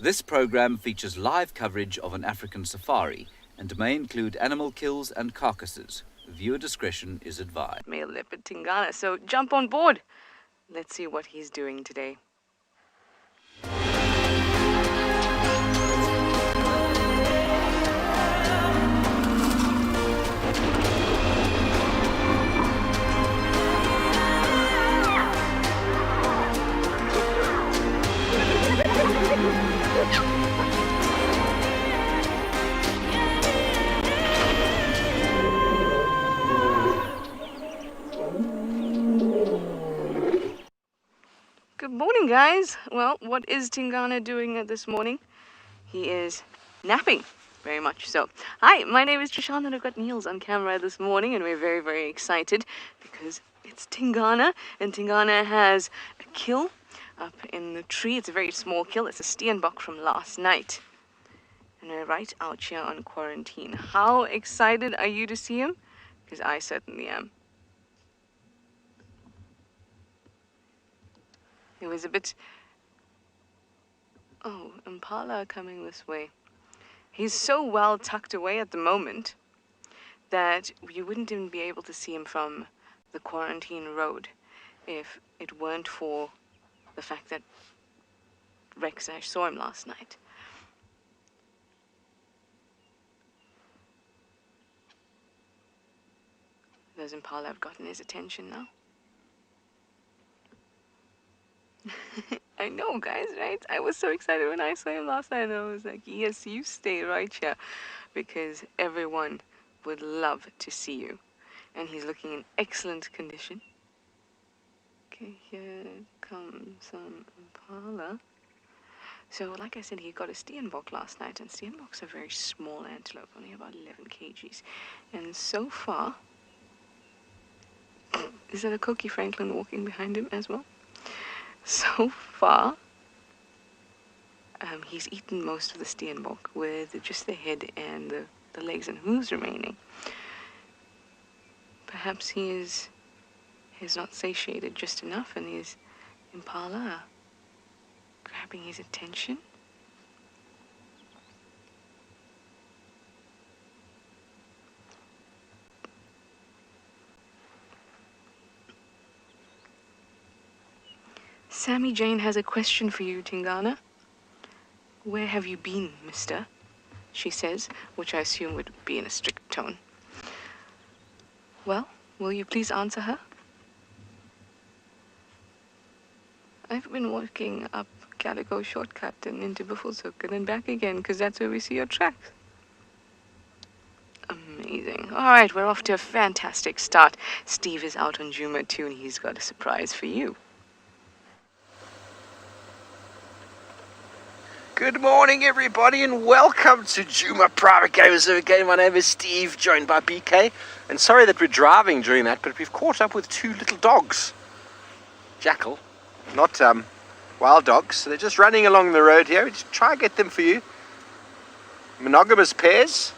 This program features live coverage of an African safari and may include animal kills and carcasses. Viewer discretion is advised. Male leopard Tingana, so jump on board. Let's see what he's doing today. Good morning, guys. Well, what is Tingana doing this morning? He is napping, very much so. Hi, my name is Trishan and I've got Niels on camera this morning and we're very, very excited because it's Tingana and Tingana has a kill up in the tree. It's a very small kill. It's a steenbok from last night. And we're right out here on quarantine. How excited are you to see him? Because I certainly am. It was a bit... Oh, impala coming this way. He's so well tucked away at the moment that you wouldn't even be able to see him from the quarantine road if it weren't for the fact that Rex and I saw him last night. Those impala have gotten his attention now. I know, guys, right? I was so excited when I saw him last night and I was like, yes, you stay right here because everyone would love to see you. And he's looking in excellent condition. Okay, here comes some impala. So, like I said, he got a steenbok last night, and steenboks are very small antelope, only about 11 kgs. And so far, is that a Cokie Franklin walking behind him as well? So far, he's eaten most of the steenbok with just the head and the legs and hooves remaining. Perhaps he's not satiated just enough and his impala are grabbing his attention. Sammy Jane has a question for you, Tingana. Where have you been, mister? She says, which I assume would be in a strict tone. Well, will you please answer her? I've been walking up Calico shortcut and into Buffelshoek and then back again, because that's where we see your tracks. Amazing. All right, we're off to a fantastic start. Steve is out on Djuma too, and he's got a surprise for you. Good morning, everybody, and welcome to Djuma Private Game Reserve. Again, my name is Steve, joined by BK. And sorry that we're driving during that, but we've caught up with two little dogs. Jackal, not wild dogs. So they're just running along the road here. We just try and get them for you. Monogamous pairs.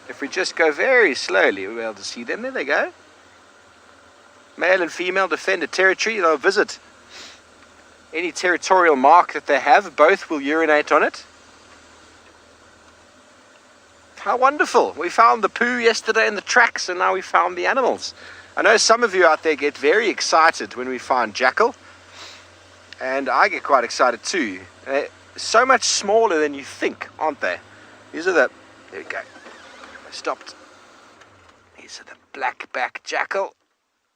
If we just go very slowly, we'll be able to see them. There they go. Male and female defend a territory. They'll visit any territorial mark that they have. Both will urinate on it. How wonderful. We found the poo yesterday in the tracks and now we found the animals. I know some of you out there get very excited when we find Jackal. And I get quite excited too. They're so much smaller than you think, aren't they? These are the... There we go. I stopped. These are the black-back Jackal.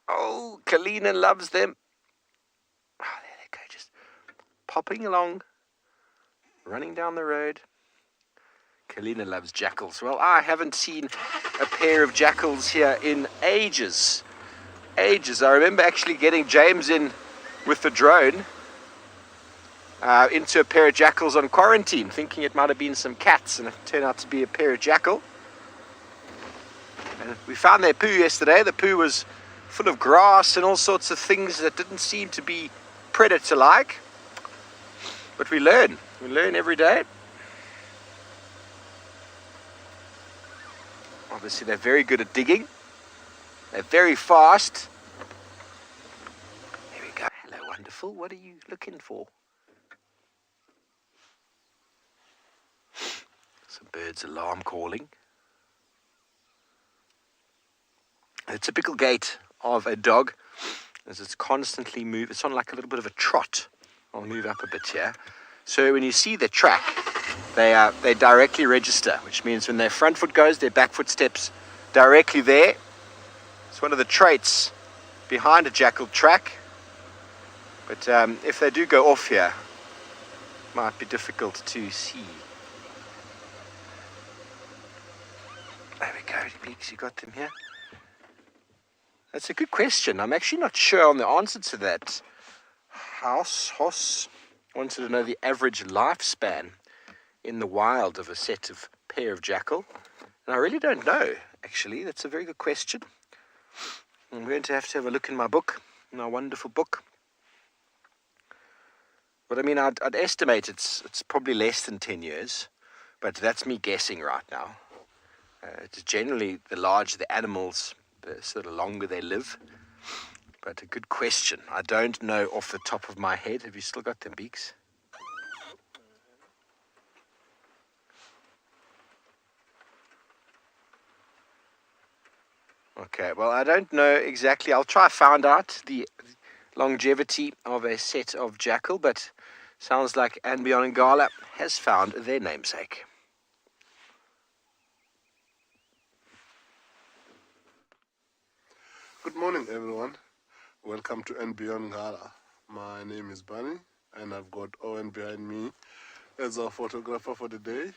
Oh, Kalina loves them. Oh, there they go. Just popping along. Running down the road. Kalina loves jackals. Well, I haven't seen a pair of jackals here in ages. Ages. I remember actually getting James in with the drone into a pair of jackals on quarantine, thinking it might have been some cats, and it turned out to be a pair of jackal. And we found their poo yesterday. The poo was full of grass and all sorts of things that didn't seem to be predator-like. But we learn. We learn every day. Obviously, they're very good at digging. They're very fast. There we go. Hello, wonderful. What are you looking for? Some bird's alarm calling. A typical gait of a dog is it's constantly moving. It's on like a little bit of a trot. I'll move up a bit here. So when you see the track, they directly register, which means when their front foot goes, their back foot steps directly there. It's one of the traits behind a jackal track. But if they do go off here, it might be difficult to see. There we go, Beaks, you got them here. That's a good question. I'm actually not sure on the answer to that. Hoss wanted to know the average lifespan in the wild of a pair of jackal. And I really don't know, actually. That's a very good question. I'm going to have a look in my book, in my wonderful book. But I mean, I'd estimate it's probably less than 10 years. But that's me guessing right now. It's generally, the larger the animals, the sort of longer they live. But a good question. I don't know off the top of my head. Have you still got them, Beaks? Okay, well, I don't know exactly. I'll try find out the longevity of a set of jackal, but sounds like andBeyond and Ngala has found their namesake. Good morning, everyone. Welcome to andBeyond Ngala. My name is Bunny, and I've got Owen behind me as our photographer for the day.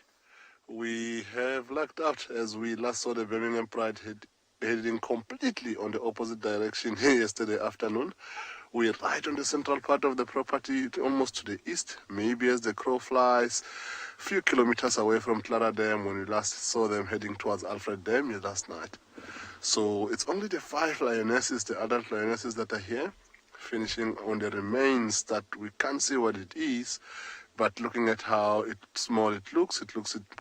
We have lucked out as we last saw the Birmingham Pride heading completely on the opposite direction yesterday afternoon. We're right on the central part of the property, almost to the east, maybe as the crow flies, a few kilometers away from Clara Dam when we last saw them heading towards Alfred Dam last night. So it's only the 5 lionesses, the adult lionesses, that are here, finishing on the remains that we can't see what it is, but looking at how small it looks it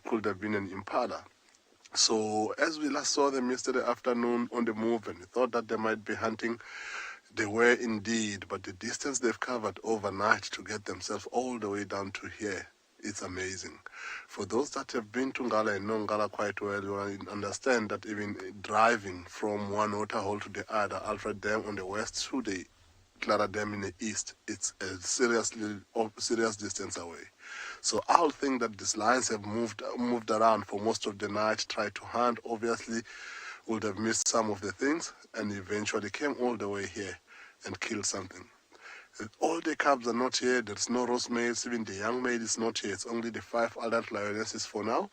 could have been an impala. So as we last saw them yesterday afternoon on the move, and we thought that they might be hunting, they were indeed, but the distance they've covered overnight to get themselves all the way down to here, it's amazing. For those that have been to Ngala and know Ngala quite well, you will understand that even driving from one waterhole to the other, Alfred Dam on the west to the Clara Dam in the east, it's a serious distance away. So I'll think that these lions have moved around for most of the night, tried to hunt, obviously would have missed some of the things, and eventually came all the way here and killed something. All the cubs are not here. There's no roast males. Even the young male is not here. It's only the 5 adult lionesses for now,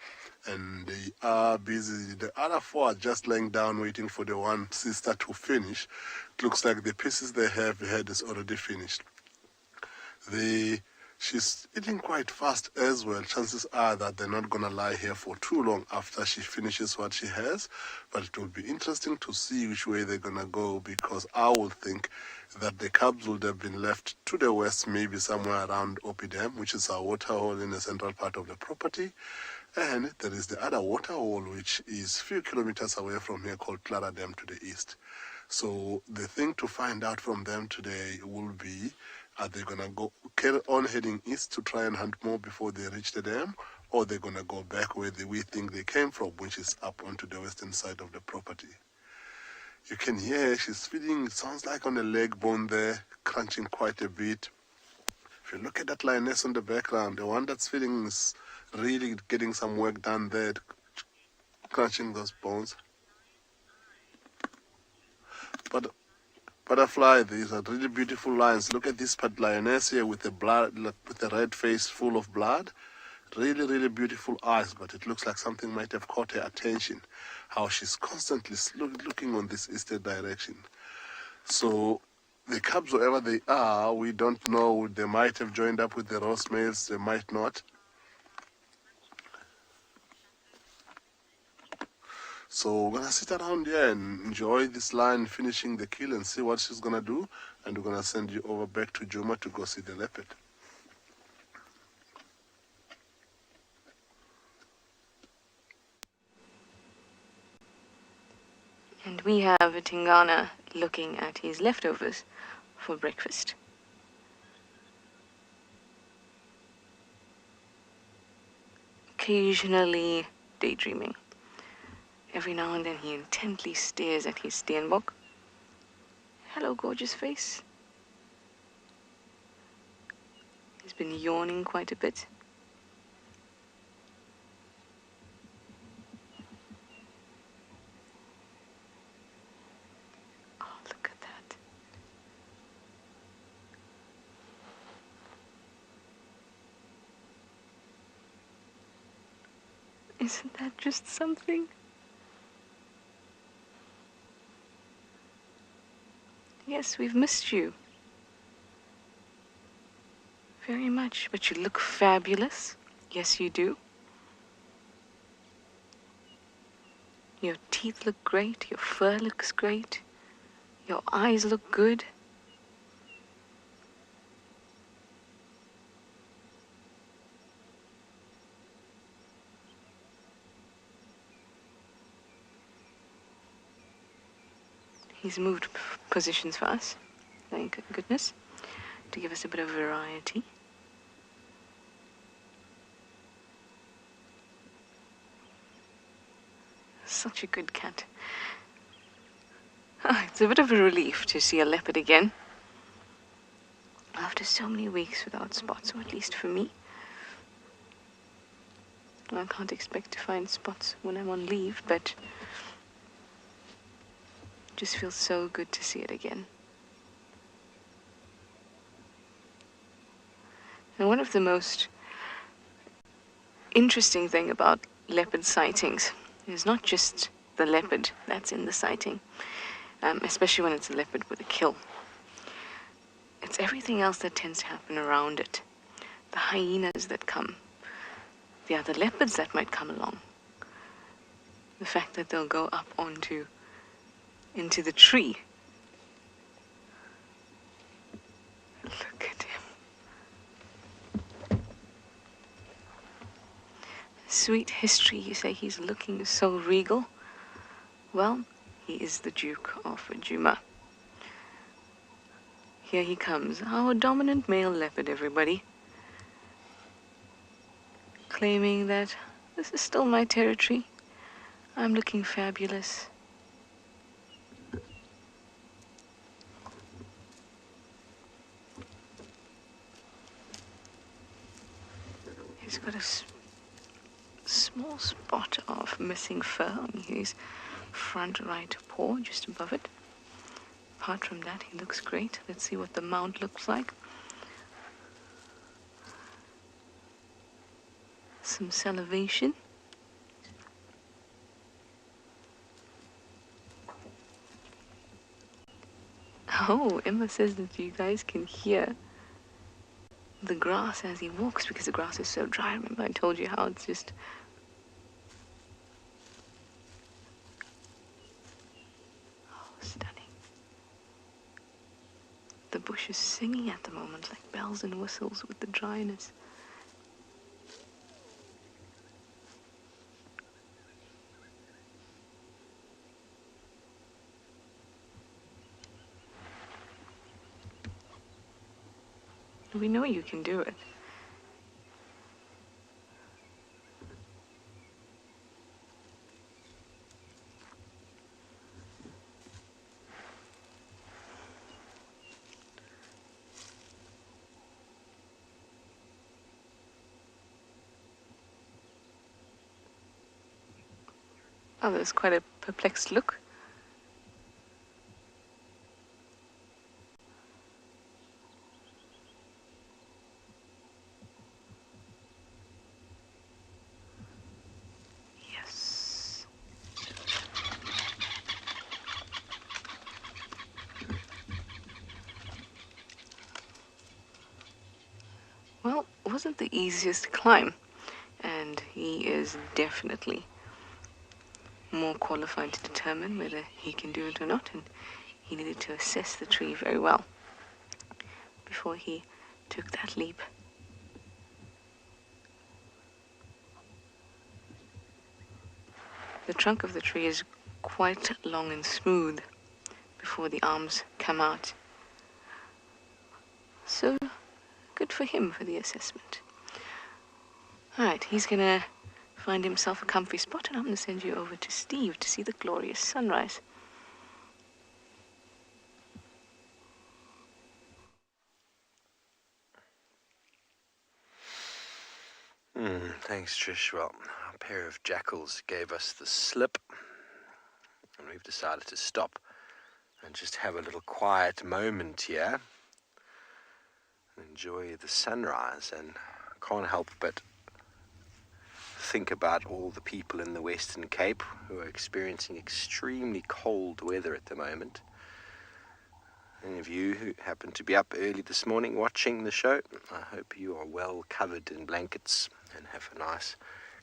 and they are busy. The other 4 are just laying down waiting for the one sister to finish. It looks like the pieces they have had is already finished. She's eating quite fast as well. Chances are that they're not going to lie here for too long after she finishes what she has. But it will be interesting to see which way they're going to go, because I would think that the cubs would have been left to the west, maybe somewhere around Opi Dam, which is our waterhole in the central part of the property. And there is the other waterhole, which is a few kilometers away from here, called Clara Dam to the east. So the thing to find out from them today will be, are they going to go carry on heading east to try and hunt more before they reach the dam, or they're going to go back where we think they came from, which is up onto the western side of the property. You can hear she's feeding, it sounds like on the leg bone there, crunching quite a bit. If you look at that lioness on the background, the one that's feeding is really getting some work done there, crunching those bones. But butterfly, these are really beautiful lions. Look at this lioness here with the red face full of blood. Really, really beautiful eyes, but it looks like something might have caught her attention. How she's constantly looking on this eastern direction. So the cubs, wherever they are, we don't know. They might have joined up with the roast males, they might not. So we're going to sit around here and enjoy this lion finishing the kill and see what she's going to do. And we're going to send you over back to Djuma to go see the leopard. And we have Tingana looking at his leftovers for breakfast. occasionally daydreaming. Every now and then he intently stares at his steenbok. Hello, gorgeous face. He's been yawning quite a bit. Oh, look at that. Isn't that just something? Yes, we've missed you. Very much, but you look fabulous. Yes, you do. Your teeth look great, your fur looks great, your eyes look good. He's moved positions for us, thank goodness, to give us a bit of variety. Such a good cat. It's a bit of a relief to see a leopard again. After so many weeks without spots, or at least for me. I can't expect to find spots when I'm on leave, but it just feels so good to see it again. And one of the most interesting thing about leopard sightings is not just the leopard that's in the sighting, especially when it's a leopard with a kill. It's everything else that tends to happen around it. The hyenas that come, the other leopards that might come along, the fact that they'll go up into the tree. Look at him. Sweet history, you say he's looking so regal. Well, he is the Duke of Djuma. Here he comes, our dominant male leopard, everybody. Claiming that this is still my territory. I'm looking fabulous. He's got a small spot of missing fur on his front right paw, just above it. Apart from that, he looks great. Let's see what the mount looks like. Some salivation. Oh, Emma says that you guys can hear the grass as he walks because the grass is so dry. Remember I told you how it's just... Oh, stunning. The bush is singing at the moment like bells and whistles with the dryness. We know you can do it. Oh, there's quite a perplexed look. Yes. Well, it wasn't the easiest climb, and he is definitely more qualified to determine whether he can do it or not, and he needed to assess the tree very well before he took that leap. The trunk of the tree is quite long and smooth before the arms come out. So, good for him for the assessment. Alright, he's gonna find himself a comfy spot, and I'm going to send you over to Steve to see the glorious sunrise. Thanks, Trish. Well, a pair of jackals gave us the slip, and we've decided to stop and just have a little quiet moment here and enjoy the sunrise. And I can't help but think about all the people in the Western Cape who are experiencing extremely cold weather at the moment. Any of you who happen to be up early this morning watching the show, I hope you are well covered in blankets and have a nice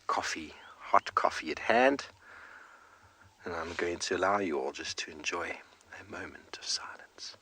coffee, hot coffee at hand. And I'm going to allow you all just to enjoy a moment of silence.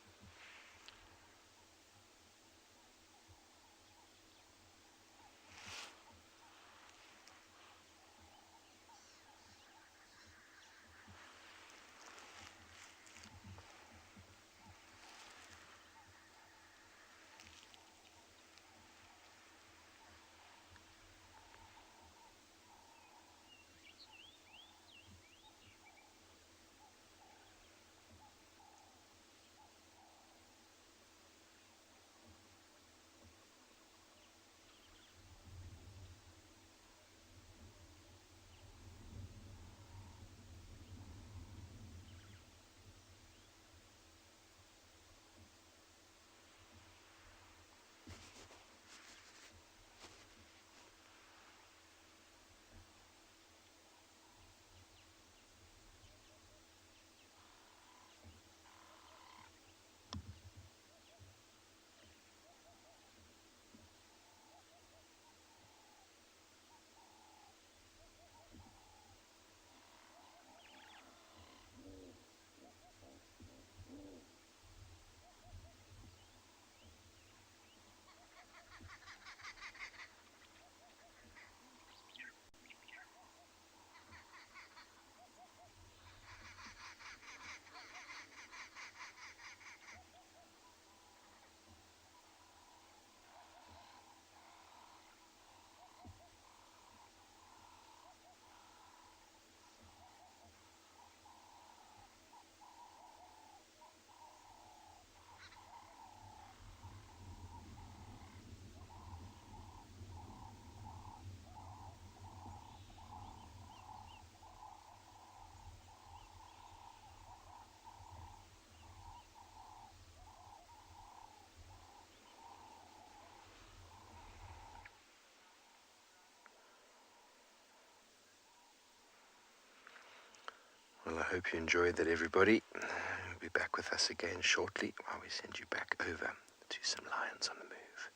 Well, I hope you enjoyed that, everybody. We'll be back with us again shortly while we send you back over to some lions on the move.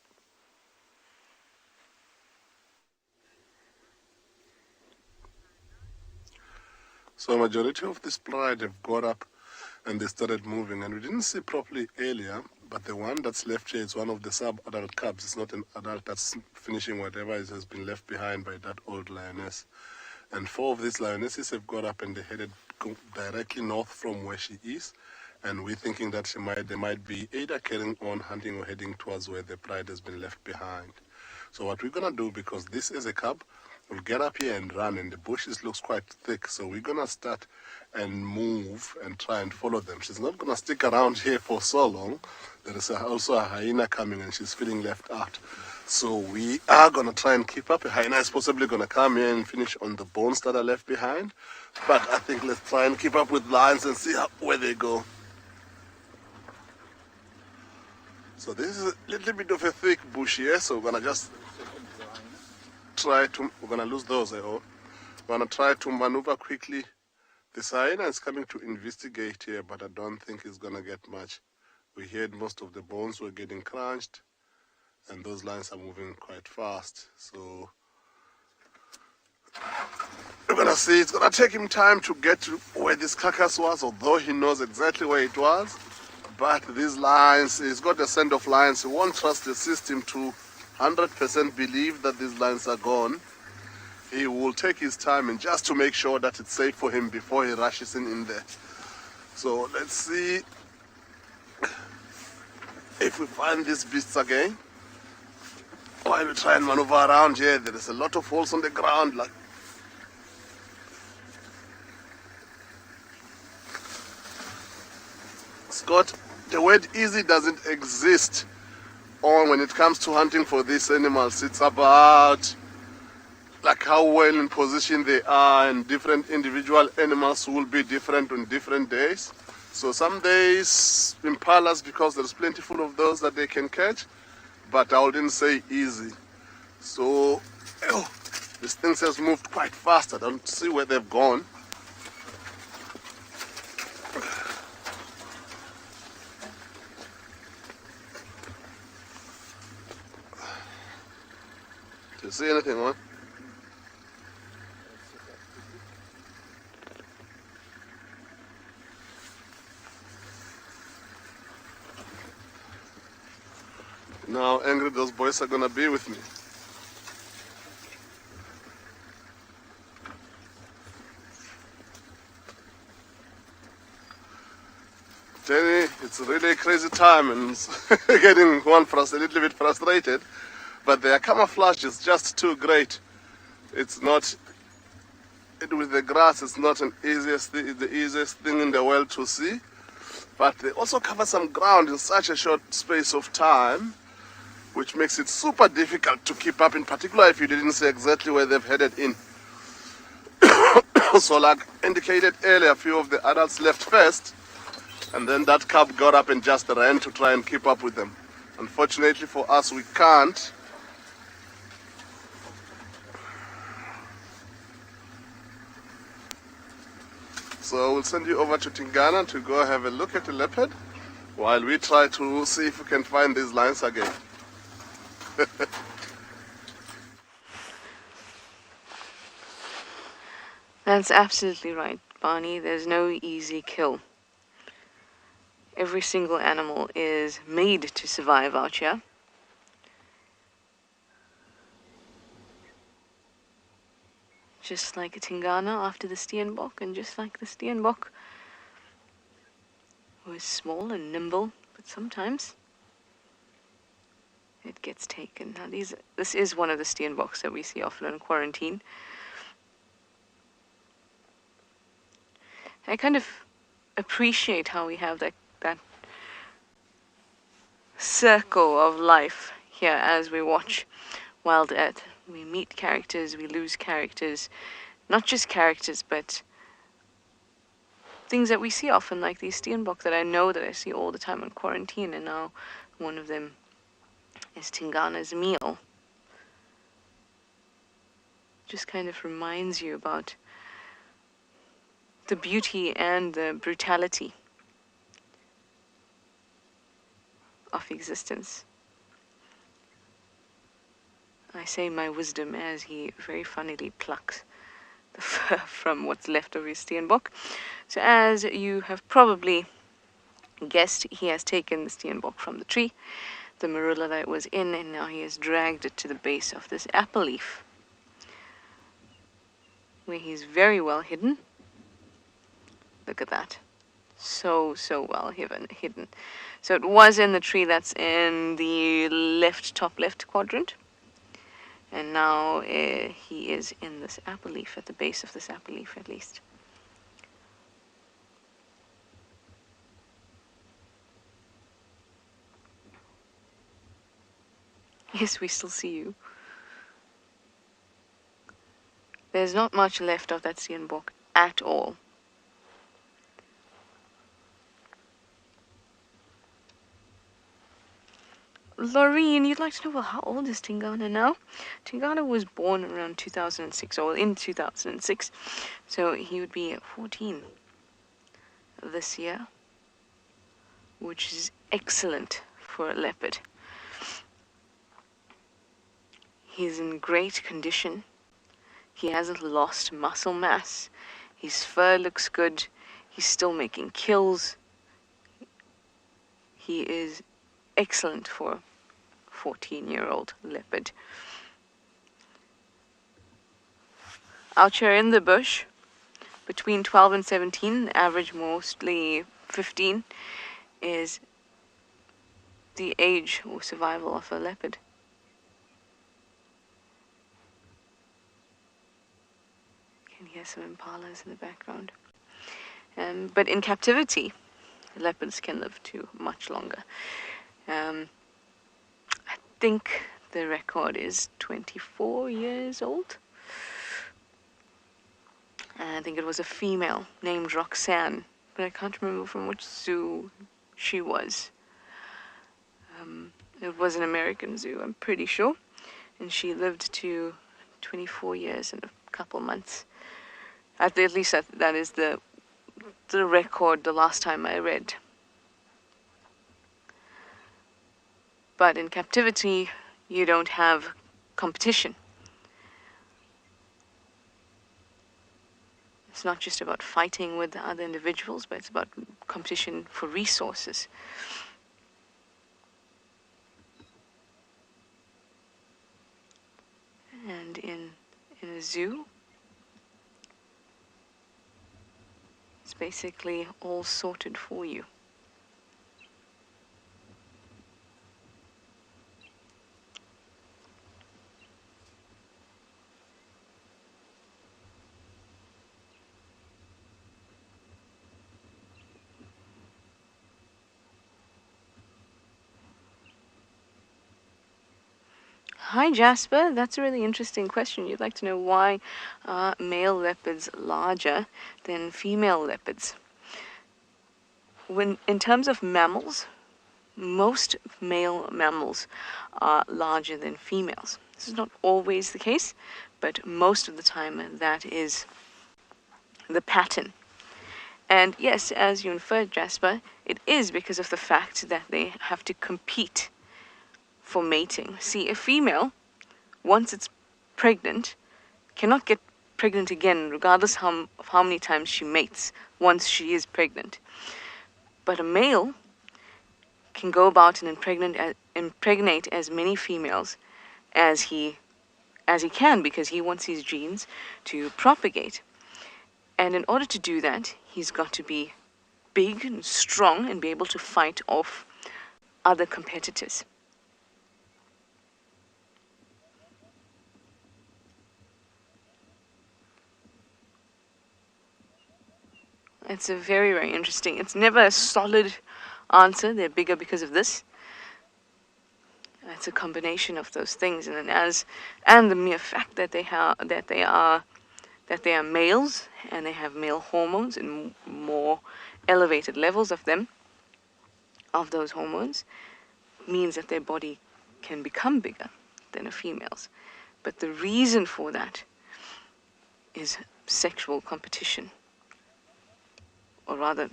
So majority of this pride have got up and they started moving, and we didn't see properly earlier, but the one that's left here is one of the sub-adult cubs. It's not an adult that's finishing whatever has been left behind by that old lioness. And 4 of these lionesses have got up and they headed directly north from where she is, and we're thinking that they might be either carrying on hunting or heading towards where the pride has been left behind. So what we're gonna do, because this is a cub, we'll get up here and run, and the bushes looks quite thick, so we're gonna start and move and try and follow them. She's not gonna stick around here for so long. There is also a hyena coming and she's feeling left out. So we are gonna try and keep up. A hyena is possibly gonna come here and finish on the bones that are left behind. But I think let's try and keep up with lions and see where they go. So this is a little bit of a thick bush here, so we're gonna just we're gonna lose those. We're gonna try to maneuver quickly. The hyena is coming to investigate here, but I don't think he's gonna get much. We heard most of the bones were getting crunched, and those lions are moving quite fast. So we're gonna see. It's gonna take him time to get to where this carcass was, although he knows exactly where it was. But these lions, he's got a scent of lions. He won't trust the system to 100% believe that these lions are gone. He will take his time and just to make sure that it's safe for him before he rushes in there. So let's see if we find these beasts again. While we try and maneuver around here, there is a lot of holes on the ground. Like the word easy doesn't exist on when it comes to hunting for these animals. It's about like how well in position they are, and different individual animals will be different on different days. So some days impalas, because there's plentiful of those that they can catch, but I wouldn't say easy. So this thing has moved quite fast. I don't see where they've gone. Do you see anything, man? Now angry those boys are gonna be with me. Jenny, it's really a crazy time and getting one a little bit frustrated, but their camouflage is just too great. It's not, with the grass, it's not the easiest thing in the world to see, but they also cover some ground in such a short space of time, which makes it super difficult to keep up, in particular if you didn't say exactly where they've headed in. So like indicated earlier, a few of the adults left first, and then that cub got up and just ran to try and keep up with them. Unfortunately for us, we can't. So we'll send you over to Tingana to go have a look at the leopard while we try to see if we can find these lions again. That's absolutely right, Barney. There's no easy kill. Every single animal is made to survive out here. Just like a Tingana after the Steenbok, and just like the Steenbok, who is small and nimble, but sometimes it gets taken. Now this is one of the Steenboks that we see often in quarantine. I kind of appreciate how we have that circle of life here as we watch WildEarth. We meet characters, we lose characters, not just characters, but things that we see often, like these Steenbok that I know that I see all the time in quarantine, and now one of them is Tingana's meal. Just kind of reminds you about the beauty and the brutality of existence. I say my wisdom as he very funnily plucks the fur from what's left of his Steenbok. So as you have probably guessed, he has taken the Steenbok from the tree, the marula that it was in, and now he has dragged it to the base of this apple leaf, where he's very well hidden. Look at that. So well hidden. So it was in the tree that's in the top left quadrant. And now he is in this apple leaf, at the base of this apple leaf at least. Yes, we still see you. There's not much left of that Steenbok at all. Laureen, you'd like to know, well, how old is Tingana now? Tingana was born around 2006, or in 2006, so he would be 14 this year, which is excellent for a leopard. He's in great condition. He hasn't lost muscle mass. His fur looks good. He's still making kills. He is excellent for a 14-year-old leopard. Out here in the bush, between 12 and 17, average mostly 15, is the age or survival of a leopard. You can hear some impalas in the background. But in captivity, leopards can live to much longer. I think the record is 24 years old. And I think it was a female named Roxanne, but I can't remember from which zoo she was. It was an American zoo, I'm pretty sure. And she lived to 24 years and a couple months. At least that is the record the last time I read. But in captivity, you don't have competition. It's not just about fighting with other individuals, but it's about competition for resources. And in a zoo, it's basically all sorted for you. Hi Jasper, that's a really interesting question. You'd like to know why are male leopards larger than female leopards? In terms of mammals, most male mammals are larger than females. This is not always the case, but most of the time that is the pattern. And yes, as you inferred, Jasper, it is because of the fact that they have to compete for mating. See, a female, once it's pregnant, cannot get pregnant again, regardless of how many times she mates once she is pregnant. But a male can go about and impregnate as many females as he can, because he wants his genes to propagate. And in order to do that, he's got to be big and strong and be able to fight off other competitors. It's a very, very interesting. It's never a solid answer. They're bigger because of this. It's a combination of those things, and the mere fact that they are males and they have male hormones and more elevated levels of those hormones, means that their body can become bigger than a female's. But the reason for that is sexual competition, or rather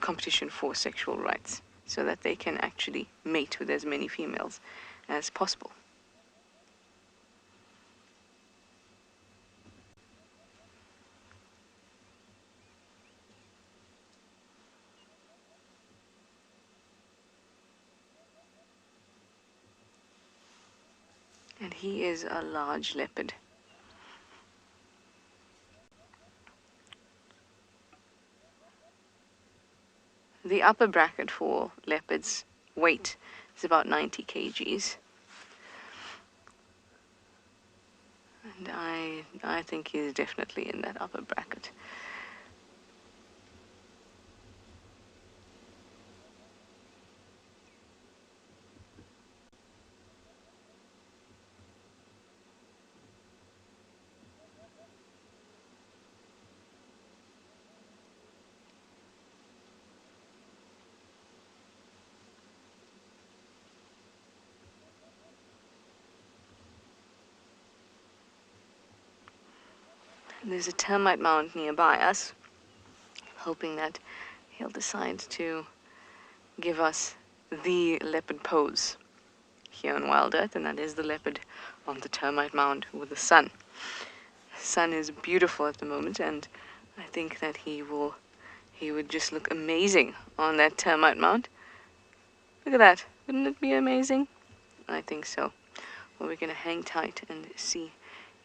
competition for sexual rights, so that they can actually mate with as many females as possible. And he is a large leopard. The upper bracket for leopards' weight is about 90 kgs. And I think he's definitely in that upper bracket. There's a termite mound nearby us, hoping that he'll decide to give us the leopard pose here on WildEarth, and that is the leopard on the termite mound with the sun. The sun is beautiful at the moment, and I think that he would just look amazing on that termite mound. Look at that. Wouldn't it be amazing? I think so. Well, we're going to hang tight and see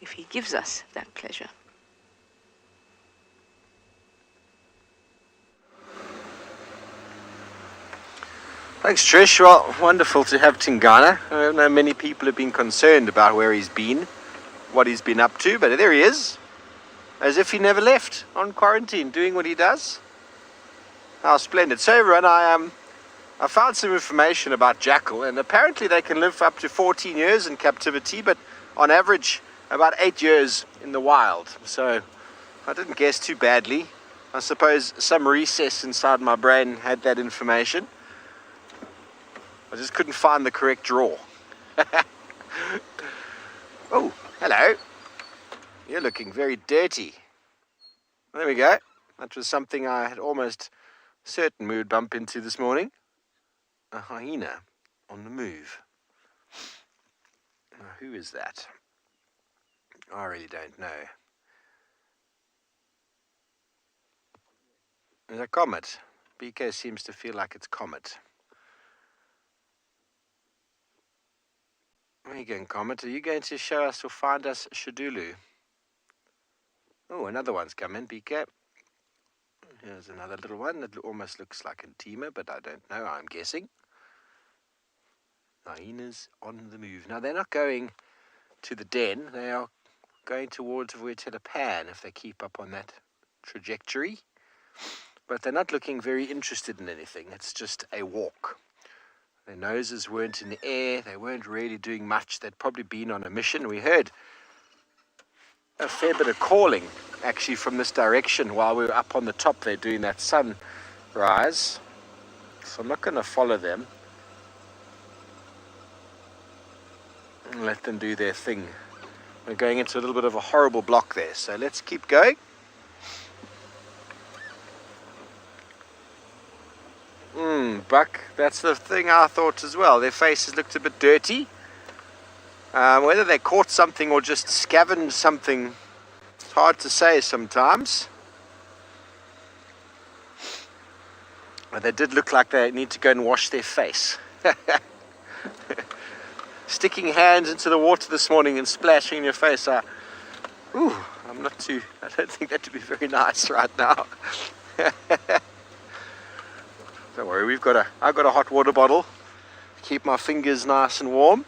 if he gives us that pleasure. Thanks, Trish. Well, wonderful to have Tingana. I know many people have been concerned about where he's been, what he's been up to, but there he is, as if he never left, on quarantine, doing what he does. How splendid. So everyone, I found some information about Jackal, and apparently they can live for up to 14 years in captivity, but on average about 8 years in the wild. So I didn't guess too badly. I suppose some recess inside my brain had that information. I just couldn't find the correct drawer. Oh, hello. You're looking very dirty. There we go. That was something I had almost certain we would bump into this morning. A hyena on the move. Now, who is that? I really don't know. It's a comet. BK seems to feel like it's comet. Where are you going, comet? Are you going to show us or find us Shadulu? Oh, another one's coming, BK. Here's another little one that almost looks like a Djuma, but I don't know, I'm guessing. Hyenas on the move. Now, they're not going to the den. They are going towards Pan if they keep up on that trajectory. But they're not looking very interested in anything. It's just a walk. Their noses weren't in the air. They weren't really doing much. They'd probably been on a mission. We heard a fair bit of calling, actually, from this direction while we were up on the top there doing that sunrise. So I'm not going to follow them. And let them do their thing. We're going into a little bit of a horrible block there, so let's keep going. Buck, that's the thing I thought as well. Their faces looked a bit dirty. Whether they caught something or just scavenged something, it's hard to say sometimes. But they did look like they need to go and wash their face. Sticking hands into the water this morning and splashing in your face. I don't think that would be very nice right now. Don't worry, I've got a hot water bottle. Keep my fingers nice and warm.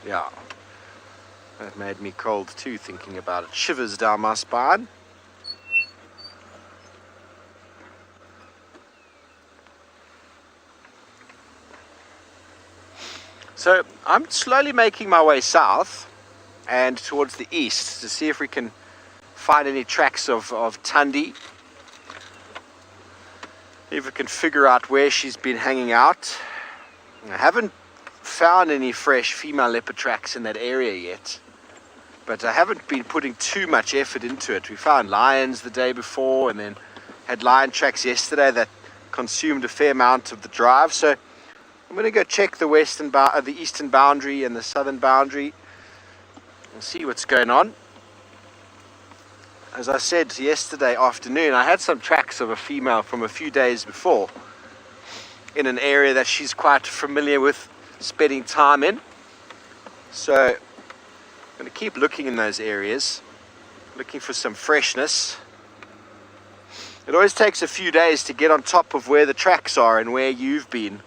Yeah. That made me cold too, thinking about it. Shivers down my spine. So I'm slowly making my way south and towards the east to see if we can find any tracks of Thandi. If we can figure out where she's been hanging out. I haven't found any fresh female leopard tracks in that area yet, but I haven't been putting too much effort into it. We found lions the day before and then had lion tracks yesterday that consumed a fair amount of the drive. So I'm going to go check the the eastern boundary and the southern boundary and see what's going on. As I said yesterday afternoon, I had some tracks of a female from a few days before in an area that she's quite familiar with spending time in. So I'm going to keep looking in those areas, looking for some freshness. It always takes a few days to get on top of where the tracks are and where you've been.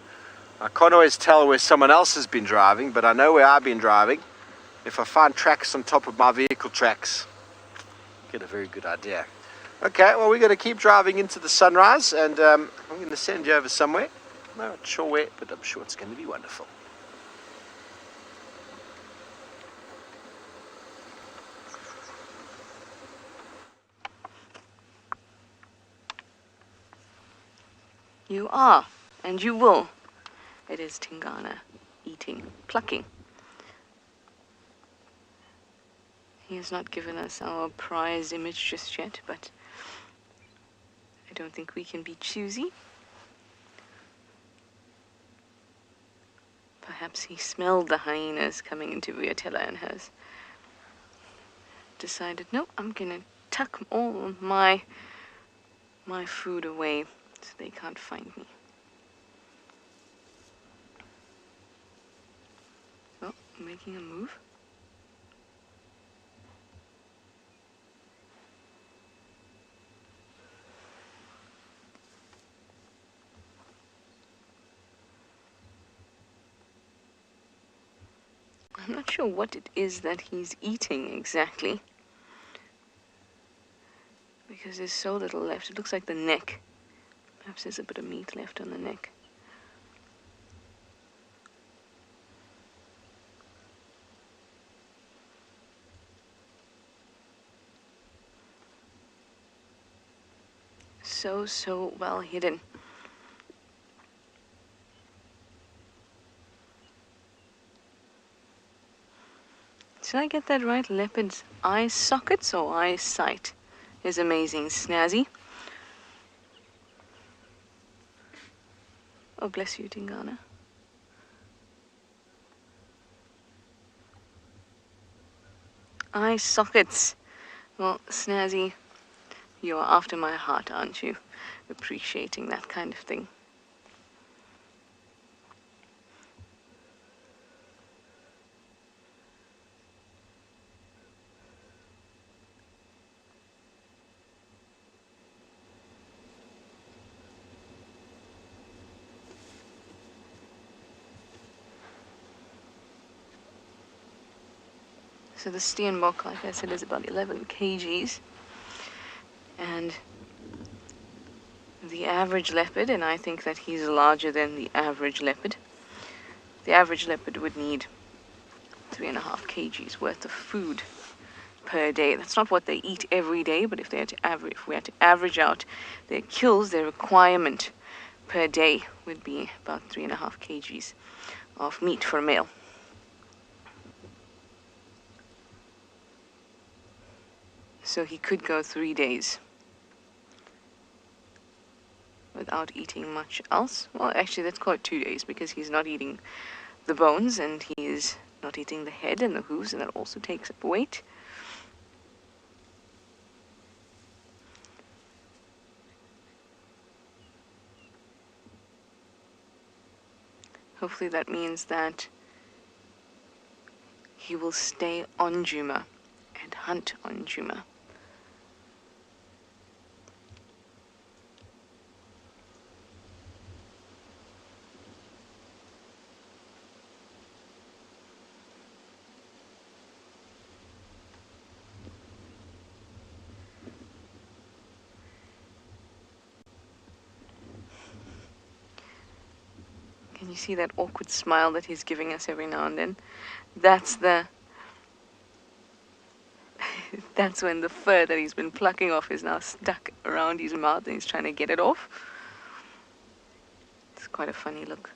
I can't always tell where someone else has been driving, but I know where I've been driving. If I find tracks on top of my vehicle tracks, get a very good idea. Okay, well, we're going to keep driving into the sunrise, and I'm going to send you over somewhere. I'm not sure where, but I'm sure it's going to be wonderful. You are, and you will. It is Tingana, eating, plucking. He has not given us our prized image just yet, but I don't think we can be choosy. Perhaps he smelled the hyenas coming into Viatella and has decided, no, I'm gonna tuck all of my food away so they can't find me. Oh, making a move. I'm not sure what it is that he's eating exactly, because there's so little left. It looks like the neck. Perhaps there's a bit of meat left on the neck. So well hidden. Did I get that right? Leopard's eye sockets or eye sight is amazing. Snazzy. Oh, bless you, Tingana. Eye sockets. Well, Snazzy, you are after my heart, aren't you? Appreciating that kind of thing. So the Steenbok, like I said, is about 11 kgs. And the average leopard, and I think that he's larger than the average leopard. The average leopard would need 3.5 kgs worth of food per day. That's not what they eat every day, but if we had to average out their kills, their requirement per day would be about 3.5 kgs of meat for a male. So he could go 3 days without eating much else. Well, actually, let's call it 2 days, because he's not eating the bones and he's not eating the head and the hooves, and that also takes up weight. Hopefully that means that he will stay on Djuma and hunt on Djuma. Can you see that awkward smile that he's giving us every now and then? That's that's when the fur that he's been plucking off is now stuck around his mouth and he's trying to get it off. It's quite a funny look.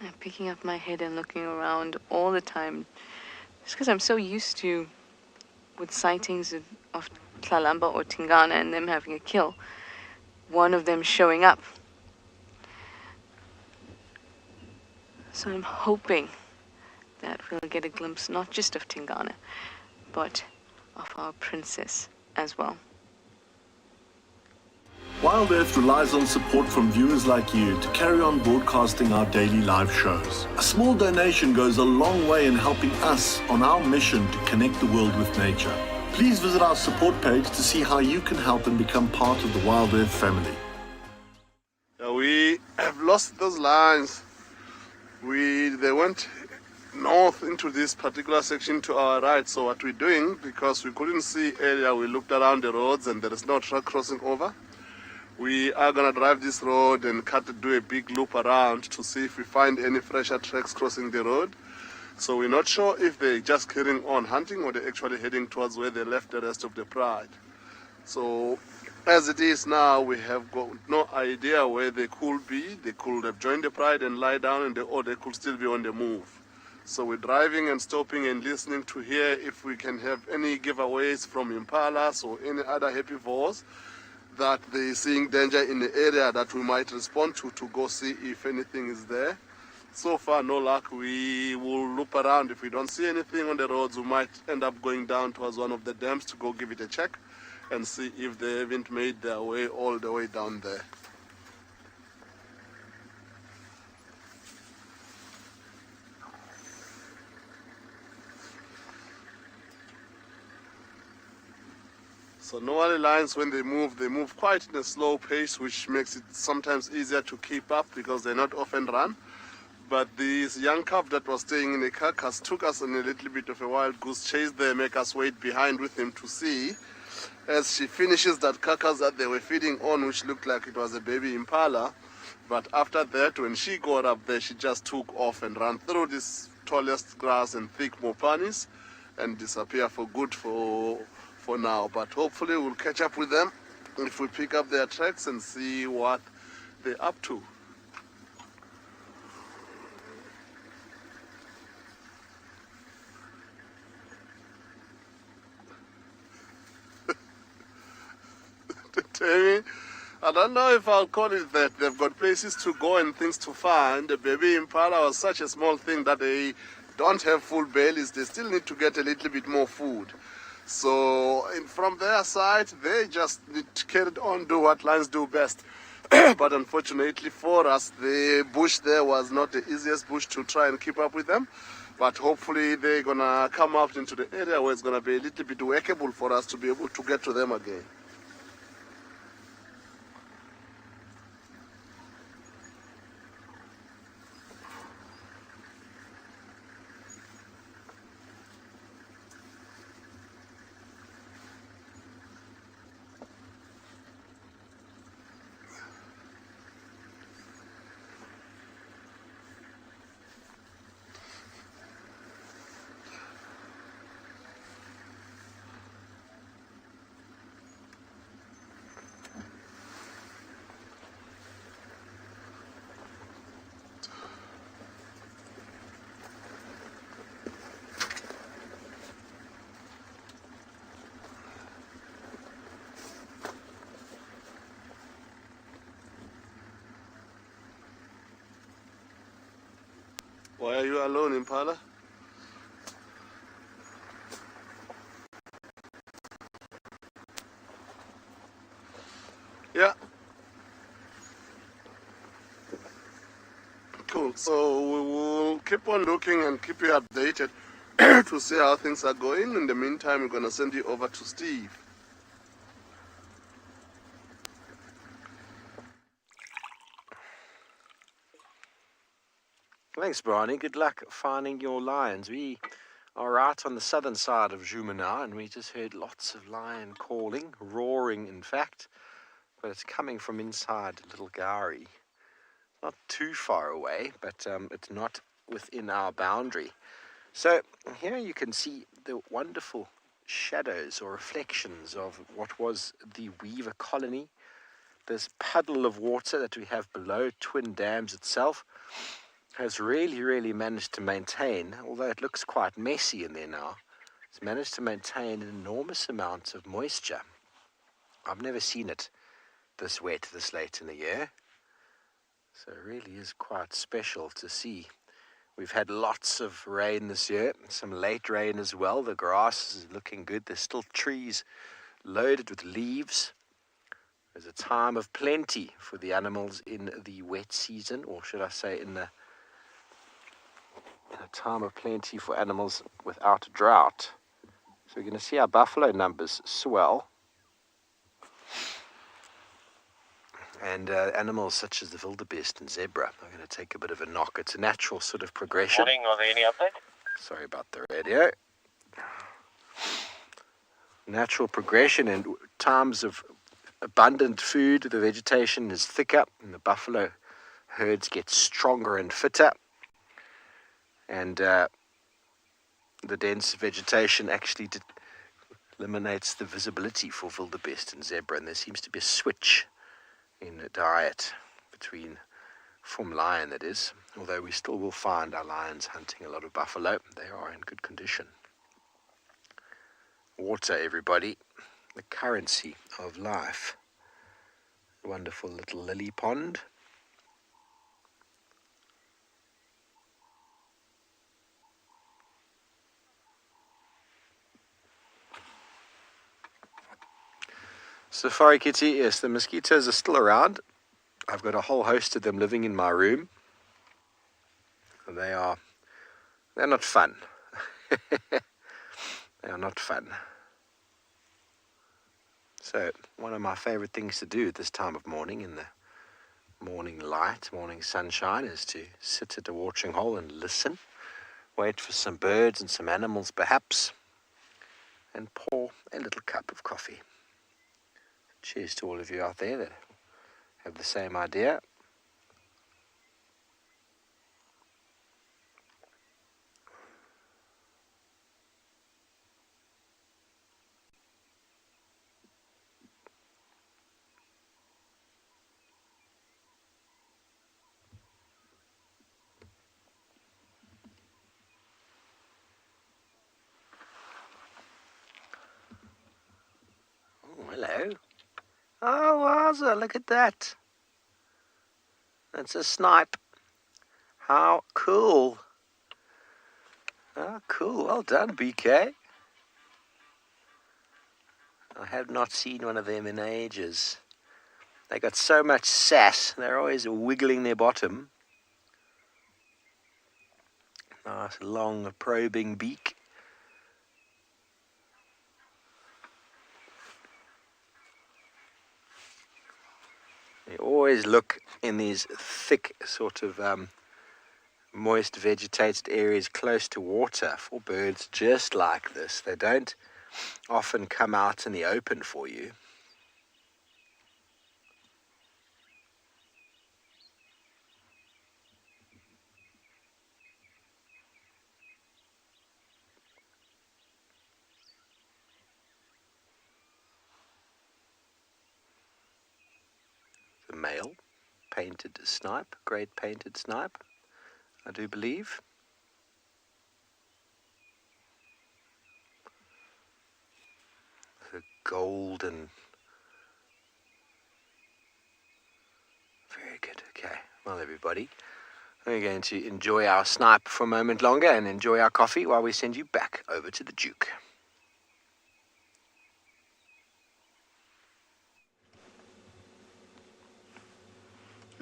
I'm picking up my head and looking around all the time, just because I'm so used to, with sightings of Tlalamba or Tingana and them having a kill, one of them showing up. So I'm hoping that we'll get a glimpse not just of Tingana, but of our princess as well. WildEarth relies on support from viewers like you to carry on broadcasting our daily live shows. A small donation goes a long way in helping us on our mission to connect the world with nature. Please visit our support page to see how you can help and become part of the WildEarth family. We have lost those lines. They went north into this particular section to our right. So what we're doing, because we couldn't see earlier, we looked around the roads and there is no truck crossing over. We are going to drive this road and do a big loop around to see if we find any fresher tracks crossing the road. So we're not sure if they're just carrying on hunting or they're actually heading towards where they left the rest of the pride. So as it is now, we have got no idea where they could be. They could have joined the pride and lie down, or they could still be on the move. So we're driving and stopping and listening to hear if we can have any giveaways from impalas or any other herbivores that they're seeing danger in the area that we might respond to go see if anything is there. So far, no luck. We will loop around. If we don't see anything on the roads, we might end up going down towards one of the dams to go give it a check and see if they haven't made their way all the way down there. So normally lions, when they move quite in a slow pace, which makes it sometimes easier to keep up because they not often run. But this young calf that was staying in the carcass took us on a little bit of a wild goose chase there, make us wait behind with him to see as she finishes that carcass that they were feeding on, which looked like it was a baby impala. But after that, when she got up there, she just took off and ran through this tallest grass and thick mopanis and disappear for good for now. But hopefully we'll catch up with them if we pick up their tracks and see what they're up to. Tammy, I don't know if I'll call it that. They've got places to go and things to find. The baby impala was such a small thing that they don't have full bellies. They still need to get a little bit more food. So from their side, they just need to carry on, do what lions do best. But unfortunately for us, the bush there was not the easiest bush to try and keep up with them. But hopefully they're going to come out into the area where it's going to be a little bit workable for us to be able to get to them again. Why are you alone, Impala? Yeah. Cool. So we will keep on looking and keep you updated to see how things are going. In the meantime, we're going to send you over to Steve. Thanks, Barney. Good luck finding your lions. We are right on the southern side of Djuma now, and we just heard lots of lion calling, roaring in fact, but it's coming from inside Little Gowrie. Not too far away, but it's not within our boundary. So here you can see the wonderful shadows or reflections of what was the Weaver colony. This puddle of water that we have below Twin Dams itself has really managed to maintain, although it looks quite messy in there now, it's managed to maintain an enormous amount of moisture. I've never seen it this wet this late in the year, so it really is quite special to see. We've had lots of rain this year, some late rain as well. The grass is looking good. There's still trees loaded with leaves. There's a time of plenty for the animals in the wet season, or should I say in a time of plenty for animals without a drought. So we're going to see our buffalo numbers swell. And animals such as the wildebeest and zebra are going to take a bit of a knock. It's a natural sort of progression. Morning, are there any update? Sorry about the radio. Natural progression, and times of abundant food, the vegetation is thicker and the buffalo herds get stronger and fitter. And the dense vegetation actually eliminates the visibility for wildebeest and zebra, and there seems to be a switch in the diet from lion, that is, although we still will find our lions hunting a lot of buffalo. They are in good condition. Water, everybody, the currency of life. Wonderful little lily pond. Safari Kitty, yes, the mosquitoes are still around. I've got a whole host of them living in my room. And they're not fun. They are not fun. So one of my favorite things to do at this time of morning, in the morning light, morning sunshine, is to sit at a watering hole and listen, wait for some birds and some animals perhaps, and pour a little cup of coffee. Cheers to all of you out there that have the same idea. Oh, hello. Oh, wowza, look at that. That's a snipe. How cool. Oh, cool. Well done, BK. I have not seen one of them in ages. They got so much sass. They're always wiggling their bottom. Nice long probing beak. They always look in these thick sort of moist vegetated areas close to water for birds just like this. They don't often come out in the open for you. The male painted snipe, great painted snipe, I do believe. The golden. Very good. Okay. Well, everybody, we're going to enjoy our snipe for a moment longer and enjoy our coffee while we send you back over to the Duke.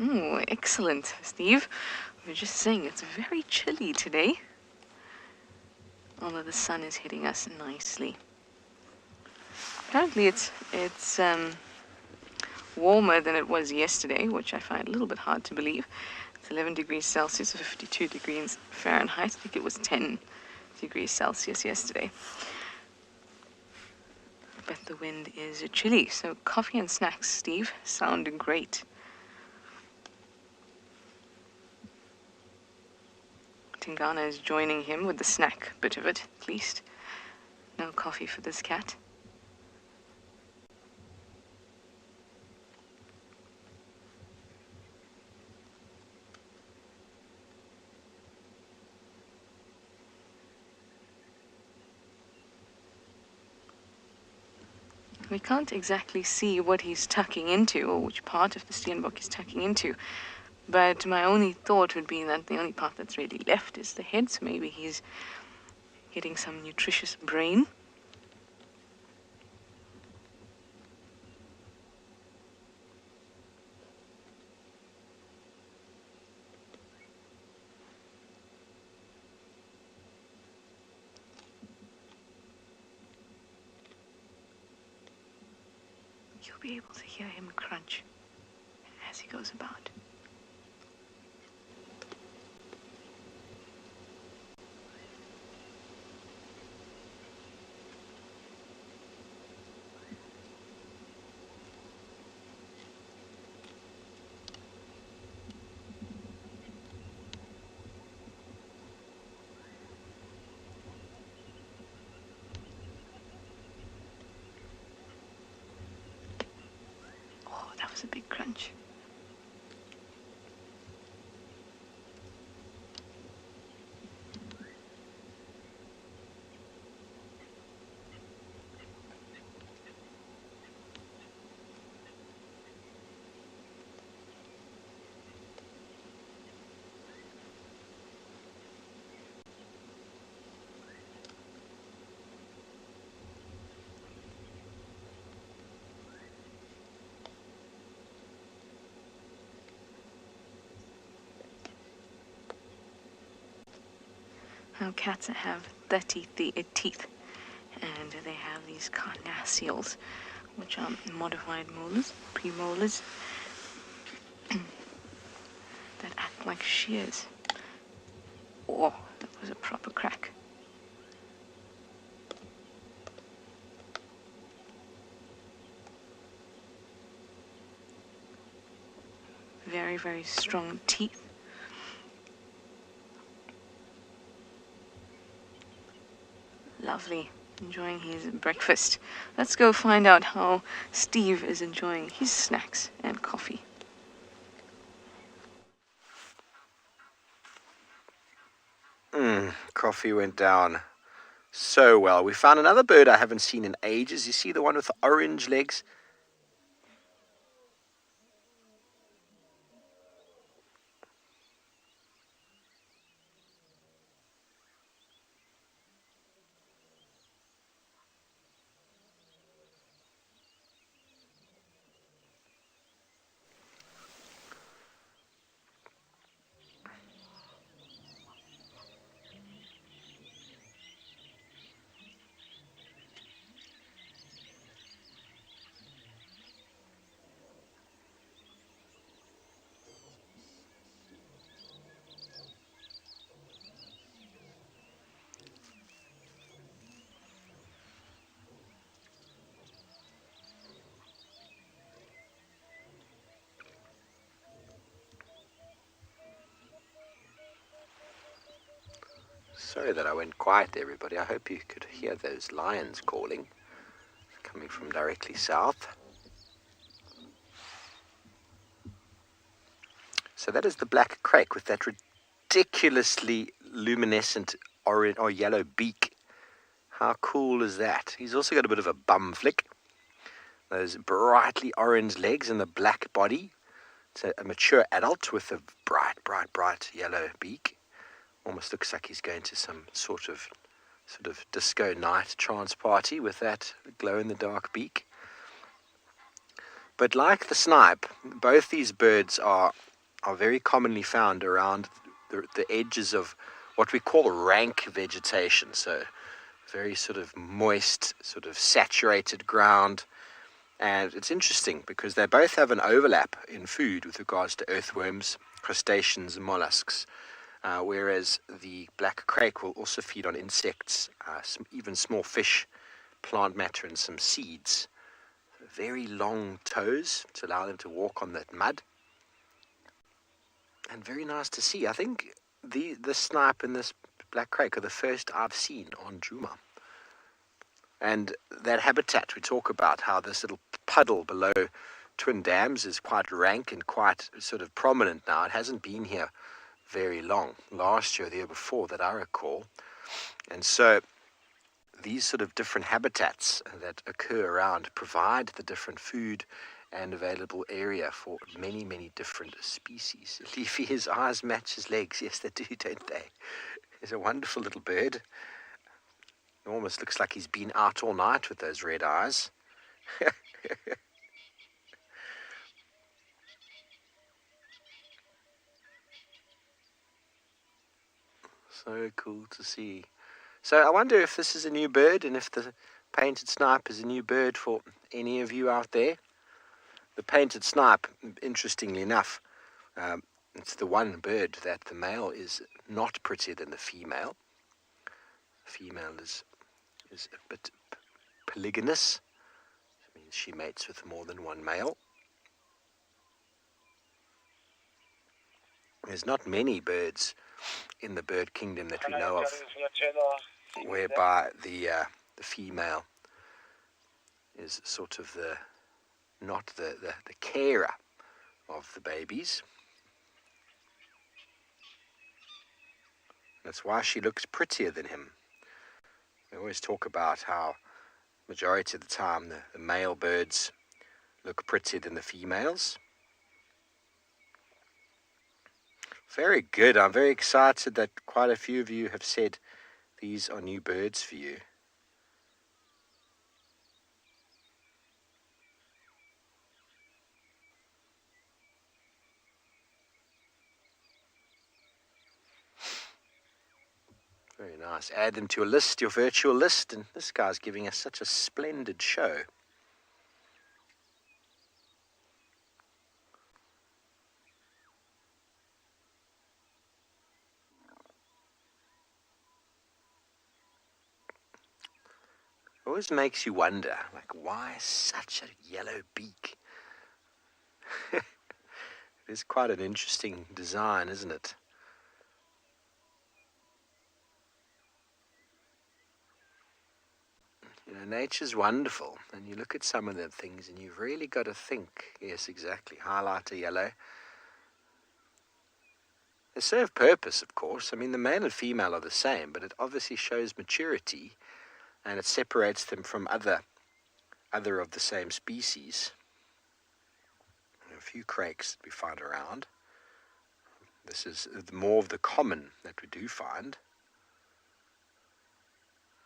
Oh, excellent, Steve. We were just saying it's very chilly today, although the sun is hitting us nicely. Apparently it's warmer than it was yesterday, which I find a little bit hard to believe. It's 11 degrees Celsius, 52 degrees Fahrenheit. I think it was 10 degrees Celsius yesterday. But the wind is chilly, so coffee and snacks, Steve, sound great. Tingana is joining him with the snack bit of it, at least. No coffee for this cat. We can't exactly see what he's tucking into, or which part of the steenbok he's tucking into. But my only thought would be that the only part that's really left is the head, so maybe he's getting some nutritious brain. You'll be able to hear him crunch as he goes about. That was a big crunch. Now cats have 30 teeth, and they have these carnassials, which are modified molars, premolars, that act like shears. Oh, that was a proper crack. Very, very strong teeth. Lovely. Enjoying his breakfast. Let's go find out how Steve is enjoying his snacks and coffee. Coffee went down so well. We found another bird I haven't seen in ages. You see the one with the orange legs? Sorry that I went quiet there, everybody. I hope you could hear those lions calling, coming from directly south. So that is the black crake with that ridiculously luminescent orange or yellow beak. How cool is that? He's also got a bit of a bum flick. Those brightly orange legs and the black body. It's a mature adult with a bright yellow beak. Almost looks like he's going to some sort of disco night trance party with that glow-in-the-dark beak. But like the snipe, both these birds are very commonly found around the edges of what we call rank vegetation. So very moist, saturated ground. And it's interesting because they both have an overlap in food with regards to earthworms, crustaceans, and mollusks. Whereas the black crake will also feed on insects, even small fish, plant matter, and some seeds. Very long toes to allow them to walk on that mud. And very nice to see. I think the snipe and this black crake are the first I've seen on Djuma. And that habitat we talk about, how this little puddle below Twin Dams is quite rank and quite prominent now. It hasn't been here very long, last year, the year before that I recall. And so these different habitats that occur around provide the different food and available area for many, many different species. Leafy, his eyes match his legs. Yes, they do, don't they? He's a wonderful little bird. It almost looks like he's been out all night with those red eyes. So cool to see. So I wonder if this is a new bird and if the painted snipe is a new bird for any of you out there. The painted snipe, interestingly enough, it's the one bird that the male is not prettier than the female. The female is a bit polygynous. It means she mates with more than one male. There's not many birds in the bird kingdom that we know of whereby the female is not the carer of the babies. That's why she looks prettier than him. We always talk about how majority of the time the male birds look prettier than the females. Very good. I'm very excited that quite a few of you have said these are new birds for you. Very nice. Add them to your list, your virtual list, and this guy's giving us such a splendid show. always makes you wonder, like, why such a yellow beak? It is quite an interesting design, isn't it? You know, nature's wonderful, and you look at some of the things and you've really got to think. Yes, exactly. Highlighter yellow. They serve purpose, of course. I mean, the male and female are the same, but it obviously shows maturity, and it separates them from other of the same species. A few craigs that we find around. This is more of the common that we do find.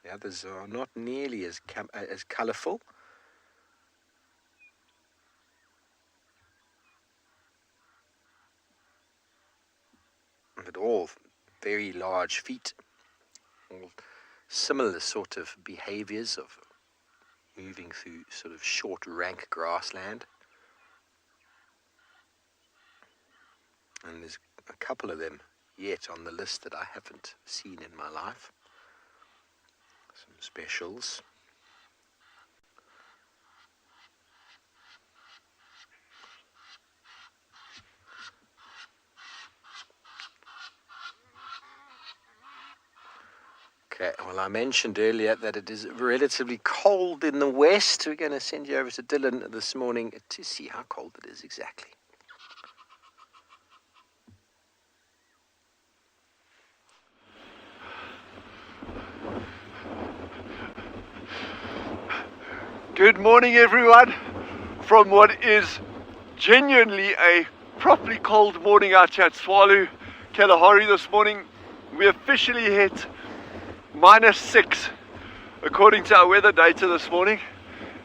The others are not nearly as colourful. But all very large feet, all similar sort of behaviours of moving through sort of short rank grassland. And there's a couple of them yet on the list that I haven't seen in my life. Some specials. Okay, well, I mentioned earlier that it is relatively cold in the west. We're going to send you over to Dylan this morning to see how cold it is exactly. Good morning, everyone, from what is genuinely a properly cold morning out here at Tswalu Kalahari this morning. We officially hit -6 according to our weather data this morning,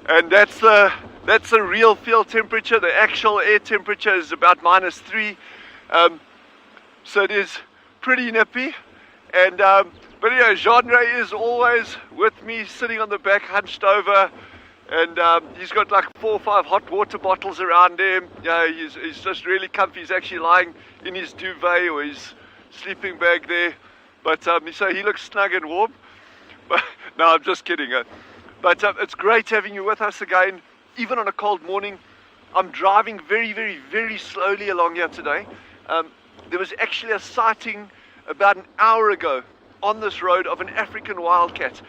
and that's the real field temperature. The actual air temperature is about -3, so it is pretty nippy. And but yeah, Genre is always with me, sitting on the back, hunched over. And he's got like 4 or 5 hot water bottles around him. Yeah, he's just really comfy. He's actually lying in his duvet or his sleeping bag there. But so he looks snug and warm. But no, I'm just kidding. But it's great having you with us again, even on a cold morning. I'm driving very, very, very slowly along here today. There was actually a sighting about an hour ago on this road of an African wildcat.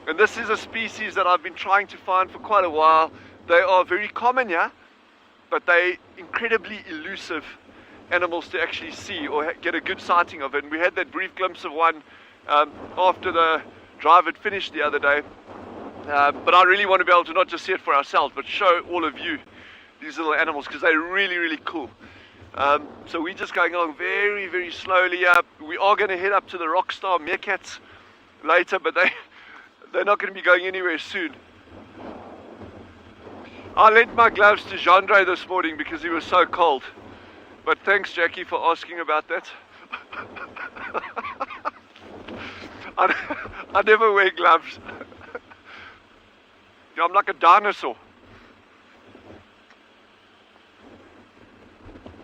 And this is a species that I've been trying to find for quite a while. They are very common here, but they're incredibly elusive animals to actually see or get a good sighting of it. And we had that brief glimpse of one after the drive had finished the other day. But I really want to be able to not just see it for ourselves, but show all of you these little animals, because they're really, really cool. So we're just going along very, very slowly. We are going to head up to the rockstar meerkats later, but they're not going to be going anywhere soon. I lent my gloves to Genre this morning because he was so cold. But thanks, Jackie, for asking about that. I never wear gloves. I'm like a dinosaur.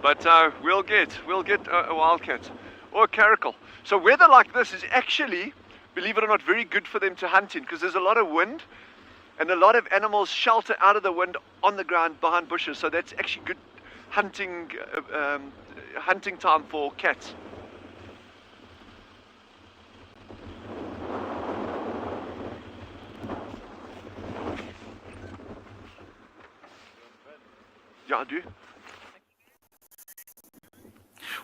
But we'll get a wildcat or a caracal. So weather like this is actually, believe it or not, very good for them to hunt in, because there's a lot of wind and a lot of animals shelter out of the wind on the ground behind bushes. So that's actually good hunting time for cats. Yeah, I do.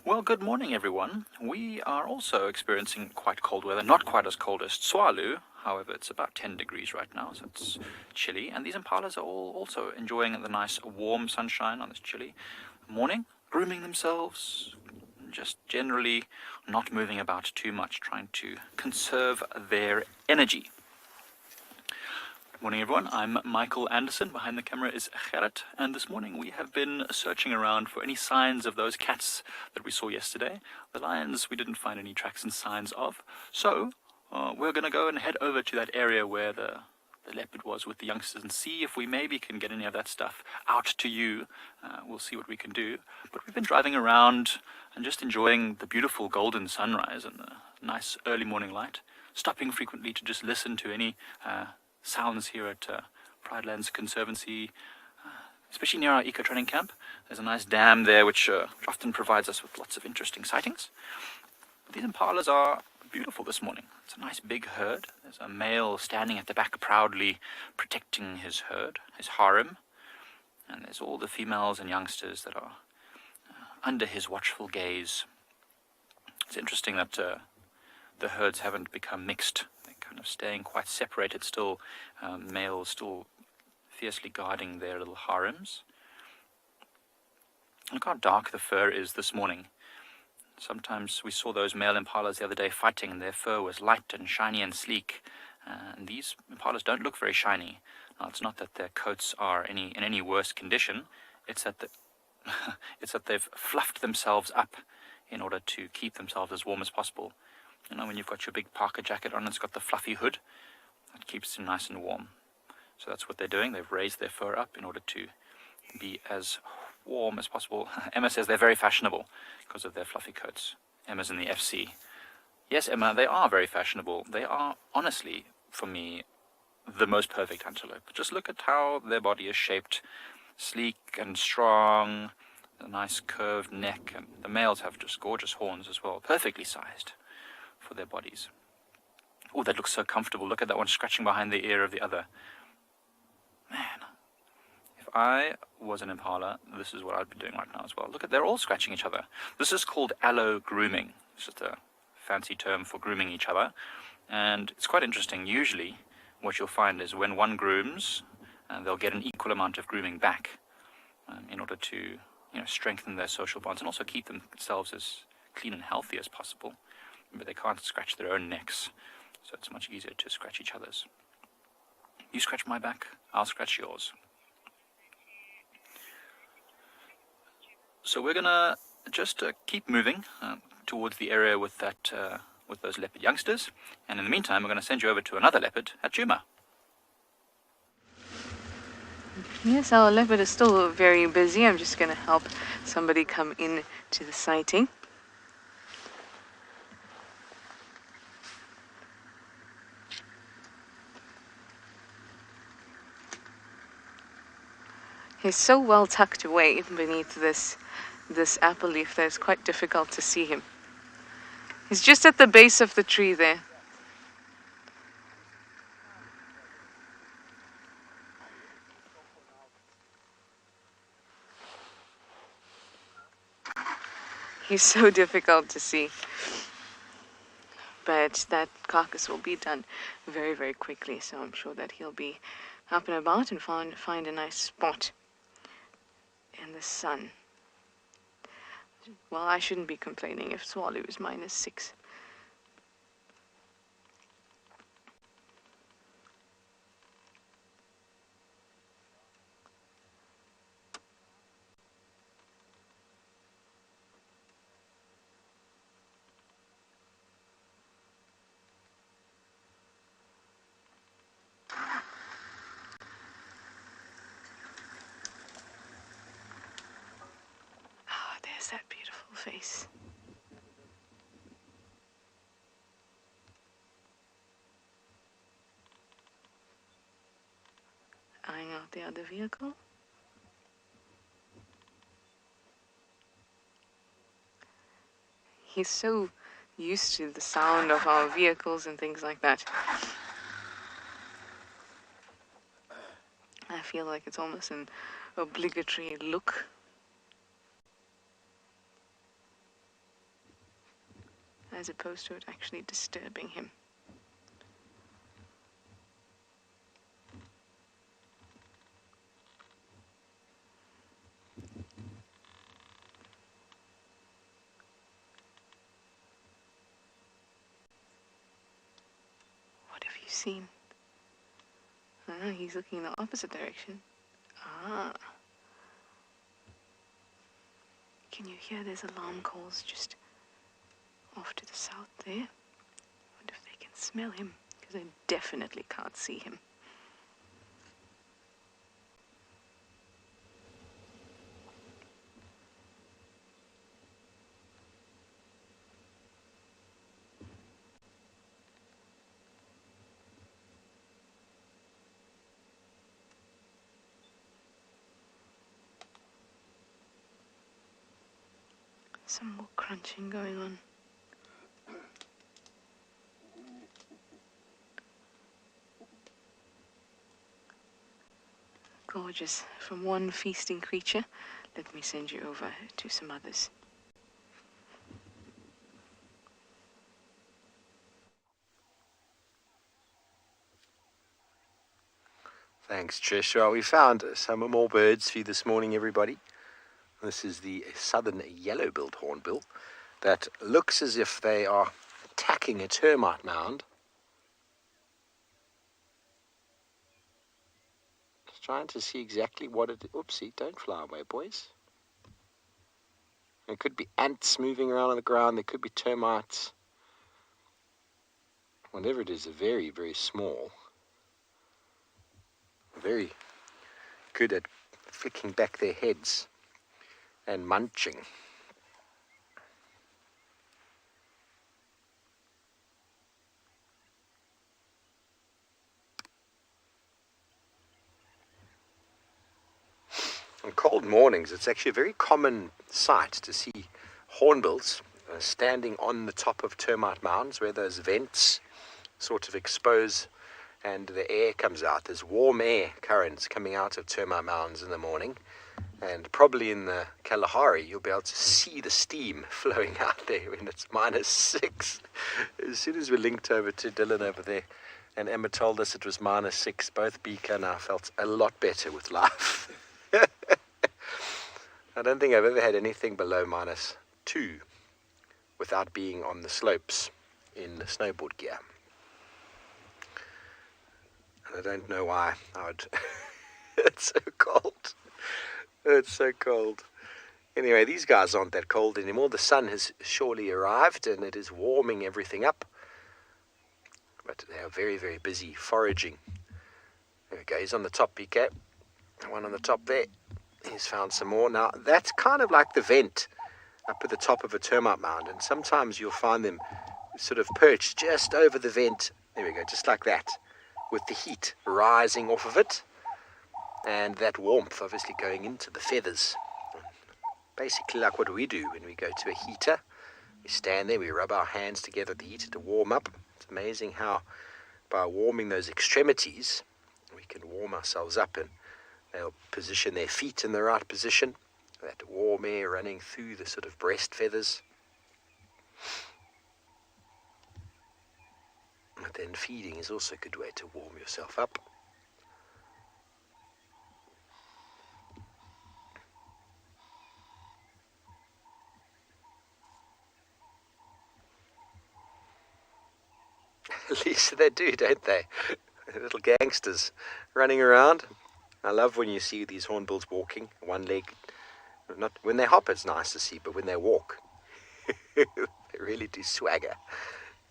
Well, good morning, everyone. We are also experiencing quite cold weather, not quite as cold as Tswalu. However, it's about 10 degrees right now, so it's chilly. And these impalas are all also enjoying the nice warm sunshine on this chilly morning, grooming themselves, just generally not moving about too much, trying to conserve their energy. Good morning, everyone. I'm Michael Anderson. Behind the camera is Gerrit, and this morning we have been searching around for any signs of those cats that we saw yesterday. The lions we didn't find any tracks and signs of, so we're going to go and head over to that area where the leopard was with the youngsters and see if we maybe can get any of that stuff out to you. We'll see what we can do. But we've been driving around and just enjoying the beautiful golden sunrise and the nice early morning light, stopping frequently to just listen to any sounds here at Pride Lands Conservancy, especially near our eco-training camp. There's a nice dam there which often provides us with lots of interesting sightings. But these impalas are beautiful this morning. It's a nice big herd. There's a male standing at the back proudly protecting his herd, his harem. And there's all the females and youngsters that are under his watchful gaze. It's interesting that the herds haven't become mixed. They're kind of staying quite separated still, males still fiercely guarding their little harems. Look how dark the fur is this morning. Sometimes we saw those male impalas the other day fighting, and their fur was light and shiny and sleek. And these impalas don't look very shiny. Now, it's not that their coats are in any worse condition. It's that it's that they've fluffed themselves up in order to keep themselves as warm as possible. You know, when you've got your big parka jacket on, it's got the fluffy hood. That keeps them nice and warm. So that's what they're doing. They've raised their fur up in order to be as warm as possible. Emma says they're very fashionable because of their fluffy coats. Emma's in the FC. Yes, Emma, they are very fashionable. They are, honestly, for me, the most perfect antelope. Just look at how their body is shaped. Sleek and strong, a nice curved neck, and the males have just gorgeous horns as well, perfectly sized for their bodies. Oh, that looks so comfortable. Look at that one scratching behind the ear of the other. Man, if I was an impala, this is what I'd be doing right now as well. Look at, they're all scratching each other. This is called allo grooming. It's just a fancy term for grooming each other. And it's quite interesting. Usually, what you'll find is when one grooms, they'll get an equal amount of grooming back in order to, strengthen their social bonds and also keep themselves as clean and healthy as possible. But they can't scratch their own necks, so it's much easier to scratch each other's. You scratch my back, I'll scratch yours. So we're gonna just keep moving towards the area with that with those leopard youngsters, and in the meantime we're going to send you over to another leopard at Djuma. Yes, our leopard is still very busy. I'm just going to help somebody come in to the sighting. He's so well tucked away beneath this apple leaf that it's quite difficult to see him. He's just at the base of the tree there. He's so difficult to see. But that carcass will be done very, very quickly, so I'm sure that he'll be up and about and find a nice spot in the sun. Well, I shouldn't be complaining if Tswalu is -6. There's that beautiful face. Eyeing out the other vehicle. He's so used to the sound of our vehicles and things like that. I feel like it's almost an obligatory look. As opposed to it actually disturbing him. What have you seen? Ah, he's looking in the opposite direction. Ah. Can you hear there's alarm calls just off to the south there? I wonder if they can smell him, because they definitely can't see him. Some more crunching going on. Gorgeous. From one feasting creature, let me send you over to some others. Thanks, Trish. Well, we found some more birds for you this morning, everybody. This is the southern yellow-billed hornbill that looks as if they are attacking a termite mound. Just trying to see exactly what it... Oopsie, don't fly away, boys. There could be ants moving around on the ground. There could be termites. Whatever it is, they're very, very small. Very good at flicking back their heads and munching. On cold mornings, it's actually a very common sight to see hornbills standing on the top of termite mounds where those vents sort of expose and the air comes out. There's warm air currents coming out of termite mounds in the morning, and probably in the Kalahari you'll be able to see the steam flowing out there when it's -6. As soon as we linked over to Dylan over there and Emma told us it was -6, both Beaker and I felt a lot better with life. I don't think I've ever had anything below -2 without being on the slopes in the snowboard gear. I don't know why I would. It's so cold. It's so cold. Anyway, these guys aren't that cold anymore. The sun has surely arrived and it is warming everything up. But they are very, very busy foraging. There we go. He's on the top, PK. The one on the top there. He's found some more. Now, that's kind of like the vent up at the top of a termite mound. And sometimes you'll find them sort of perched just over the vent. There we go, just like that, with the heat rising off of it and that warmth obviously going into the feathers. Basically like what we do when we go to a heater. We stand there, we rub our hands together at the heater to warm up. It's amazing how by warming those extremities we can warm ourselves up, and they'll position their feet in the right position. That warm air running through the sort of breast feathers. But then feeding is also a good way to warm yourself up. At least they do, don't they? Little gangsters running around. I love when you see these hornbills walking, one leg. Not when they hop, it's nice to see, but when they walk, they really do swagger.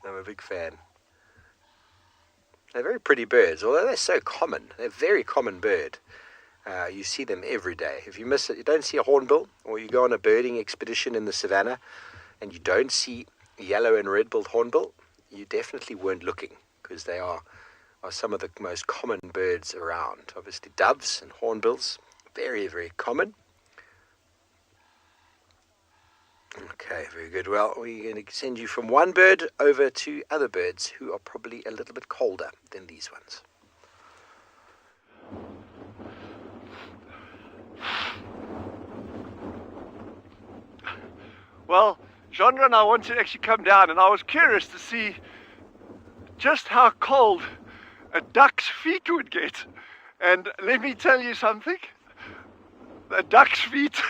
I'm a big fan. They're very pretty birds, although they're so common. They're a very common bird. You see them every day. If you miss it, you don't see a hornbill, or you go on a birding expedition in the savannah and you don't see yellow and red-billed hornbill, you definitely weren't looking, because they are some of the most common birds around. Obviously doves and hornbills, very, very common. Okay, very good. Well, we're going to send you from one bird over to other birds who are probably a little bit colder than these ones. Well, Genre and I wanted to actually come down, and I was curious to see just how cold a duck's feet would get. And let me tell you something, a duck's feet,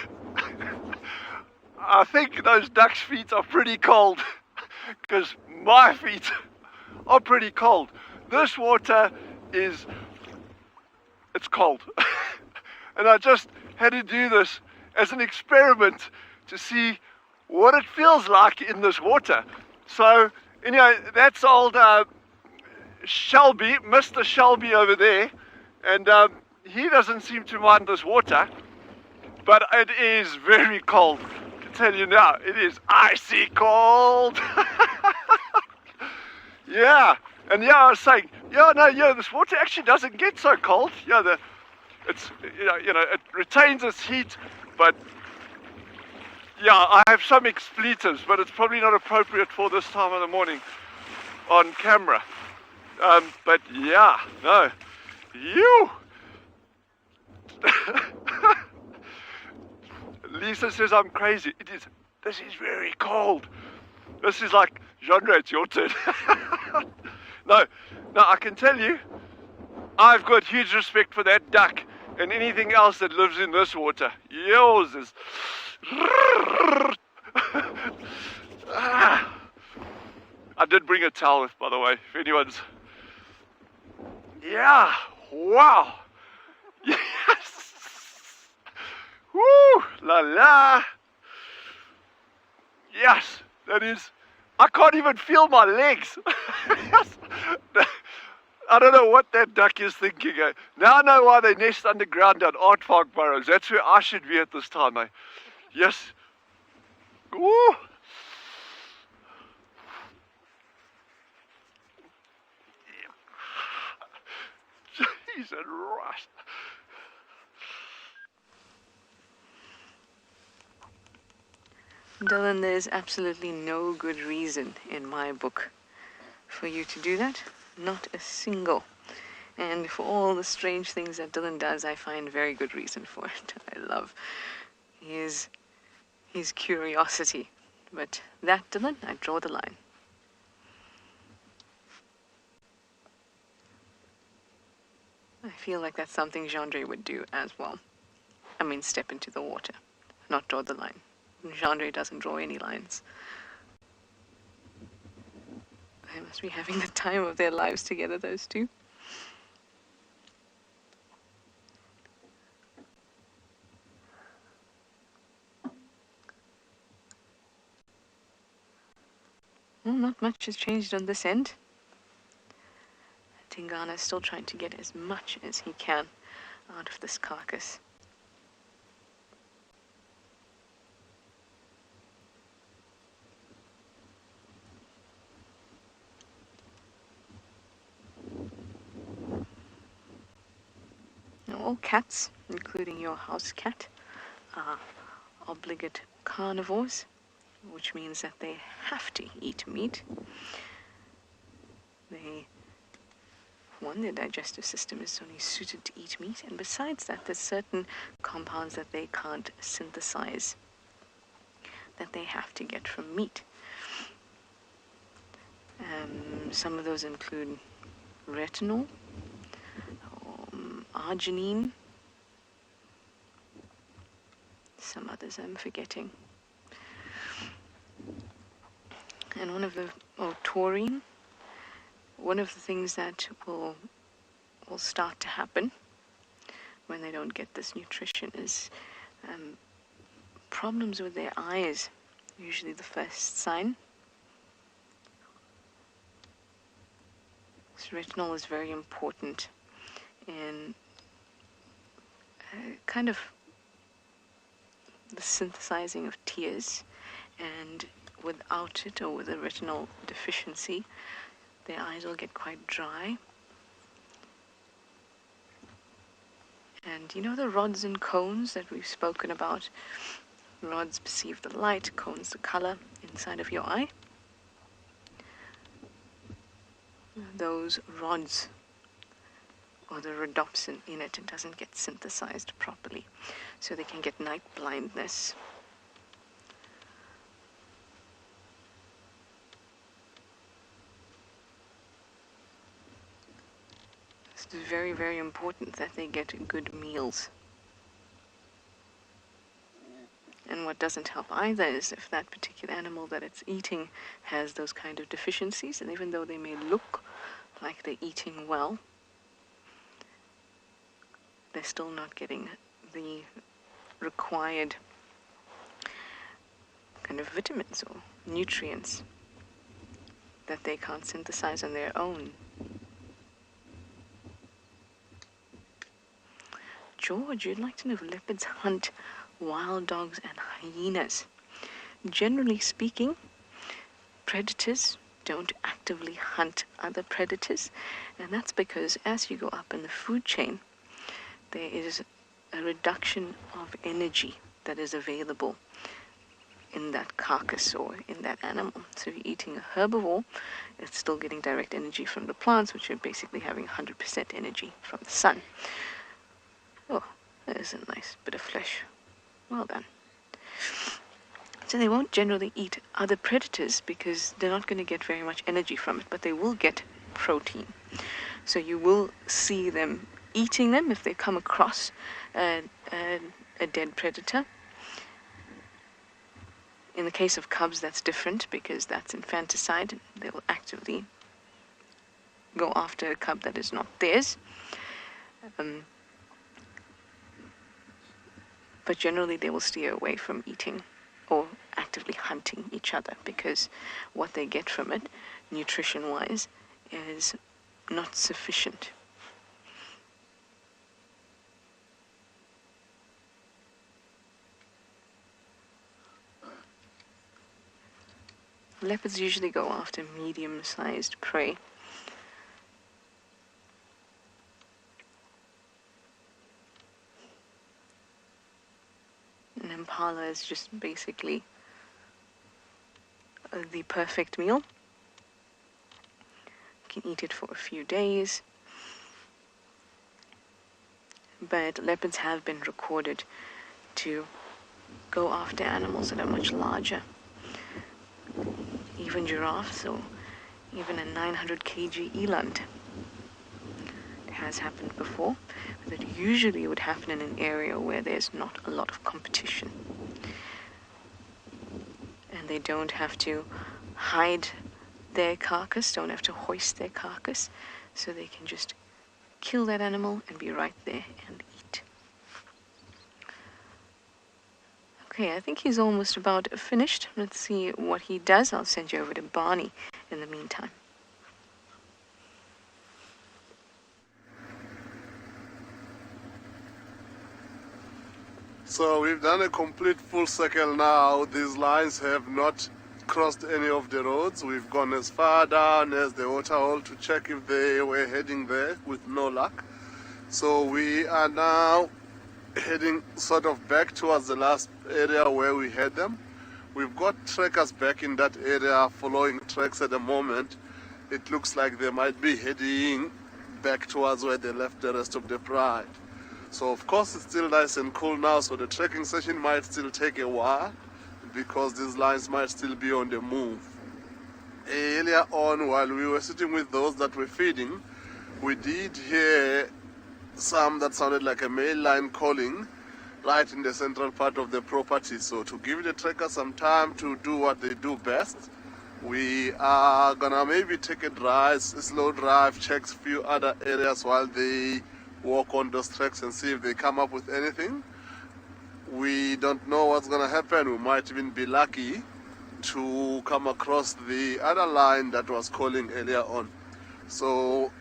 I think those duck's feet are pretty cold, because my feet are pretty cold. This water it's cold. And I just had to do this as an experiment to see what it feels like in this water. So, that's old Shelby, Mr. Shelby over there, and he doesn't seem to mind this water, but it is very cold. I can tell you now, it is icy cold. Yeah, and I was saying, this water actually doesn't get so cold. It retains its heat, but Yeah, I have some expletives, but it's probably not appropriate for this time of the morning on camera. But yeah, no. You! Lisa says I'm crazy. This is very cold. This is like, genre, it's your turn. No, I can tell you, I've got huge respect for that duck and anything else that lives in this water. Yours is... I did bring a towel with, by the way, if anyone's... Yeah, wow. Yes. Woo, la la. Yes, that is... I can't even feel my legs. I don't know what that duck is thinking. Now I know why they nest underground on aardvark burrows. That's where I should be at this time. Yes. Ooh. Jesus Christ. Dylan, there's absolutely no good reason in my book for you to do that. Not a single. And for all the strange things that Dylan does, I find very good reason for it. I love his curiosity. But that, Dylan, I draw the line. I feel like that's something Gendre would do as well. I mean, step into the water, not draw the line. Gendre doesn't draw any lines. They must be having the time of their lives together, those two. Well, not much has changed on this end. Tingana is still trying to get as much as he can out of this carcass. Now, all cats, including your house cat, are obligate carnivores, which means that they have to eat meat. Their digestive system is only suited to eat meat, and besides that, there's certain compounds that they can't synthesize that they have to get from meat. Some of those include retinol, arginine, some others I'm forgetting, and taurine. One of the things that will start to happen when they don't get this nutrition is problems with their eyes, usually the first sign. So retinol is very important in kind of the synthesizing of tears, and without it, or with a retinol deficiency, their eyes will get quite dry. And you know the rods and cones that we've spoken about? Rods perceive the light, cones the color inside of your eye. Those rods, or the rhodopsin in it doesn't get synthesized properly, so they can get night blindness. It's very, very important that they get good meals. And what doesn't help either is if that particular animal that it's eating has those kind of deficiencies, and even though they may look like they're eating well, they're still not getting the required kind of vitamins or nutrients that they can't synthesize on their own. George, you'd like to know if leopards hunt wild dogs and hyenas. Generally speaking, predators don't actively hunt other predators, and that's because as you go up in the food chain, there is a reduction of energy that is available in that carcass or in that animal. So if you're eating a herbivore, it's still getting direct energy from the plants, which are basically having 100% energy from the sun. Oh, there's a nice bit of flesh. Well done. So they won't generally eat other predators because they're not going to get very much energy from it, but they will get protein. So you will see them eating them if they come across a dead predator. In the case of cubs, that's different because that's infanticide. They will actively go after a cub that is not theirs. But generally they will steer away from eating or actively hunting each other because what they get from it, nutrition-wise, is not sufficient. Leopards usually go after medium-sized prey. An impala is just basically the perfect meal. You can eat it for a few days. But leopards have been recorded to go after animals that are much larger. Even giraffes or even a 900 kg eland. It has happened before, but it usually would happen in an area where there's not a lot of competition. And they don't have to hide their carcass, don't have to hoist their carcass, so they can just kill that animal and be right there and eat. Okay, I think he's almost about finished. Let's see what he does. I'll send you over to Barney in the meantime. So we've done a complete full circle now. These lines have not crossed any of the roads. We've gone as far down as the waterhole to check if they were heading there with no luck. So we are now heading sort of back towards the last area where we had them. We've got trackers back in that area following tracks at the moment. It looks like they might be heading back towards where they left the rest of the pride. So of course it's still nice and cool now, so the trekking session might still take a while because these lines might still be on the move. Earlier on, while we were sitting with those that were feeding, we did hear some that sounded like a male line calling right in the central part of the property. So to give the tracker some time to do what they do best, we are gonna maybe take a drive, a slow drive, check a few other areas while they walk on those tracks and see if they come up with anything. We don't know what's gonna happen. We might even be lucky to come across the other line that was calling earlier on. So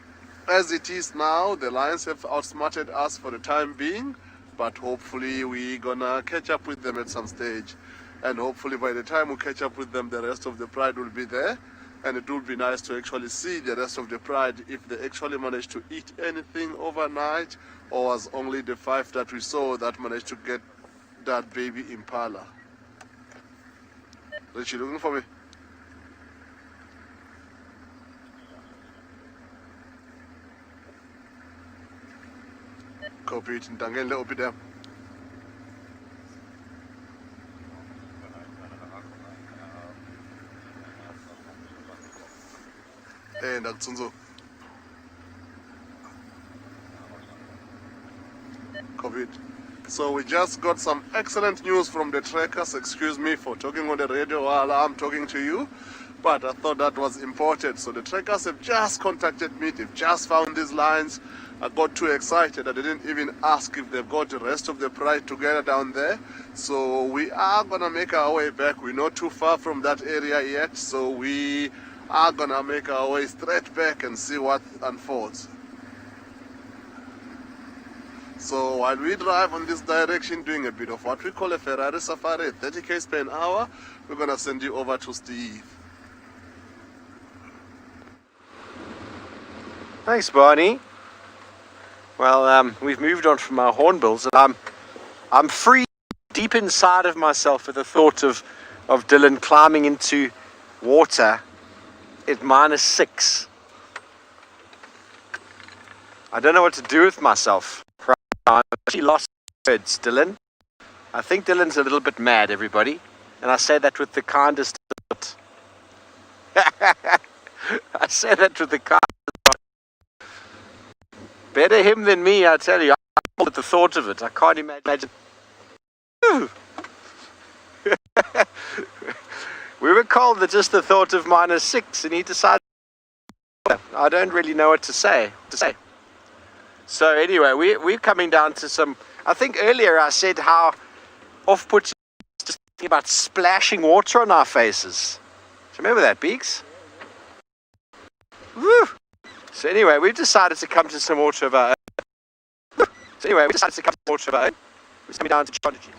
as it is now, the lions have outsmarted us for the time being, but hopefully we're gonna catch up with them at some stage. And hopefully by the time we catch up with them, the rest of the pride will be there. And it would be nice to actually see the rest of the pride if they actually managed to eat anything overnight, or was only the 5 that we saw that managed to get that baby impala. Is she looking for me? Copy it in Tangan, let me them. And Aksunzo. Copy it. So we just got some excellent news from the trackers. Excuse me for talking on the radio while I'm talking to you, but I thought that was important. So the trackers have just contacted me. They've just found these lines. I got too excited. I didn't even ask if they've got the rest of the pride together down there. So we are gonna make our way back. We're not too far from that area yet, so we are gonna make our way straight back and see what unfolds. So while we drive on this direction, doing a bit of what we call a Ferrari safari, 30 km per hour, we're gonna send you over to Steve. Thanks, Barney. Well, we've moved on from our hornbills, and I'm free deep inside of myself with the thought of of Dylan climbing into water at -6. I don't know what to do with myself. I actually lost words, Dylan. I think Dylan's a little bit mad, everybody. And I say that with the kindest heart. I say that with the kindest heart. Better him than me, I tell you. I'm at the thought of it. I can't imagine. We were cold at just the thought of -6, and he decided. I don't really know what to say. So anyway, we're coming down to some. I think earlier I said how off-putting just thinking about splashing water on our faces. Do you remember that, Beaks? Woo! So anyway, we've decided to come to some water of our own. We're coming down to Chonji.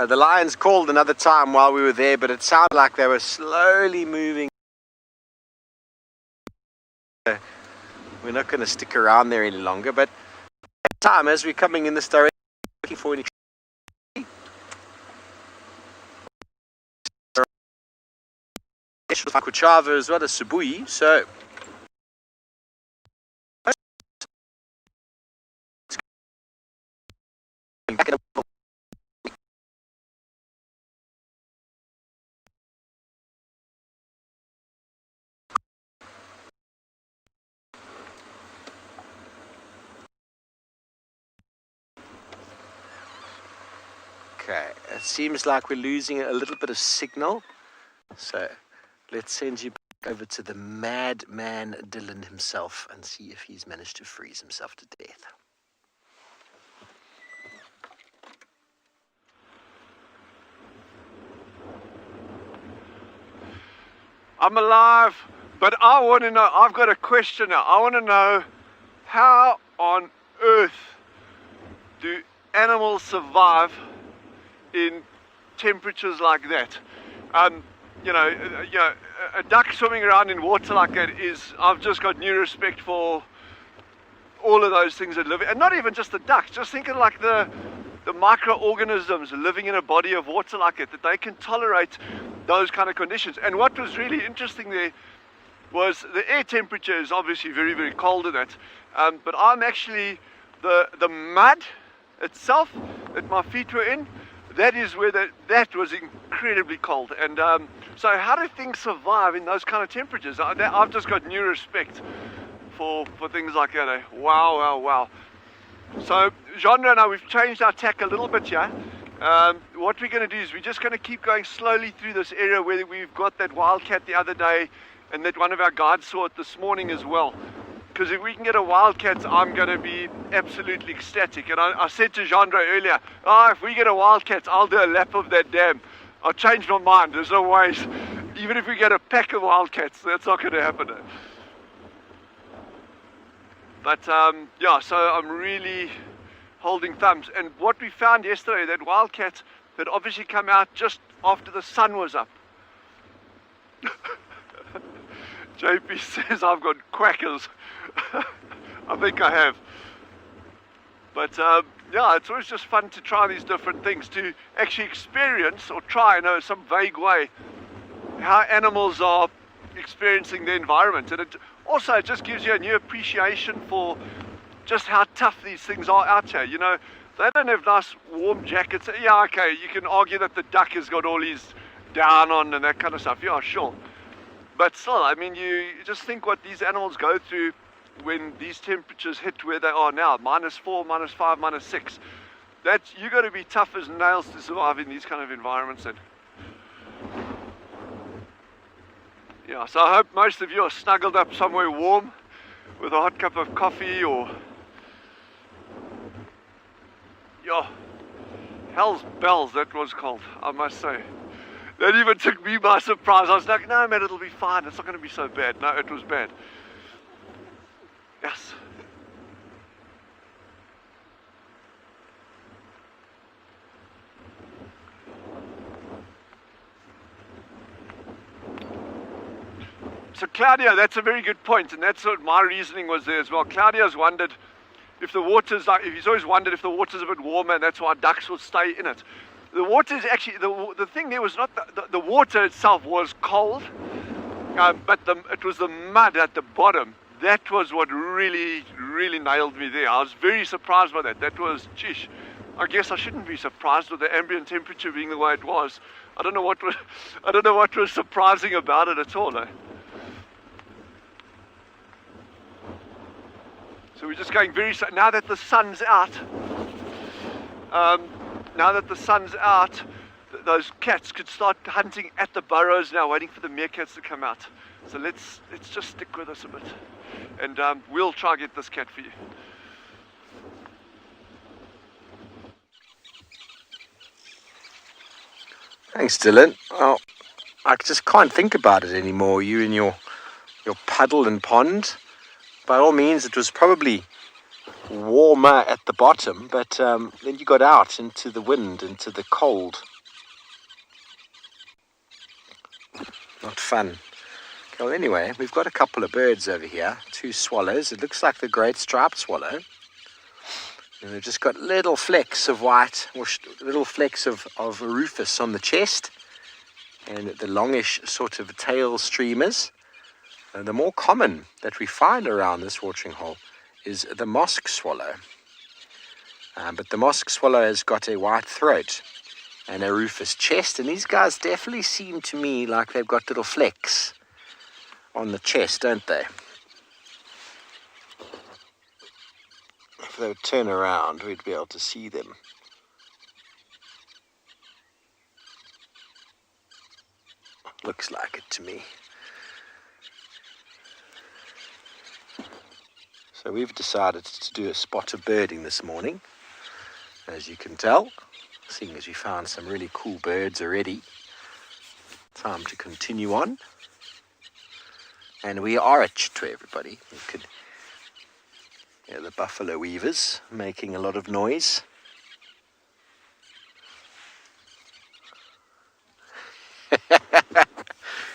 The lions called another time while we were there, but it sounded like they were slowly moving. We're not going to stick around there any longer, but at the time, as we're coming in this direction, looking for any Kuchava as well as Subui, so okay, it seems like we're losing a little bit of signal, so let's send you back over to the madman Dylan himself and see if he's managed to freeze himself to death. I'm alive, but I want to know, I've got a question now. I want to know, how on earth do animals survive in temperatures like that? You know, a duck swimming around in water like that is, I've just got new respect for all of those things that live, and not even just the ducks, just thinking like the microorganisms living in a body of water like that they can tolerate those kind of conditions. And what was really interesting there was the air temperature is obviously very, very cold in that, but I'm actually, the mud itself that my feet were in, that is where that was incredibly cold. And so how do things survive in those kind of temperatures? I've just got new respect for things like that. Wow, wow, wow. So genre, now we've changed our tack a little bit here. What we're going to do is we're just going to keep going slowly through this area where we've got that wildcat the other day, and that one of our guides saw it this morning as well. Because if we can get a wildcat, I'm going to be absolutely ecstatic. And I said to Genre earlier, if we get a wildcat, I'll do a lap of that dam. I'll change my mind. There's no ways. Even if we get a pack of wildcats, that's not going to happen. But yeah, so I'm really holding thumbs. And what we found yesterday, that wildcat had obviously come out just after the sun was up. JP says I've got quackers. I think I have. But yeah, it's always just fun to try these different things, to actually experience or try in some vague way how animals are experiencing the environment. And it also just gives you a new appreciation for just how tough these things are out here. You know, they don't have nice warm jackets. Yeah, okay, you can argue that the duck has got all his down on and that kind of stuff. Yeah, sure. But still, I mean, you just think what these animals go through when these temperatures hit where they are now, -4, -5, -6. That's, you got to be tough as nails to survive in these kind of environments. And yeah, so I hope most of you are snuggled up somewhere warm with a hot cup of coffee, or yeah, hell's bells, that was cold, I must say. That even took me by surprise. I was like, no man, it'll be fine, it's not going to be so bad. No, it was bad. Yes. So Claudia, that's a very good point, and that's what my reasoning was there as well. Claudia's wondered if the water's like, he's always wondered if the water's a bit warmer, and that's why ducks will stay in it. The water is actually, the thing there was not, the water itself was cold, but it was the mud at the bottom. That was what really nailed me there. I was very surprised by that. That was, geez, I guess I shouldn't be surprised with the ambient temperature being the way it was. I don't know what was surprising about it at all. So we're just going now that the sun's out. Those cats could start hunting at the burrows now, waiting for the meerkats to come out. So let's just stick with us a bit, and we'll try and get this cat for you. Thanks, Dylan. Oh, I just can't think about it anymore. You and your puddle and pond. By all means, it was probably warmer at the bottom, but then you got out into the wind, into the cold. Not fun. Well, anyway, we've got a couple of birds over here, 2 swallows. It looks like the great striped swallow. And they've just got little flecks of white, or little flecks of rufous on the chest, and the longish sort of tail streamers. And the more common that we find around this watering hole is the mosque swallow. But the mosque swallow has got a white throat and a rufous chest, and these guys definitely seem to me like they've got little flecks on the chest, don't they? If they would turn around, we'd be able to see them. Looks like it to me. So we've decided to do a spot of birding this morning, as you can tell, seeing as we found some really cool birds already. Time to continue on. And we are at Cheetah, everybody. You could hear the buffalo weavers making a lot of noise.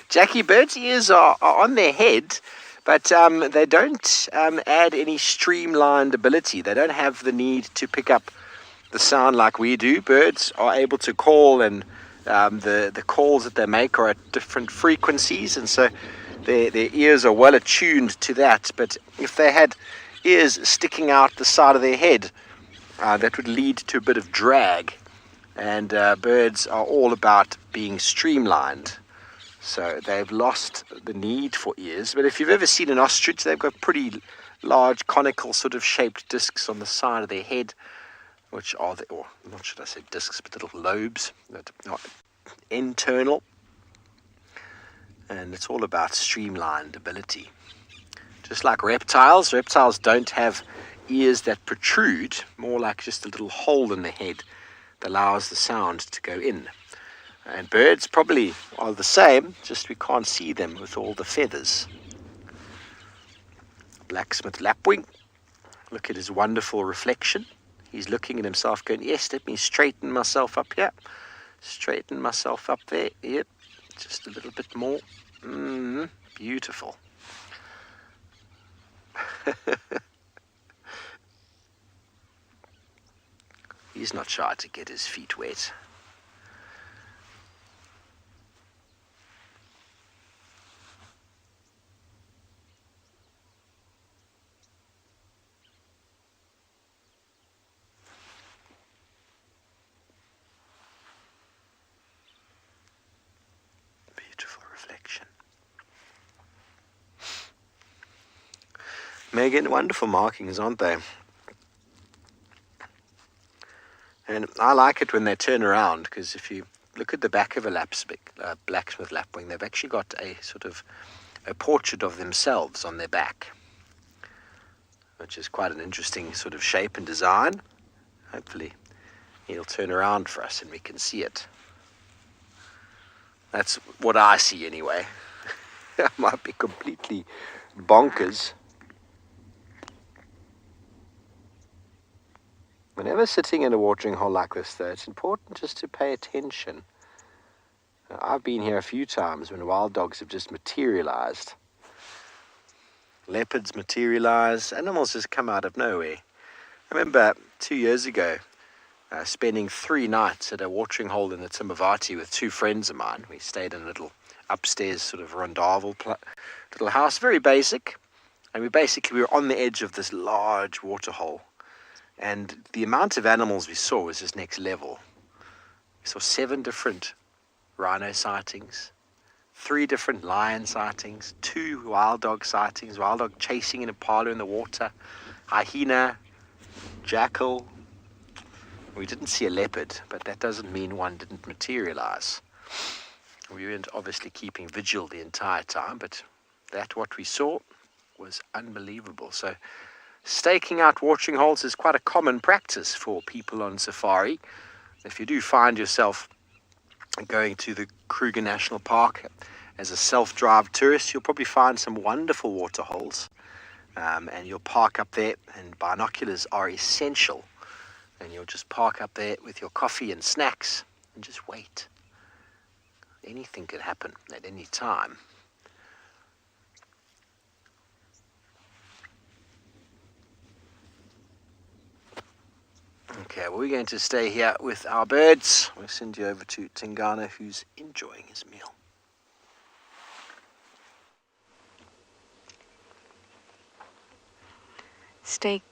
Jackie, birds' ears are on their head, but they don't add any streamlined ability. They don't have the need to pick up the sound like we do. Birds are able to call, and the calls that they make are at different frequencies, and so their ears are well attuned to that. But if they had ears sticking out the side of their head, that would lead to a bit of drag, and birds are all about being streamlined. So they've lost the need for ears. But if you've ever seen an ostrich, they've got pretty large conical sort of shaped discs on the side of their head, which are or not should I say discs, but little lobes that are internal. And it's all about streamlined ability. Just like reptiles don't have ears that protrude, more like just a little hole in the head that allows the sound to go in. And birds probably are the same, just we can't see them with all the feathers. Blacksmith Lapwing, look at his wonderful reflection. He's looking at himself going, yes, let me straighten myself up here. Straighten myself up there. Yep, just a little bit more. Beautiful. He's not shy to get his feet wet. Beautiful reflection. Megan, wonderful markings, aren't they? And I like it when they turn around, because if you look at the back of a blacksmith lapwing, they've actually got a sort of a portrait of themselves on their back, which is quite an interesting sort of shape and design. Hopefully he'll turn around for us and we can see it. That's what I see anyway. I might be completely bonkers. Whenever sitting in a watering hole like this, though, it's important just to pay attention. I've been here a few times when wild dogs have just materialized. Leopards materialize. Animals just come out of nowhere. I remember 2 years ago, spending 3 nights at a watering hole in the Timavati with 2 friends of mine. We stayed in a little upstairs sort of rondavel little house, very basic. And we were on the edge of this large water hole. And the amount of animals we saw was just next level. We saw 7 different rhino sightings, 3 different lion sightings, 2 wild dog sightings, wild dog chasing an impala in the water, hyena, jackal. We didn't see a leopard, but that doesn't mean one didn't materialize. We weren't obviously keeping vigil the entire time, but what we saw was unbelievable. So staking out watering holes is quite a common practice for people on safari. If you do find yourself going to the Kruger National Park as a self-drive tourist, you'll probably find some wonderful water holes, and you'll park up there, and binoculars are essential. And you'll just park up there with your coffee and snacks and just wait. Anything could happen at any time. Okay, well, we're going to stay here with our birds. We'll send you over to Tingana, who's enjoying his meal. Steak.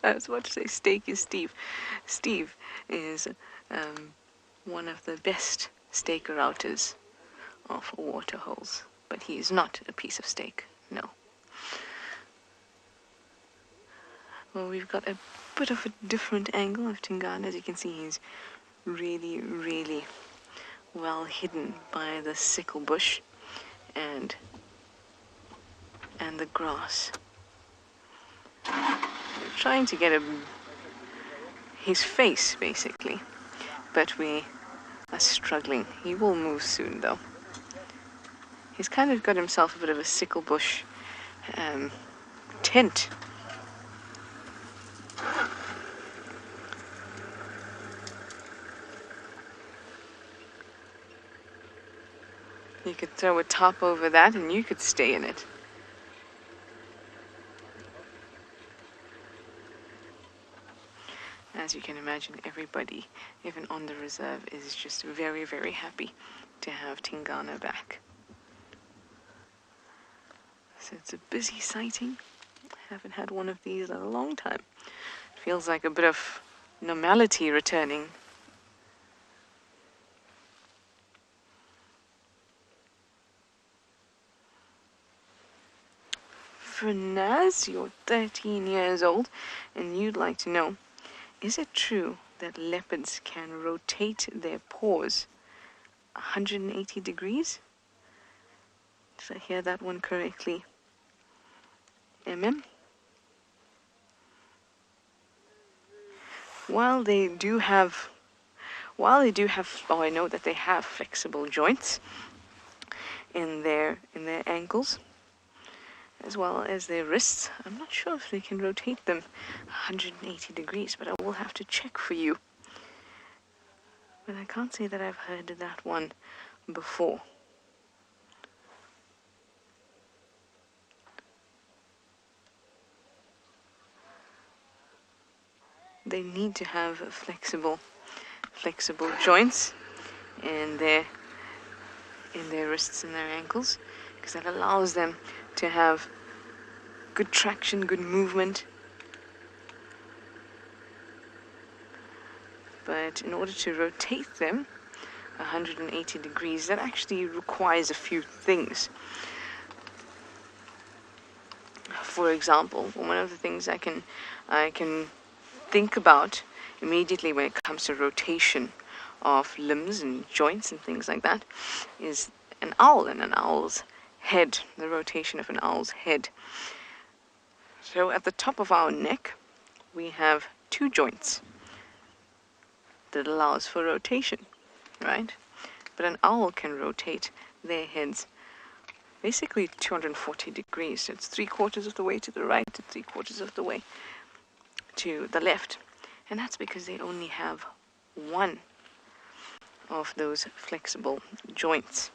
I was about to say steak is Steve. Steve is one of the best staker-outers of water holes, but he is not a piece of steak, no. Well, we've got a bit of a different angle of Tingana. As you can see, he's really, really well hidden by the sickle bush and the grass. We're trying to get his face, basically, but we are struggling. He will move soon, though. He's kind of got himself a bit of a sickle bush tent. You could throw a top over that and you could stay in it. As you can imagine, everybody, even on the reserve, is just very, very happy to have Tingana back. So it's a busy sighting. I haven't had one of these in a long time. It feels like a bit of normality returning. Fernaz, you're 13 years old, and you'd like to know, is it true that leopards can rotate their paws 180 degrees? Did I hear that one correctly? While they do have, oh, I know that they have flexible joints in their ankles, as well as their wrists. I'm not sure if they can rotate them 180 degrees, but I will have to check for you. But I can't say that I've heard that one before. They need to have flexible joints in their wrists and their ankles, because that allows them to have good traction, good movement. But in order to rotate them 180 degrees, that actually requires a few things. For example, one of the things I can think about immediately when it comes to rotation of limbs and joints and things like that is an owl and an owl's head, the rotation of an owl's head. So at the top of our neck, we have 2 joints that allows for rotation, right? But an owl can rotate their heads basically 240 degrees. So it's 3/4 of the way to the right to 3/4 of the way to the left. And that's because they only have one of those flexible joints.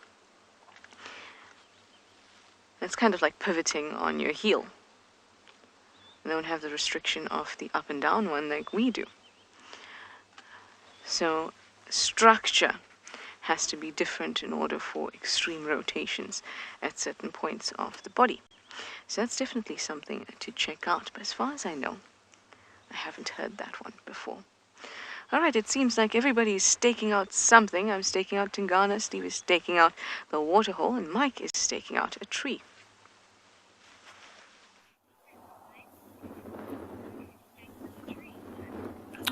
It's kind of like pivoting on your heel. They don't have the restriction of the up and down one like we do. So structure has to be different in order for extreme rotations at certain points of the body. So that's definitely something to check out. But as far as I know, I haven't heard that one before. Alright, it seems like everybody is staking out something. I'm staking out Tingana, Steve is staking out the waterhole, and Mike is staking out a tree.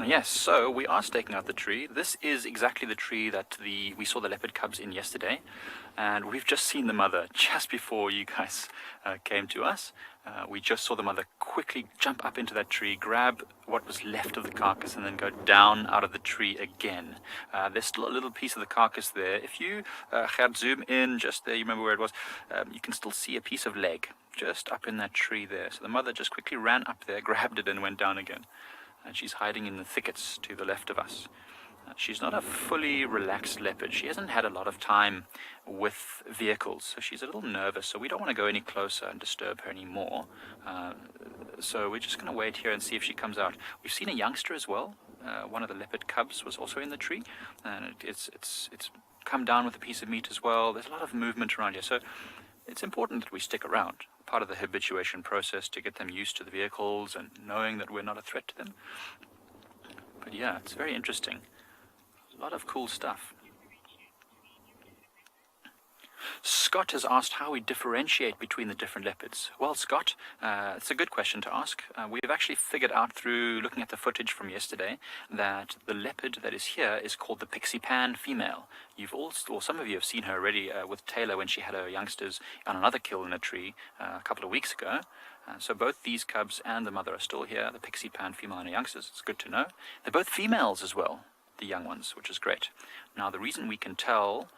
Yes, so we are staking out the tree. This is exactly the tree that we saw the leopard cubs in yesterday, and we've just seen the mother just before you guys came to us. We just saw the mother quickly jump up into that tree, grab what was left of the carcass, and then go down out of the tree again. There's still a little piece of the carcass there. If you had zoom in just there, you remember where it was, you can still see a piece of leg just up in that tree there. So the mother just quickly ran up there, grabbed it, and went down again. And she's hiding in the thickets to the left of us. She's not a fully relaxed leopard. She hasn't had a lot of time with vehicles, so she's a little nervous, so we don't want to go any closer and disturb her anymore. So we're just going to wait here and see if she comes out. We've seen a youngster as well. One of the leopard cubs was also in the tree, and it's come down with a piece of meat as well. There's a lot of movement around here, so it's important that we stick around. Part of the habituation process to get them used to the vehicles and knowing that we're not a threat to them. But yeah, it's very interesting. A lot of cool stuff. Scott has asked how we differentiate between the different leopards. Well, Scott, it's a good question to ask. We've actually figured out through looking at the footage from yesterday that the leopard that is here is called the pixie pan female. You've also, or some of you have seen her already with Taylor when she had her youngsters on another kill in a tree a couple of weeks ago. So both these cubs and the mother are still here, the pixie pan female and her youngsters. It's good to know. They're both females as well, the young ones, which is great. Now, the reason we can tell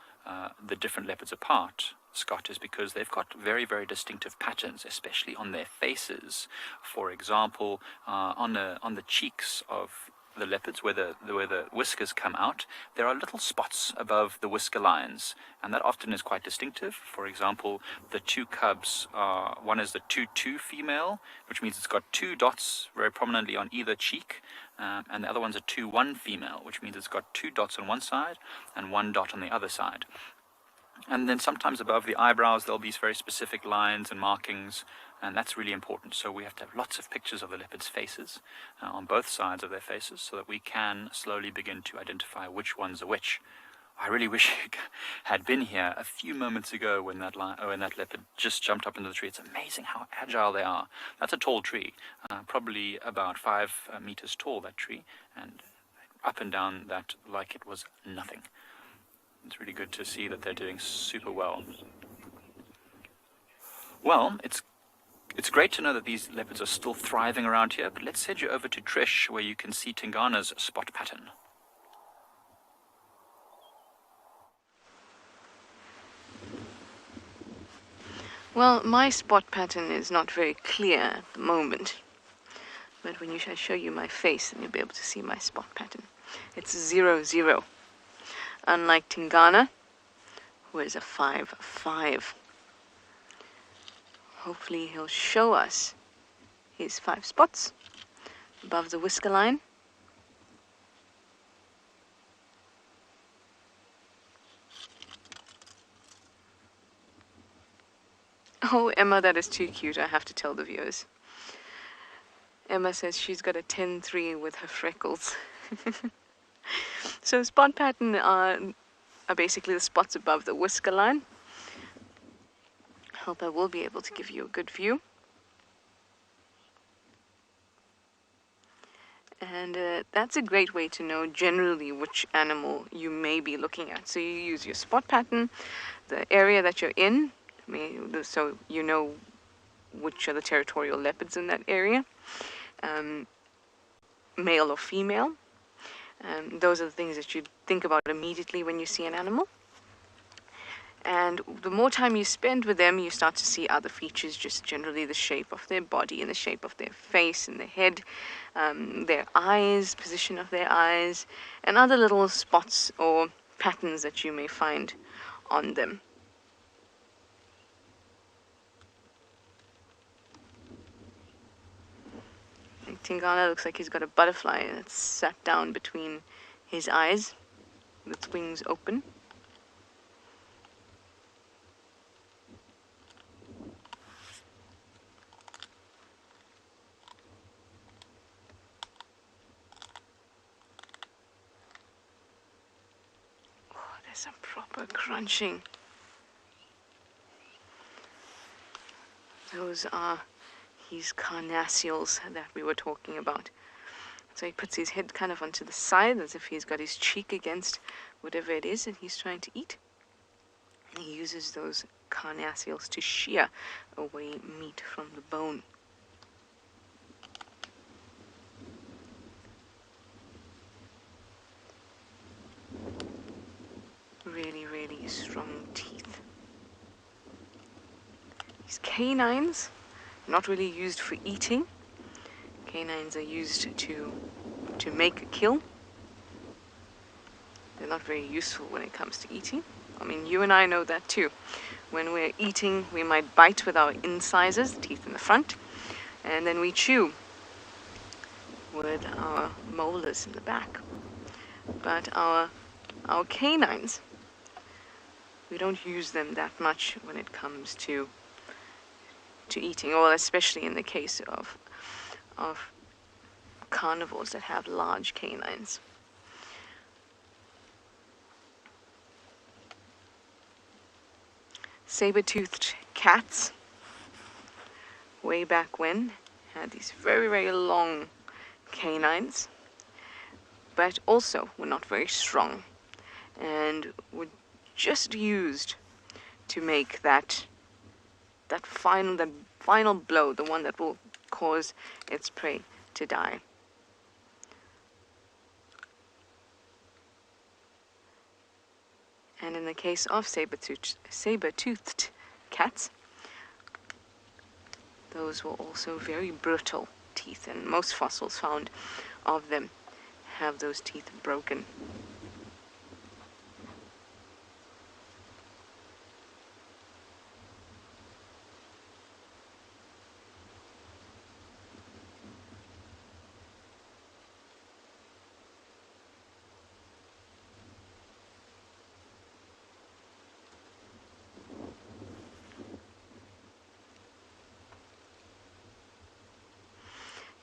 the different leopards apart, Scott, is because they've got very, very distinctive patterns, especially on their faces. For example, on the cheeks of the leopards, where the whiskers come out, there are little spots above the whisker lines, and that often is quite distinctive. For example, the two cubs are, one is the 2-2 female, which means it's got 2 dots very prominently on either cheek, and the other one's a 2-1 female, which means it's got 2 dots on one side and 1 dot on the other side. And then sometimes above the eyebrows there'll be very specific lines and markings, and that's really important. So we have to have lots of pictures of the leopards' faces on both sides of their faces so that we can slowly begin to identify which ones are which. I really wish you had been here a few moments ago when that leopard just jumped up into the tree. It's amazing how agile they are. That's a tall tree, probably about 5 meters tall, that tree, and up and down that like it was nothing. It's really good to see that they're doing super well. Well, it's great to know that these leopards are still thriving around here, but let's send you over to Trish where you can see Tingana's spot pattern. Well, my spot pattern is not very clear at the moment, but when I show you my face, then you'll be able to see my spot pattern. It's 0-0. Unlike Tingana, who is a 5-5. Hopefully he'll show us his 5 spots above the whisker line. Oh, Emma, that is too cute, I have to tell the viewers. Emma says she's got a 10-3 with her freckles. So spot pattern are basically the spots above the whisker line. Hope I will be able to give you a good view. And that's a great way to know generally which animal you may be looking at. So you use your spot pattern, the area that you're in, so you know which are the territorial leopards in that area, male or female. Those are the things that you think about immediately when you see an animal. And the more time you spend with them, you start to see other features, just generally the shape of their body and the shape of their face and their head, their eyes, position of their eyes, and other little spots or patterns that you may find on them. Tingana looks like he's got a butterfly that's sat down between his eyes with wings open. Oh, there's some proper crunching. Those are his carnassials that we were talking about. So he puts his head kind of onto the side as if he's got his cheek against whatever it is that he's trying to eat. And he uses those carnassials to shear away meat from the bone. Really, really strong teeth. These canines, not really used for eating. Canines are used to make a kill. They're not very useful when it comes to eating. I mean, you and I know that too. When we're eating, we might bite with our incisors, the teeth in the front, and then we chew with our molars in the back. But our canines, we don't use them that much when it comes to eating, or especially in the case of carnivores that have large canines. Saber-toothed cats, way back when, had these very, very long canines, but also were not very strong, and were just used to make that final blow, the one that will cause its prey to die. And in the case of saber-toothed cats, those were also very brittle teeth, and most fossils found of them have those teeth broken.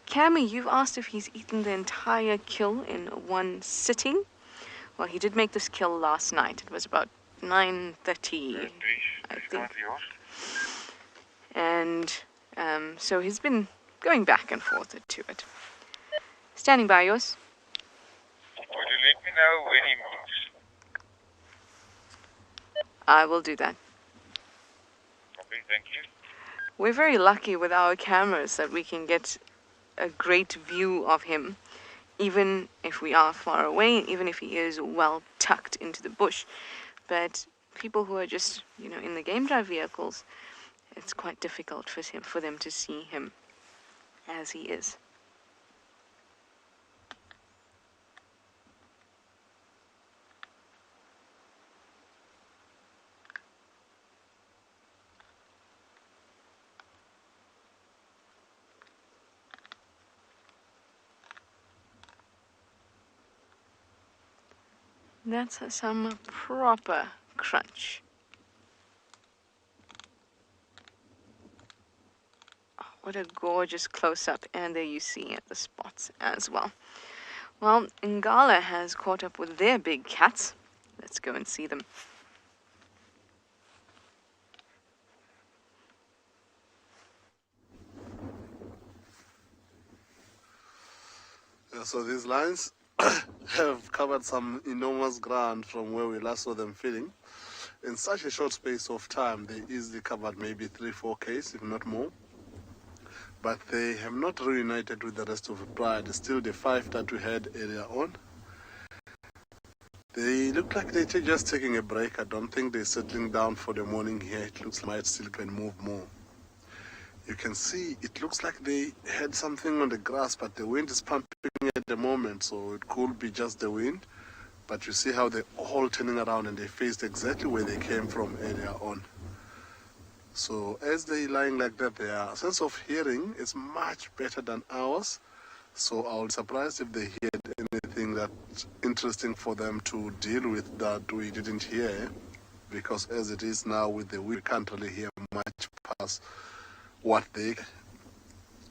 Cammy, you've asked if he's eaten the entire kill in one sitting. Well, he did make this kill last night. It was about 9:30, I think. And so he's been going back and forth to it. Standing by, yours. Would you let me know when he moves? I will do that. Okay, thank you. We're very lucky with our cameras that we can get a great view of him, even if we are far away, even if he is well tucked into the bush. But people who are just, in the game drive vehicles, it's quite difficult for them to see him as he is. That's some proper crunch. Oh, what a gorgeous close-up, and there you see the spots as well. Well, Ngala has caught up with their big cats. Let's go and see them. Yeah, so these lions have covered some enormous ground from where we last saw them feeding. In such a short space of time, they easily covered maybe 3-4 km, if not more. But they have not reunited with the rest of the pride. Still the 5 that we had earlier on. They look like they're just taking a break. I don't think they're settling down for the morning here. It looks like they still can move more. You can see it looks like they had something on the grass, but the wind is pumping at the moment, so it could be just the wind. But you see how they're all turning around and they faced exactly where they came from earlier on. So as they're lying like that, their sense of hearing is much better than ours. So I was surprised if they heard anything that's interesting for them to deal with that we didn't hear, because as it is now with the wind, we can't really hear much past what they.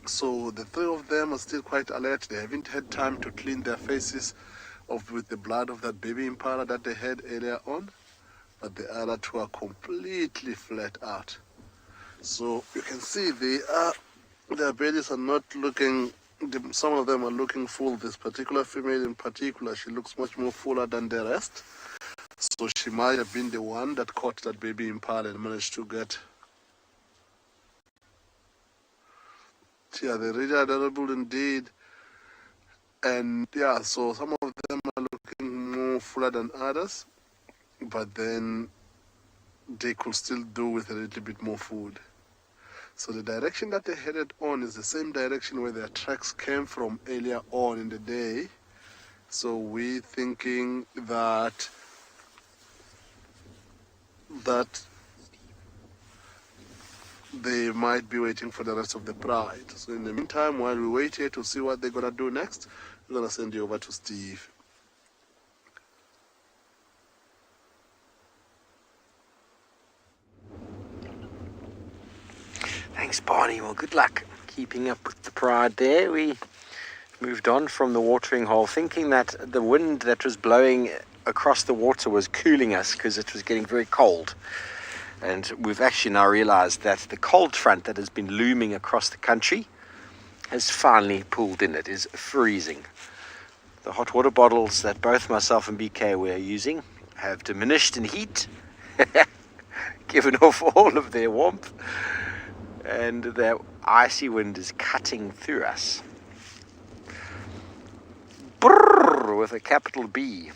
So the three of them are still quite alert. They haven't had time to clean their faces with the blood of that baby impala that they had earlier on, but the other two are completely flat out. So you can see their bellies are not looking, some of them are looking full. This particular female in particular, she looks much more fuller than the rest. So she might have been the one that caught that baby impala and managed to get. Yeah, they're really adorable indeed. And yeah, so some of them are looking more fuller than others, but then they could still do with a little bit more food. So the direction that they headed on is the same direction where their tracks came from earlier on in the day. So we're thinking that they might be waiting for the rest of the pride. So in the meantime, while we wait here to see what they're gonna do next, we're gonna send you over to Steve. Thanks, Barney. Well, good luck keeping up with the pride there. We moved on from the watering hole thinking that the wind that was blowing across the water was cooling us because it was getting very cold. And we've actually now realized that the cold front that has been looming across the country has finally pulled in. It is freezing. The hot water bottles that both myself and BK were using have diminished in heat, given off all of their warmth, and the icy wind is cutting through us. Brrr, with a capital B.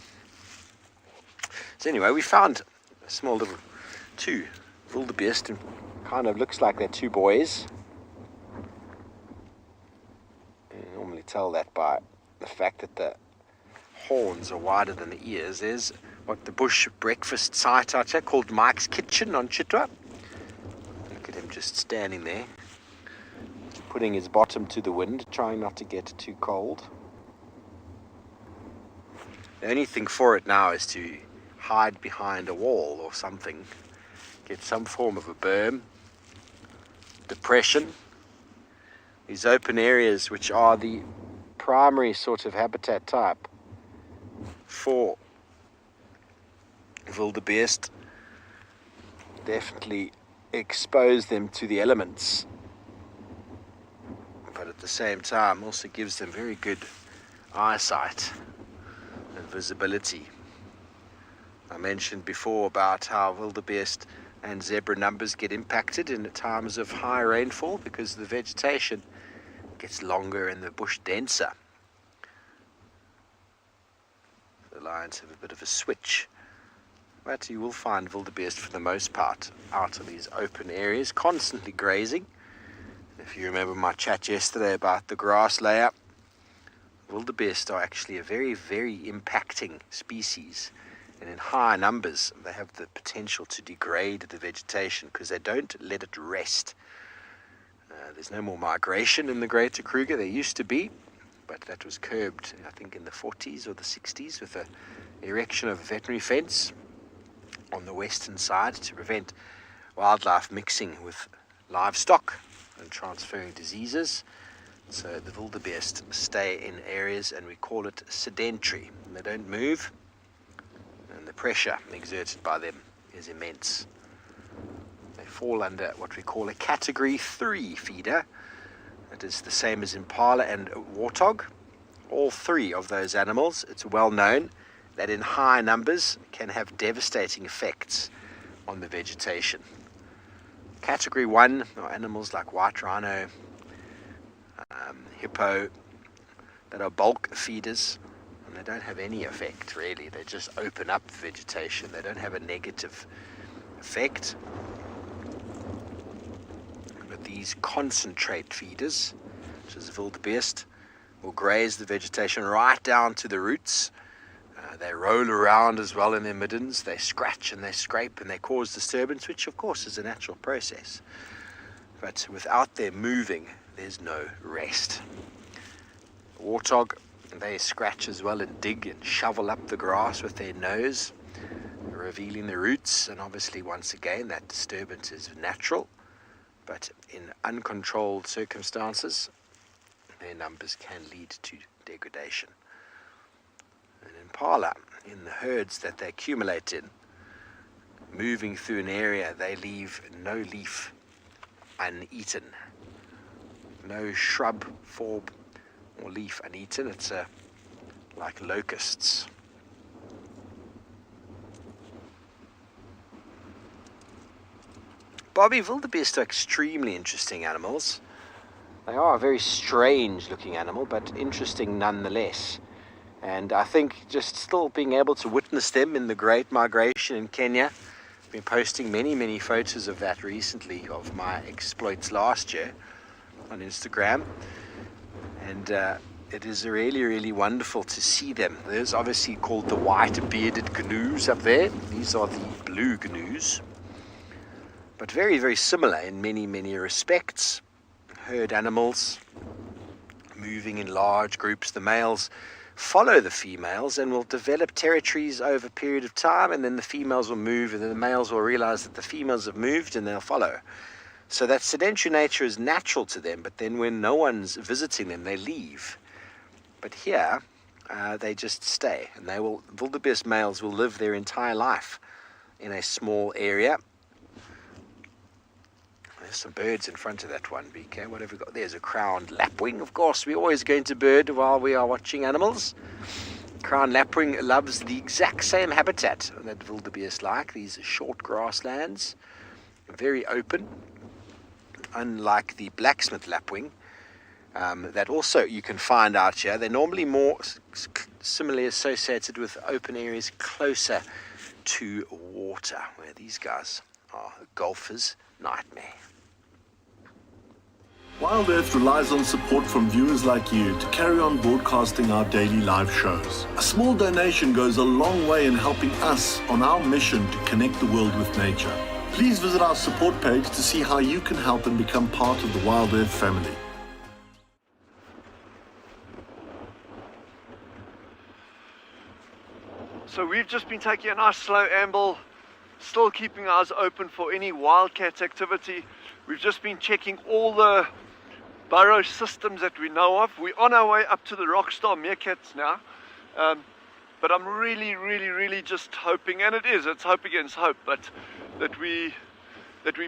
So anyway, we found a small little two wildebeest, and kind of looks like they're two boys. You normally tell that by the fact that the horns are wider than the ears. There's what the bush breakfast site out here called Mike's Kitchen on Cheetah. Look at him just standing there, putting his bottom to the wind, trying not to get too cold. The only thing for it now is to hide behind a wall or something, get some form of a berm, depression. These open areas, which are the primary sort of habitat type for wildebeest, definitely expose them to the elements, but at the same time also gives them very good eyesight and visibility. I mentioned before about how wildebeest and zebra numbers get impacted in times of high rainfall because the vegetation gets longer and the bush denser. The lions have a bit of a switch, but you will find wildebeest for the most part out of these open areas, constantly grazing. If you remember my chat yesterday about the grass layer, wildebeest are actually a very, very impacting species. And in high numbers, they have the potential to degrade the vegetation because they don't let it rest. There's no more migration in the Greater Kruger. There used to be, but that was curbed, I think, in the 40s or the 60s with the erection of a veterinary fence on the western side to prevent wildlife mixing with livestock and transferring diseases. So the wildebeest stay in areas, and we call it sedentary. They don't move, and the pressure exerted by them is immense. They fall under what we call a category 3 feeder. It is the same as impala and warthog. All three of those animals, it's well known that in high numbers can have devastating effects on the vegetation. Category 1 are animals like white rhino, hippo, that are bulk feeders, and they don't have any effect really. They just open up the vegetation. They don't have a negative effect. But these concentrate feeders, which is wildebeest, will graze the vegetation right down to the roots. They roll around as well in their middens. They scratch and they scrape and they cause disturbance, which of course is a natural process. But without their moving, there's no rest. Warthog They scratch as well and dig and shovel up the grass with their nose, revealing the roots. And obviously, once again, that disturbance is natural, but in uncontrolled circumstances, their numbers can lead to degradation. An impala, in the herds that they accumulate in, moving through an area, they leave no leaf uneaten, no shrub, forb, or leaf uneaten. It's like locusts. Bobby, wildebeest are extremely interesting animals. They are a very strange looking animal, but interesting nonetheless. And I think just still being able to witness them in the Great Migration in Kenya, I've been posting many photos of that recently, of my exploits last year on Instagram. And it is really wonderful to see them. There's obviously called the white bearded gnus up there. These are the blue gnus. But very similar in many respects. Herd animals, moving in large groups. The males follow the females and will develop territories over a period of time, and then the females will move, and then the males will realize that the females have moved and they'll follow. So that sedentary nature is natural to them, but then when no one's visiting them, they leave. But here, they just stay, and wildebeest males will live their entire life in a small area. There's some birds in front of that one, BK. What have we got? There's a crowned lapwing. Of course, we're always going to bird while we are watching animals. Crowned lapwing loves the exact same habitat that wildebeest like. These short grasslands, very open, unlike the blacksmith lapwing that also you can find out here. They're normally more similarly associated with open areas closer to water, where these guys are a golfer's nightmare. WildEarth relies on support from viewers like you to carry on broadcasting our daily live shows. A small donation goes a long way in helping us on our mission to connect the world with nature. Please visit our support page to see how you can help and become part of the WildEarth family. So we've just been taking a nice slow amble, still keeping our eyes open for any wildcat activity. We've just been checking all the burrow systems that we know of. We're on our way up to the rockstar meerkats now, but I'm really just hoping, and it's hope against hope, but that we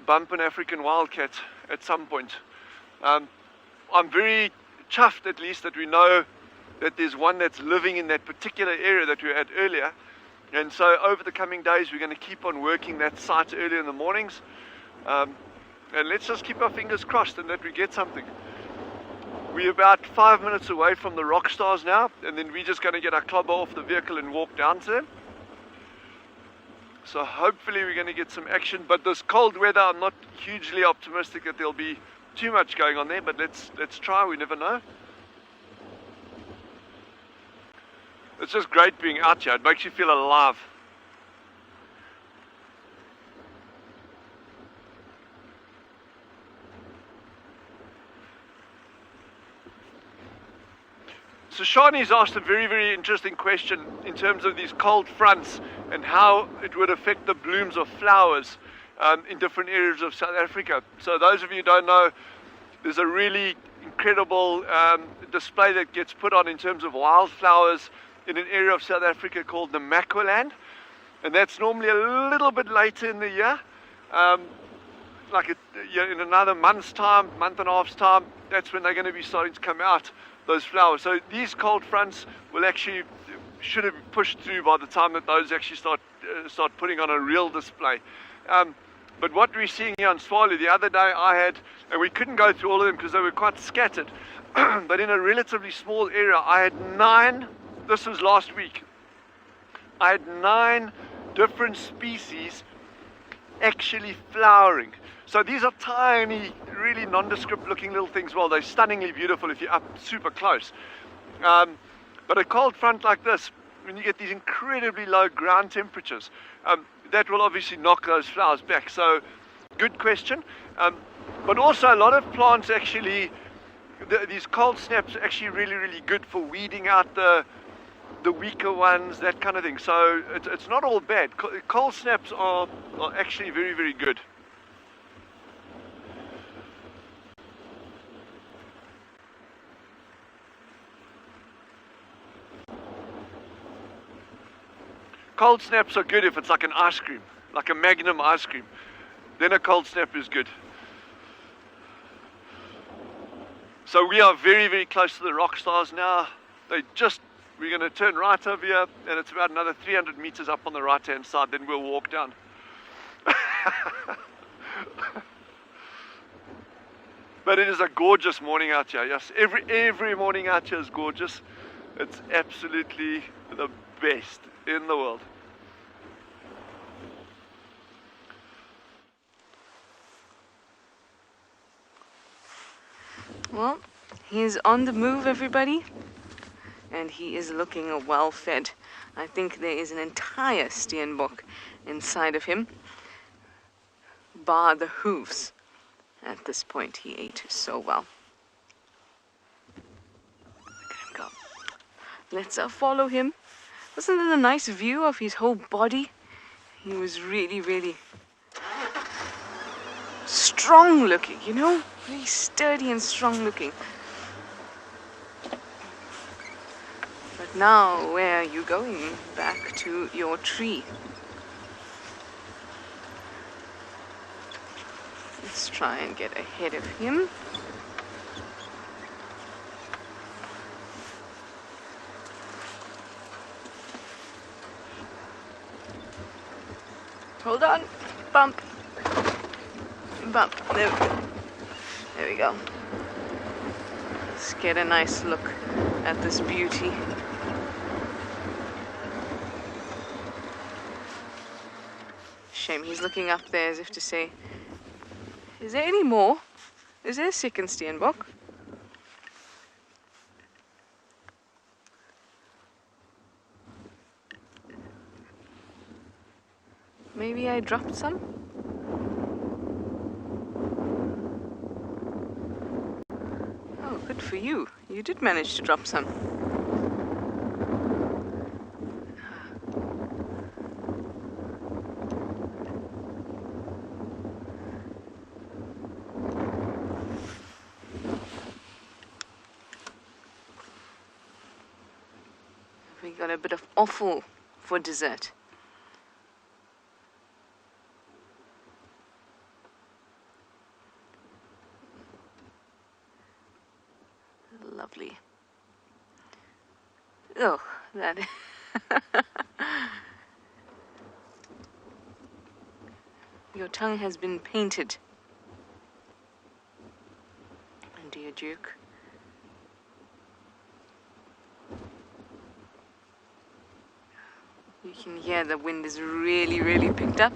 bump an African wildcat at some point. I'm very chuffed, at least, that we know that there's one that's living in that particular area that we were at earlier. And so over the coming days, we're going to keep on working that site early in the mornings. And let's just keep our fingers crossed and that we get something. We're about 5 minutes away from the rock stars now, and then we're just going to get our clobber off the vehicle and walk down to them. So hopefully we're going to get some action, but this cold weather, I'm not hugely optimistic that there'll be too much going on there, but let's try, we never know. It's just great being out here, it makes you feel alive. So Shani's asked a very interesting question in terms of these cold fronts and how it would affect the blooms of flowers in different areas of South Africa. So those of you who don't know, there's a really incredible display that gets put on in terms of wildflowers in an area of South Africa called the Makwaland, and that's normally a little bit later in the year, in another month and a half's time, that's when they're going to be starting to come out, those flowers. So these cold fronts will actually, should have pushed through by the time that those actually start putting on a real display. But what we're seeing here on Tswalu, the other day I had, and we couldn't go through all of them because they were quite scattered, but in a relatively small area I had 9, this was last week, I had 9 different species actually flowering. So these are tiny, really nondescript looking little things. Well, they're stunningly beautiful if you're up super close. But a cold front like this, when you get these incredibly low ground temperatures, that will obviously knock those flowers back. So good question. But also a lot of plants actually these cold snaps are actually really, really good for weeding out the weaker ones, that kind of thing. So it's not all bad. Cold snaps are actually very, very good. Cold snaps are good if it's like an ice cream, like a Magnum ice cream. Then a cold snap is good. So we are very, very close to the rock stars now. We're going to turn right over here, and it's about another 300 meters up on the right hand side, then we'll walk down. But it is a gorgeous morning out here. Yes, every morning out here is gorgeous. It's absolutely the best in the world. Well, he's on the move, everybody, and he is looking well fed. I think there is an entire steenbok inside of him, bar the hooves. At this point, he ate so well. Look at him go. Let's follow him. Wasn't it a nice view of his whole body? He was really, really strong looking, you know? Very sturdy and strong looking. But now, where are you going? Back to your tree. Let's try and get ahead of him. Hold on. Bump. Bump. There we go. There we go. Let's get a nice look at this beauty. Shame he's looking up there as if to say, is there any more? Is there a second steenbok? Maybe I dropped some? Oh, good for you. You did manage to drop some. We got a bit of offal for dessert. Lovely. Oh, that. Your tongue has been painted. Dear Duke. You can hear the wind is really, really picked up.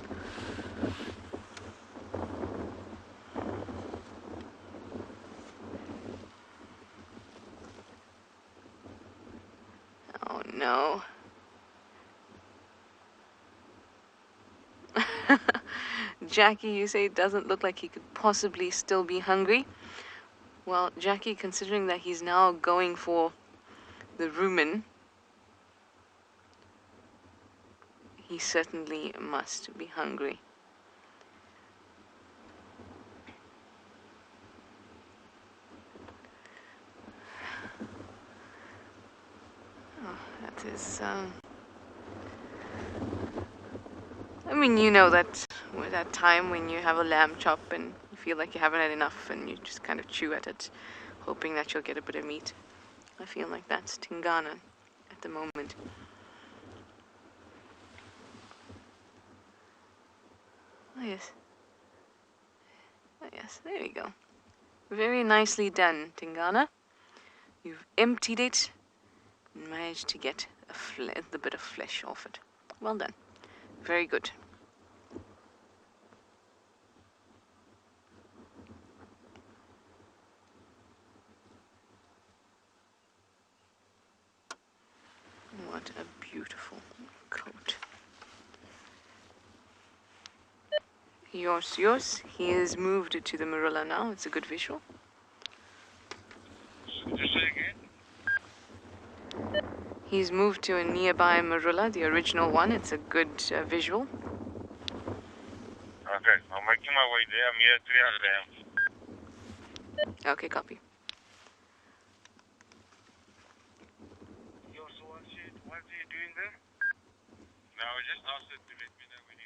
Oh no. Jackie, you say it doesn't look like he could possibly still be hungry. Well, Jackie, considering that he's now going for the rumen, he certainly must be hungry. Oh, that is, I mean, you know that with that time when you have a lamb chop and you feel like you haven't had enough and you just kind of chew at it, hoping that you'll get a bit of meat. I feel like that's Tingana at the moment. Oh yes. Oh yes, there we go. Very nicely done, Tingana. You've emptied it and managed to get the bit of flesh off it. Well done. Very good. What a beautiful coat. Yours. He has moved to the marilla now. It's a good visual. He's moved to a nearby marula, the original one. It's a good visual. Okay, I'm making my way there. I'm here 300 amps. Okay, copy. Yo, so what's he doing there? No, I just asked it to let me know when he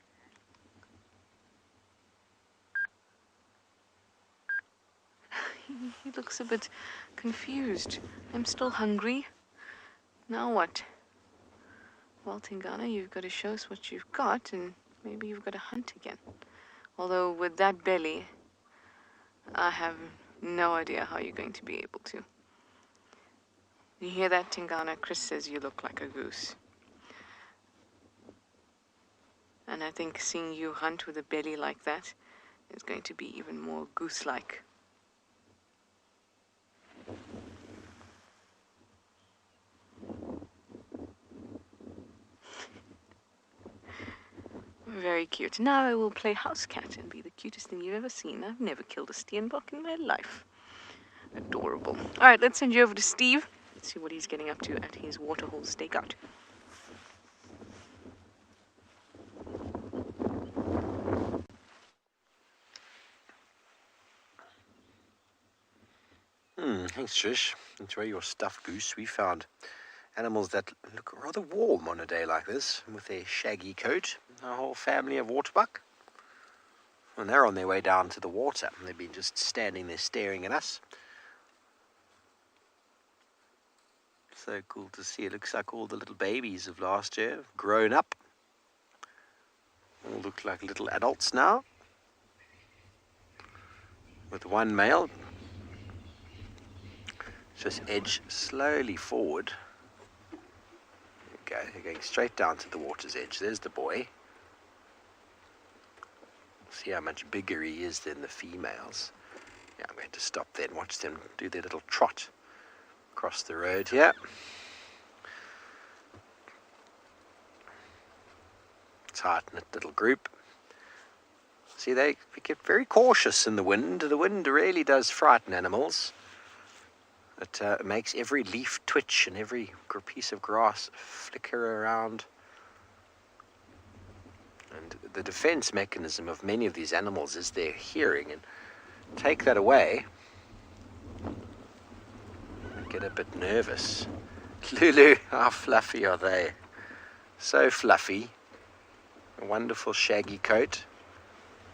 moved. He looks a bit confused. I'm still hungry. Now what? Well, Tingana, you've got to show us what you've got, and maybe you've got to hunt again. Although with that belly, I have no idea how you're going to be able to. You hear that, Tingana? Chris says you look like a goose. And I think seeing you hunt with a belly like that is going to be even more goose-like. Very cute. Now I will play house cat and be the cutest thing you've ever seen. I've never killed a steenbok in my life. Adorable. All right, let's send you over to Steve. Let's see what he's getting up to at his waterhole stakeout. Thanks, Trish. Enjoy your stuffed goose. We found animals that look rather warm on a day like this, with their shaggy coat. A whole family of Waterbuck. And they're on their way down to the water. They've been just standing there staring at us. So cool to see. It looks like all the little babies of last year have grown up. All look like little adults now. With one male. Just edge slowly forward. There we go. They're going straight down to the water's edge. There's the boy. See how much bigger he is than the females. Yeah, I'm going to stop there and watch them do their little trot across the road here. Tight-knit little group. See, they get very cautious in the wind. The wind really does frighten animals. It makes every leaf twitch and every piece of grass flicker around. And the defense mechanism of many of these animals is their hearing. And take that away, they get a bit nervous. Lulu, how fluffy are they? So fluffy. A wonderful shaggy coat.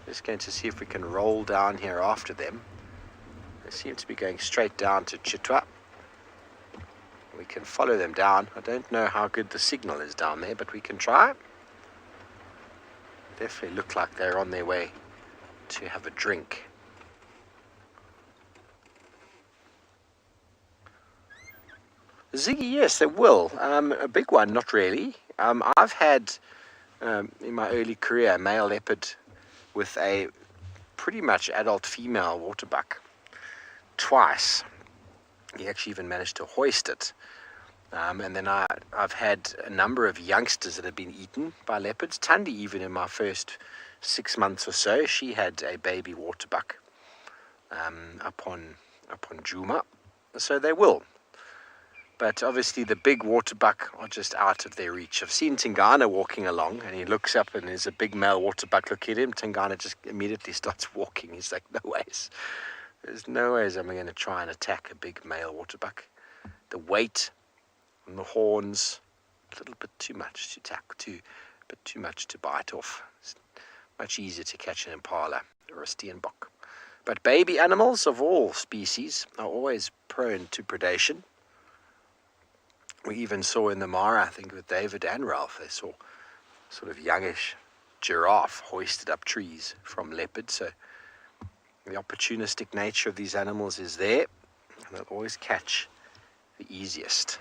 Just going to see if we can roll down here after them. They seem to be going straight down to Cheetah. We can follow them down. I don't know how good the signal is down there, but we can try. Definitely look like they're on their way to have a drink. Ziggy, yes, they will. A big one, not really. I've had, in my early career, a male leopard with a pretty much adult female waterbuck. Twice. He actually even managed to hoist it. And then I've had a number of youngsters that have been eaten by leopards. Tundi, even in my first 6 months or so, she had a baby waterbuck upon Djuma. So they will. But obviously the big waterbuck are just out of their reach. I've seen Tingana walking along, and he looks up and there's a big male waterbuck. Look at him. Tingana just immediately starts walking. He's like, no ways. There's no ways I'm going to try and attack a big male waterbuck. The weight and the horns, a little bit too much to attack, but too much to bite off. It's much easier to catch an impala or a steenbok. But baby animals of all species are always prone to predation. We even saw in the Mara, I think with David and Ralph, they saw sort of youngish giraffe hoisted up trees from leopard. So the opportunistic nature of these animals is there, and they'll always catch the easiest.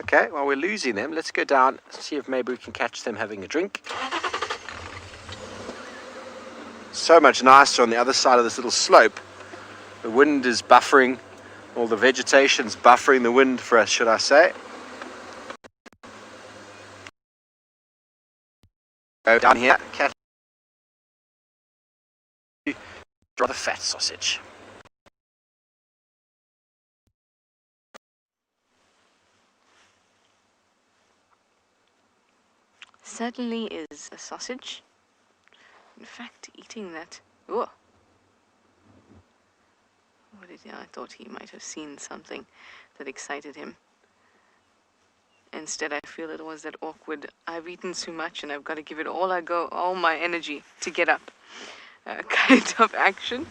Okay, while we're losing them, let's go down and see if maybe we can catch them having a drink. So much nicer on the other side of this little slope. The wind is buffering, all the vegetation's buffering the wind for us, should I say. Go down here, catch rather fat sausage. certainly is a sausage. In fact, eating that... Oh! What is it? I thought he might have seen something that excited him. Instead, I feel it was that awkward, I've eaten too much and I've got to give it all my energy to get up kind of action.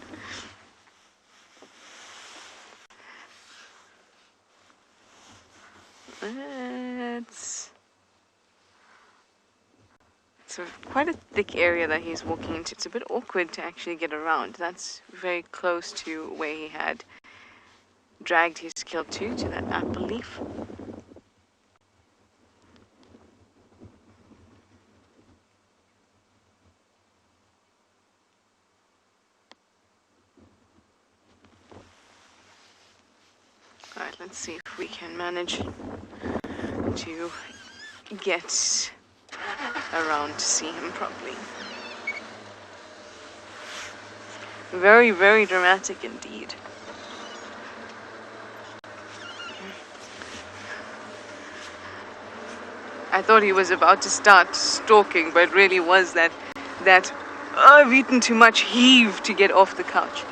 It's quite a thick area that he's walking into. It's a bit awkward to actually get around. That's very close to where he had dragged his kill to that apple leaf. Alright, let's see if we can manage to get around to see him properly. Very, very dramatic indeed. I thought he was about to start stalking, but it really was that I've eaten too much heave to get off the couch.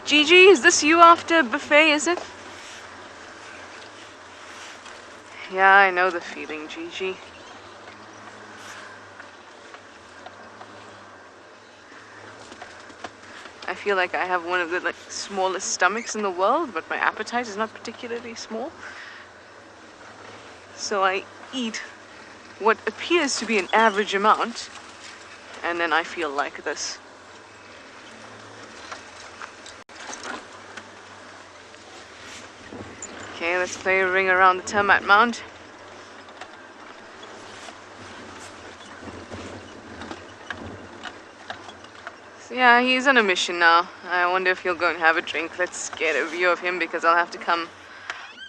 Gigi, is this you after buffet, is it? Yeah, I know the feeling, Gigi. I feel like I have one of the smallest stomachs in the world, but my appetite is not particularly small. So I eat what appears to be an average amount, and then I feel like this. Okay, let's play a ring around the termite mound. So yeah, he's on a mission now. I wonder if he'll go and have a drink. Let's get a view of him because I'll have to come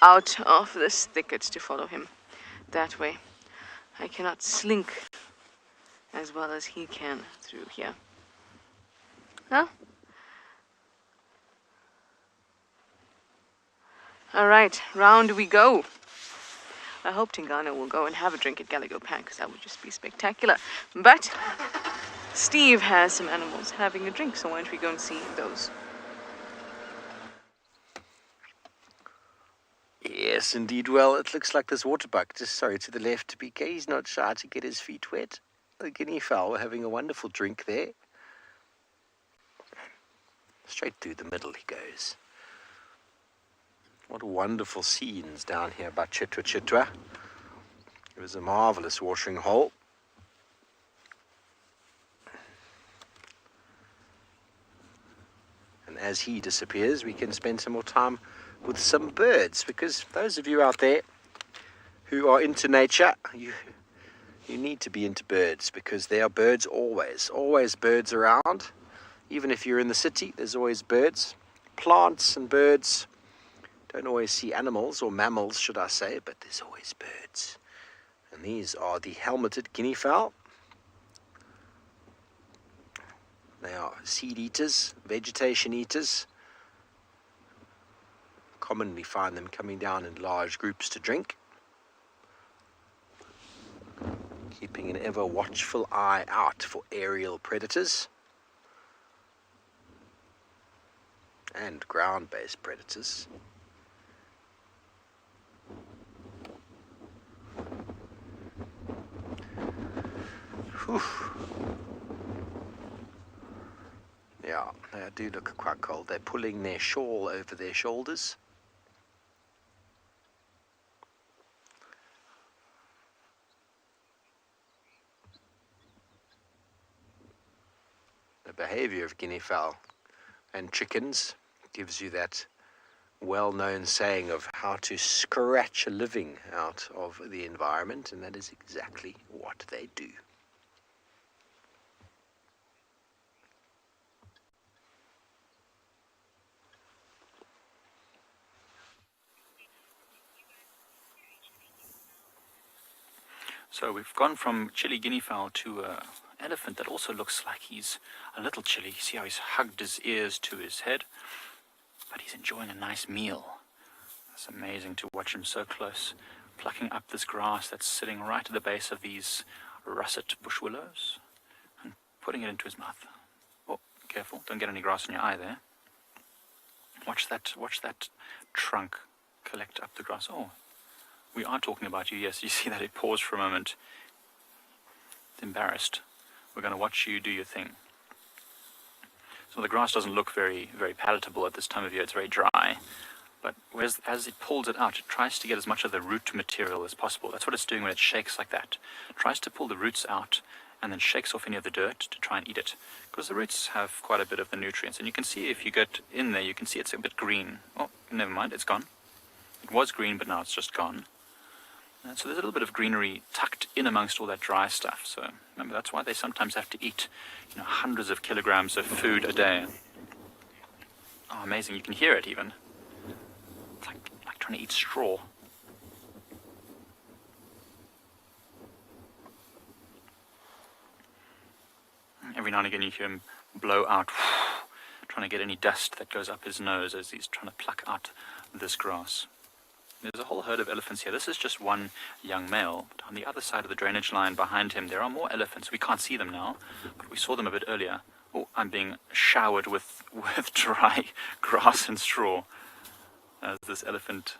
out of this thicket to follow him that way. I cannot slink as well as he can through here. Huh? Alright, round we go. I hope Tingana will go and have a drink at Gallagher Pan because that would just be spectacular. But Steve has some animals having a drink, so why don't we go and see those? Yes, indeed. Well, it looks like this Waterbuck, just sorry, to the left, BK. He's not shy to get his feet wet. The guinea fowl are having a wonderful drink there. Straight through the middle he goes. What wonderful scenes down here by Cheetah. It was a marvelous watering hole. And as he disappears, we can spend some more time with some birds, because those of you out there who are into nature, you need to be into birds, because there are birds always birds around. Even if you're in the city, there's always birds. Plants and birds. Don't always see animals, or mammals should I say, but there's always birds. And these are the helmeted guinea fowl. They are seed eaters, vegetation eaters. Commonly find them coming down in large groups to drink. Keeping an ever watchful eye out for aerial predators and ground-based predators. Whew. Yeah, they do look quite cold. They're pulling their shawl over their shoulders. The behavior of guinea fowl and chickens gives you that well-known saying of how to scratch a living out of the environment, and that is exactly what they do. So we've gone from chili guinea fowl to elephant that also looks like he's a little chilly. See how he's hugged his ears to his head? But he's enjoying a nice meal. It's amazing to watch him so close, plucking up this grass that's sitting right at the base of these russet bush willows and putting it into his mouth. Oh, careful, don't get any grass in your eye there. Watch that trunk collect up the grass. Oh, we are talking about you. Yes, you see that it paused for a moment. It's embarrassed. We're going to watch you do your thing. So the grass doesn't look very, very palatable at this time of year. It's very dry. But as it pulls it out, it tries to get as much of the root material as possible. That's what it's doing when it shakes like that. It tries to pull the roots out and then shakes off any of the dirt to try and eat it. Because the roots have quite a bit of the nutrients. And you can see if you get in there, you can see it's a bit green. Oh, never mind, it's gone. It was green, but now it's just gone. And so there's a little bit of greenery tucked in amongst all that dry stuff. So remember, that's why they sometimes have to eat, hundreds of kilograms of food a day. Oh, amazing, you can hear it even. It's like trying to eat straw. Every now and again you hear him blow out, trying to get any dust that goes up his nose as he's trying to pluck out this grass. There's a whole herd of elephants here. This is just one young male, but on the other side of the drainage line behind him there are more elephants. We can't see them now, but we saw them a bit earlier. Oh, I'm being showered with dry grass and straw as this elephant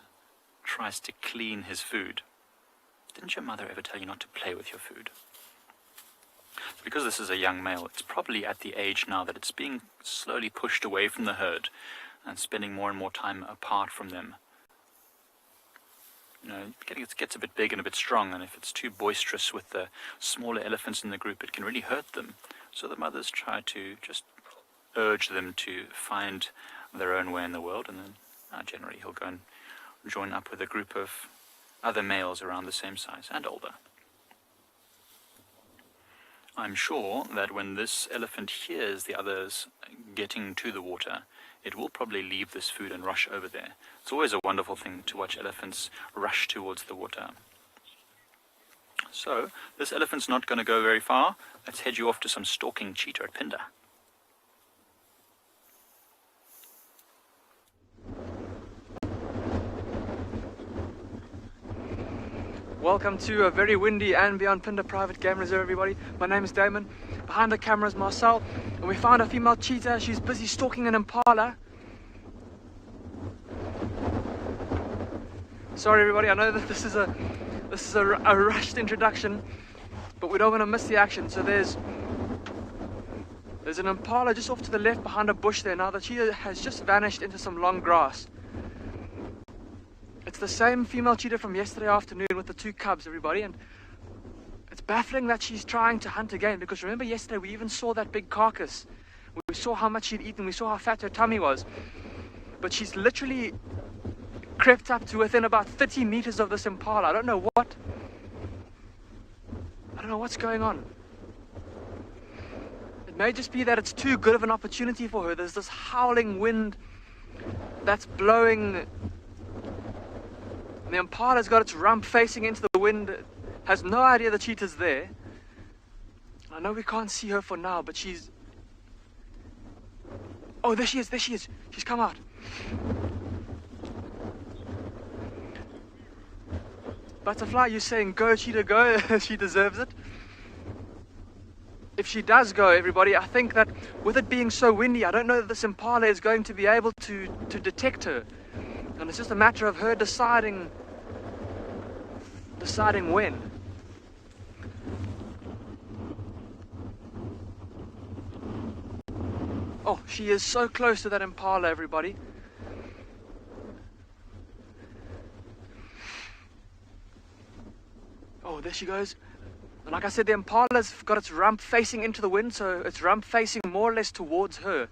tries to clean his food. Didn't your mother ever tell you not to play with your food? Because this is a young male, it's probably at the age now that it's being slowly pushed away from the herd and spending more and more time apart from them. It gets a bit big and a bit strong, and if it's too boisterous with the smaller elephants in the group, it can really hurt them. So the mothers try to just urge them to find their own way in the world, and then generally he'll go and join up with a group of other males around the same size and older. I'm sure that when this elephant hears the others getting to the water, it will probably leave this food and rush over there. It's always a wonderful thing to watch elephants rush towards the water. So, this elephant's not going to go very far. Let's head you off to some stalking cheetah at Phinda. Welcome to a very windy andBeyond Phinda Private Game Reserve, everybody. My name is Damon. Behind the camera is Marcel, and we found a female cheetah. She's busy stalking an impala. Sorry, everybody. I know that this is a rushed introduction, but we don't want to miss the action. So there's an impala just off to the left behind a bush there. Now the cheetah has just vanished into some long grass. It's the same female cheetah from yesterday afternoon with the two cubs, everybody, and it's baffling that she's trying to hunt again, because remember yesterday we even saw that big carcass. We saw how much she'd eaten, we saw how fat her tummy was, but she's literally crept up to within about 30 meters of this impala. I don't know what's going on. It may just be that it's too good of an opportunity for her. There's this howling wind that's blowing. The impala's got its rump facing into the wind, has no idea the cheetah's there. I know we can't see her for now, but she's... Oh, there she is. She's come out. Butterfly, you're saying go, cheetah, go. She deserves it. If she does go, everybody, I think that with it being so windy, I don't know that this impala is going to be able to detect her. And it's just a matter of her deciding when. Oh, she is so close to that impala, everybody. Oh, there she goes. And like I said, the impala's got its rump facing into the wind, so its rump facing more or less towards her.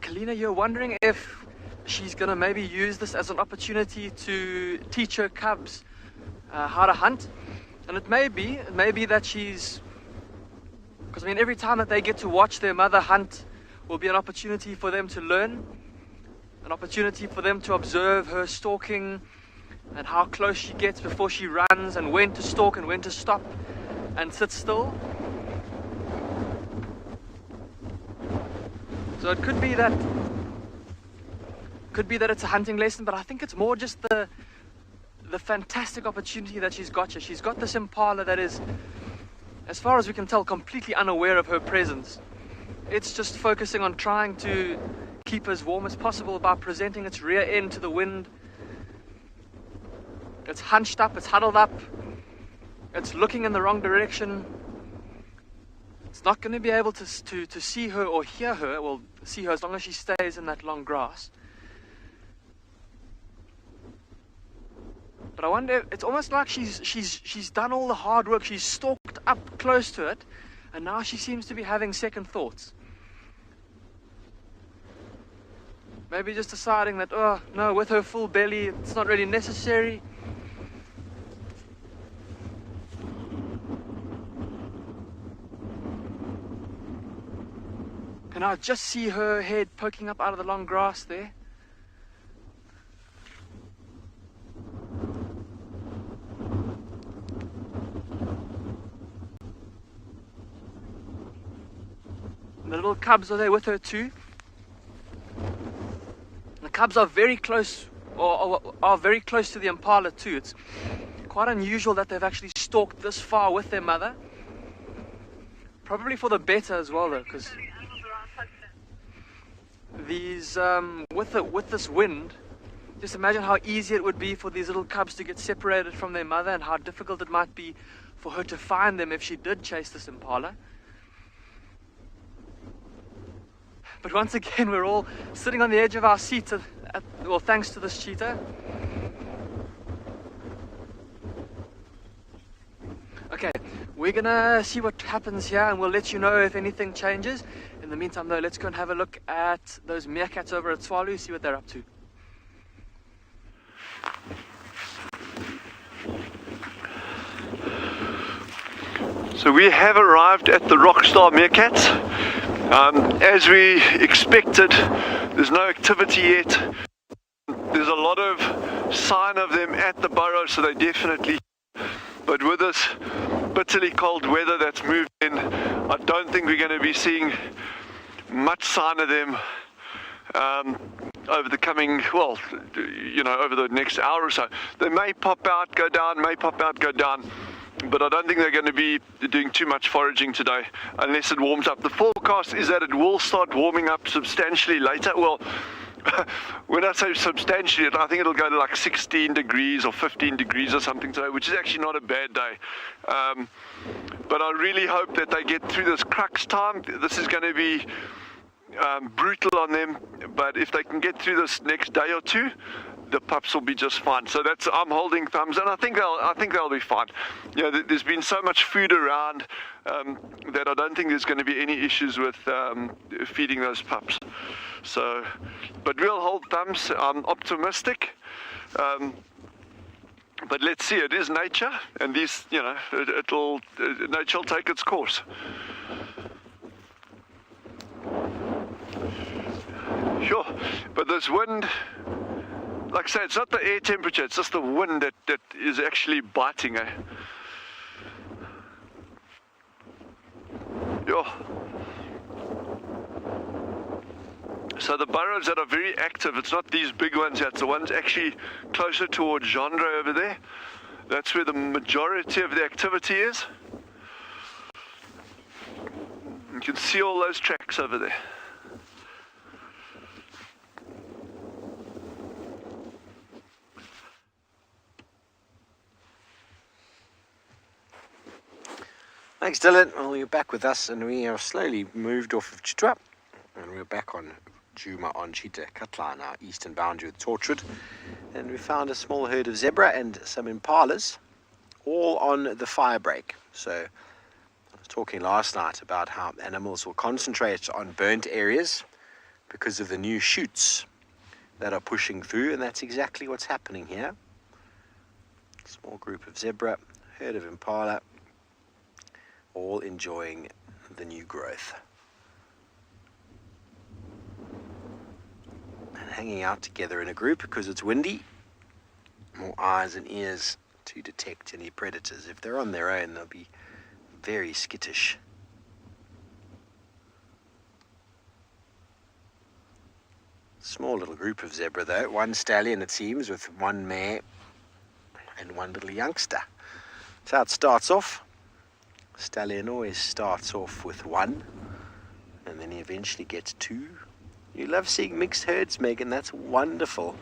Kalina, you're wondering if she's going to maybe use this as an opportunity to teach her cubs how to hunt. And it may be that she's... Because, I mean, every time that they get to watch their mother hunt will be an opportunity for them to learn, an opportunity for them to observe her stalking and how close she gets before she runs, and when to stalk and when to stop and sit still. So it could be that it's a hunting lesson, but I think it's more just the fantastic opportunity that she's got here. She's got this impala that is, as far as we can tell, completely unaware of her presence. It's just focusing on trying to keep as warm as possible by presenting its rear end to the wind. It's hunched up, it's huddled up, it's looking in the wrong direction. It's not going to be able to see her or hear her. Well, see her as long as she stays in that long grass. But I wonder, it's almost like she's done all the hard work. She's stalked up close to it, and now she seems to be having second thoughts. Maybe just deciding that, oh no, with her full belly, it's not really necessary. And I just see her head poking up out of the long grass there. And the little cubs are there with her too. The cubs are very close, or are very close to the impala too. It's quite unusual that they've actually stalked this far with their mother. Probably for the better as well though, because these with this wind, just imagine how easy it would be for these little cubs to get separated from their mother, and how difficult it might be for her to find them if she did chase this impala. But once again, we're all sitting on the edge of our seats, well, thanks to this cheetah. Okay, we're gonna see what happens here, and we'll let you know if anything changes. In the meantime though, let's go and have a look at those meerkats over at Tswalu, see what they're up to. So we have arrived at the Rockstar Meerkats. As we expected, there's no activity yet. There's a lot of sign of them at the burrow, so they definitely, but with this bitterly cold weather that's moved in, I don't think we're going to be seeing much sign of them over the coming, well, you know, over the next hour or so. They may pop out, go down, may pop out, go down, but I don't think they're going to be doing too much foraging today unless it warms up. The forecast is that it will start warming up substantially later. Well, when I say substantially, I think it'll go to like 16 degrees or 15 degrees or something today, which is actually not a bad day. But I really hope that they get through this crux time. This is going to be brutal on them, but if they can get through this next day or two, the pups will be just fine. So that's, I'm holding thumbs, and I think they'll be fine. You know, there's been so much food around that I don't think there's going to be any issues with feeding those pups. So, but we'll hold thumbs. I'm optimistic. But let's see, it is nature, and these, you know, nature will take its course. Sure, but this wind, like I say, it's not the air temperature, it's just the wind that is actually biting, eh? Yeah. So the burrows that are very active, it's not these big ones here, it's the ones actually closer towards Gendre over there. That's where the majority of the activity is. You can see all those tracks over there. Thanks, Dylan. Well, you're back with us, and we have slowly moved off of Cheetah, and we're back on Djuma on Cheetah Katla, our eastern boundary with Torchwood, and we found a small herd of zebra and some impalas, all on the fire break. So I was talking last night about how animals will concentrate on burnt areas because of the new shoots that are pushing through, and that's exactly what's happening here. Small group of zebra, herd of impala, all enjoying the new growth and hanging out together in a group because it's windy more eyes and ears to detect any predators. If they're on their own, they'll be very skittish. Small little group of zebra though, one stallion it seems with one mare and one little youngster. That's how it starts off. Stallion always starts off with one and then he eventually gets two. You love seeing mixed herds, Megan, that's wonderful.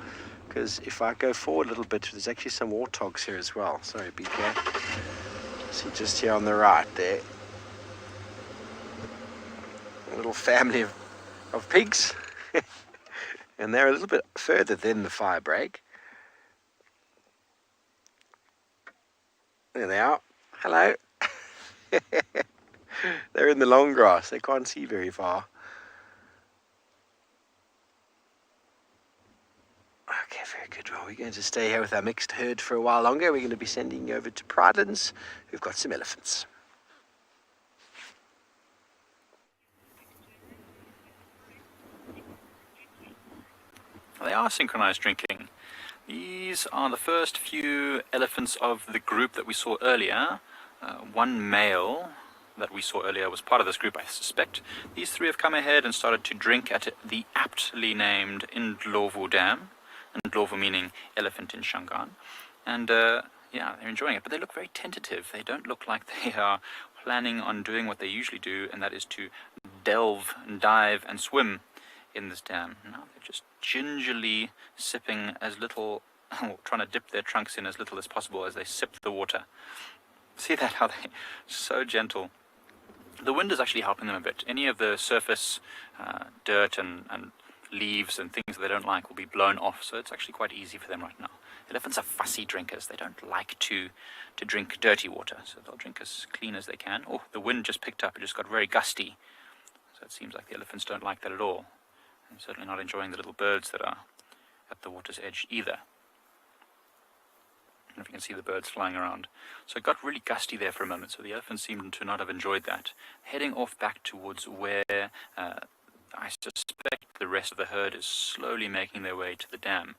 Because if I go forward a little bit, there's actually some warthogs here as well. Sorry, BK. See just here on the right there. A little family of pigs. And they're a little bit further than the fire break. There they are. Hello. They're in the long grass. They can't see very far. Okay, very good. Well, we're going to stay here with our mixed herd for a while longer. We're going to be sending you over to Prrivate, who've got some elephants. They are synchronized drinking. These are the first few elephants of the group that we saw earlier. One male that we saw earlier was part of this group, I suspect. These three have come ahead and started to drink at the aptly named Ndlovu Dam. Ndlovu meaning elephant in Shangaan. And yeah, they're enjoying it, but they look very tentative. They don't look like they are planning on doing what they usually do, and that is to delve and dive and swim in this dam. Now they're just gingerly sipping as little, trying to dip their trunks in as little as possible as they sip the water. See that, how they're so gentle. The wind is actually helping them a bit. Any of the surface dirt and leaves and things that they don't like will be blown off, so it's actually quite easy for them right now. Elephants are fussy drinkers. They don't like to drink dirty water, so they'll drink as clean as they can. Oh, the wind just picked up. It just got very gusty, so it seems like the elephants don't like that at all. And certainly not enjoying the little birds that are at the water's edge either. I don't know if you can see the birds flying around. So it got really gusty there for a moment, so the elephants seemed to not have enjoyed that. Heading off back towards where I suspect the rest of the herd is slowly making their way to the dam.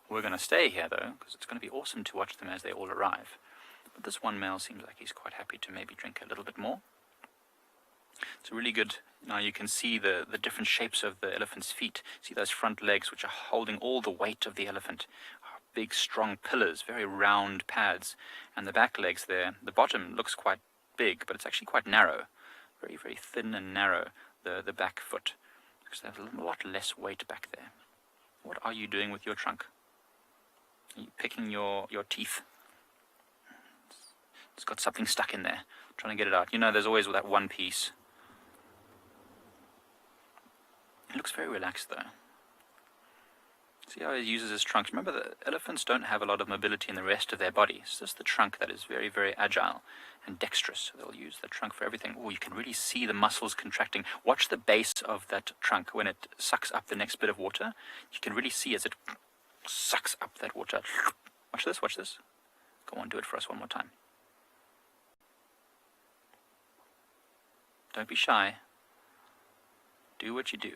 We're going to stay here though, because it's going to be awesome to watch them as they all arrive. But this one male seems like he's quite happy to maybe drink a little bit more. It's really good. Now you can see the different shapes of the elephant's feet. See those front legs which are holding all the weight of the elephant. Big strong pillars, very round pads. And the back legs there, the bottom looks quite big, but it's actually quite narrow. Very, very thin and narrow, the back foot. Because there's a lot less weight back there. What are you doing with your trunk? Are you picking your teeth? It's got something stuck in there. Trying to get it out. You know, there's always that one piece. It looks very relaxed though. See how he uses his trunk. Remember, the elephants don't have a lot of mobility in the rest of their body. It's just the trunk that is very, very agile and dexterous. So they'll use the trunk for everything. Oh, you can really see the muscles contracting. Watch the base of that trunk when it sucks up the next bit of water. You can really see as it sucks up that water. Watch this, watch this. Go on, do it for us one more time. Don't be shy. Do what you do.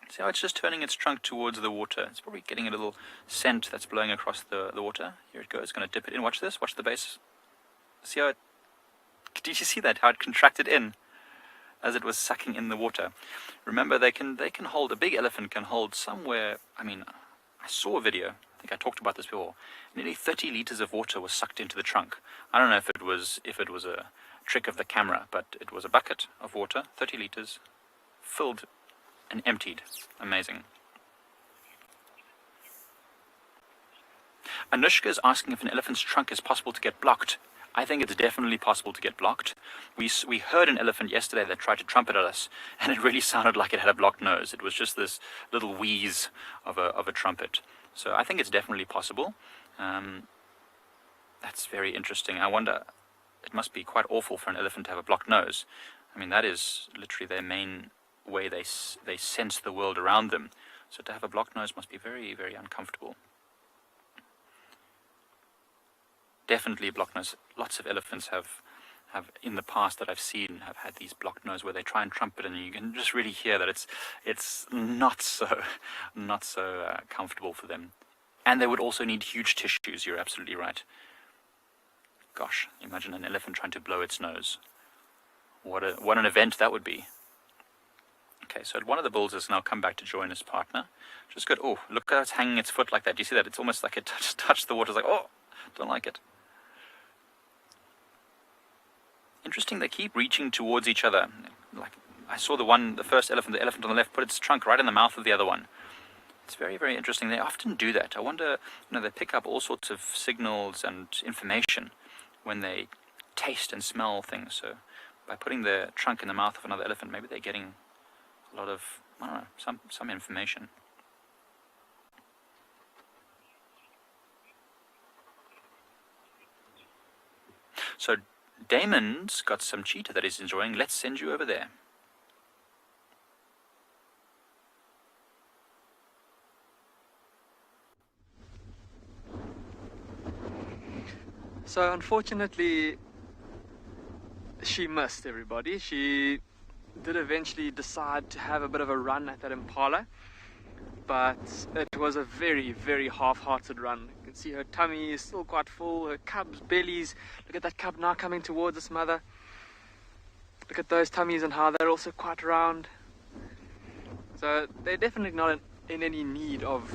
See how it's just turning its trunk towards the water. It's probably getting a little scent that's blowing across the water. Here it goes. It's going to dip it in. Watch this. Watch the base. See how it... Did you see that? How it contracted in as it was sucking in the water. Remember, they can hold... A big elephant can hold somewhere... I mean, I saw a video. I think I talked about this before. Nearly 30 liters of water was sucked into the trunk. I don't know if it was a trick of the camera, but it was a bucket of water, 30 liters, filled and emptied. Amazing. Anushka is asking if an elephant's trunk is possible to get blocked. I think it's definitely possible to get blocked. We heard an elephant yesterday that tried to trumpet at us, and it really sounded like it had a blocked nose. It was just this little wheeze of a trumpet. So I think it's definitely possible. That's very interesting. I wonder, it must be quite awful for an elephant to have a blocked nose. I mean, that is literally their main way they sense the world around them. So to have a blocked nose must be very, very uncomfortable. Definitely a blocked nose. Lots of elephants have in the past that I've seen have had these blocked nose where they try and trumpet, and you can just really hear that it's not so comfortable for them. And they would also need huge tissues, you're absolutely right. Gosh, imagine an elephant trying to blow its nose. What an event that would be. Okay, so one of the bulls has now come back to join his partner. Which is good. Oh, look how it's hanging its foot like that. Do you see that? It's almost like it touched the water. It's like, oh, don't like it. Interesting, they keep reaching towards each other. Like, I saw the first elephant, the elephant on the left, put its trunk right in the mouth of the other one. It's very, very interesting. They often do that. I wonder, they pick up all sorts of signals and information when they taste and smell things. So by putting their trunk in the mouth of another elephant, maybe they're getting a lot of, I don't know, some information. So Damon's got some cheetah that he's enjoying. Let's send you over there. So unfortunately, she missed, everybody. She did eventually decide to have a bit of a run at that impala, but it was a very, very half-hearted run. You can see her tummy is still quite full, her cub's bellies. Look at that cub now coming towards its mother. Look at those tummies and how they're also quite round. So they're definitely not in any need of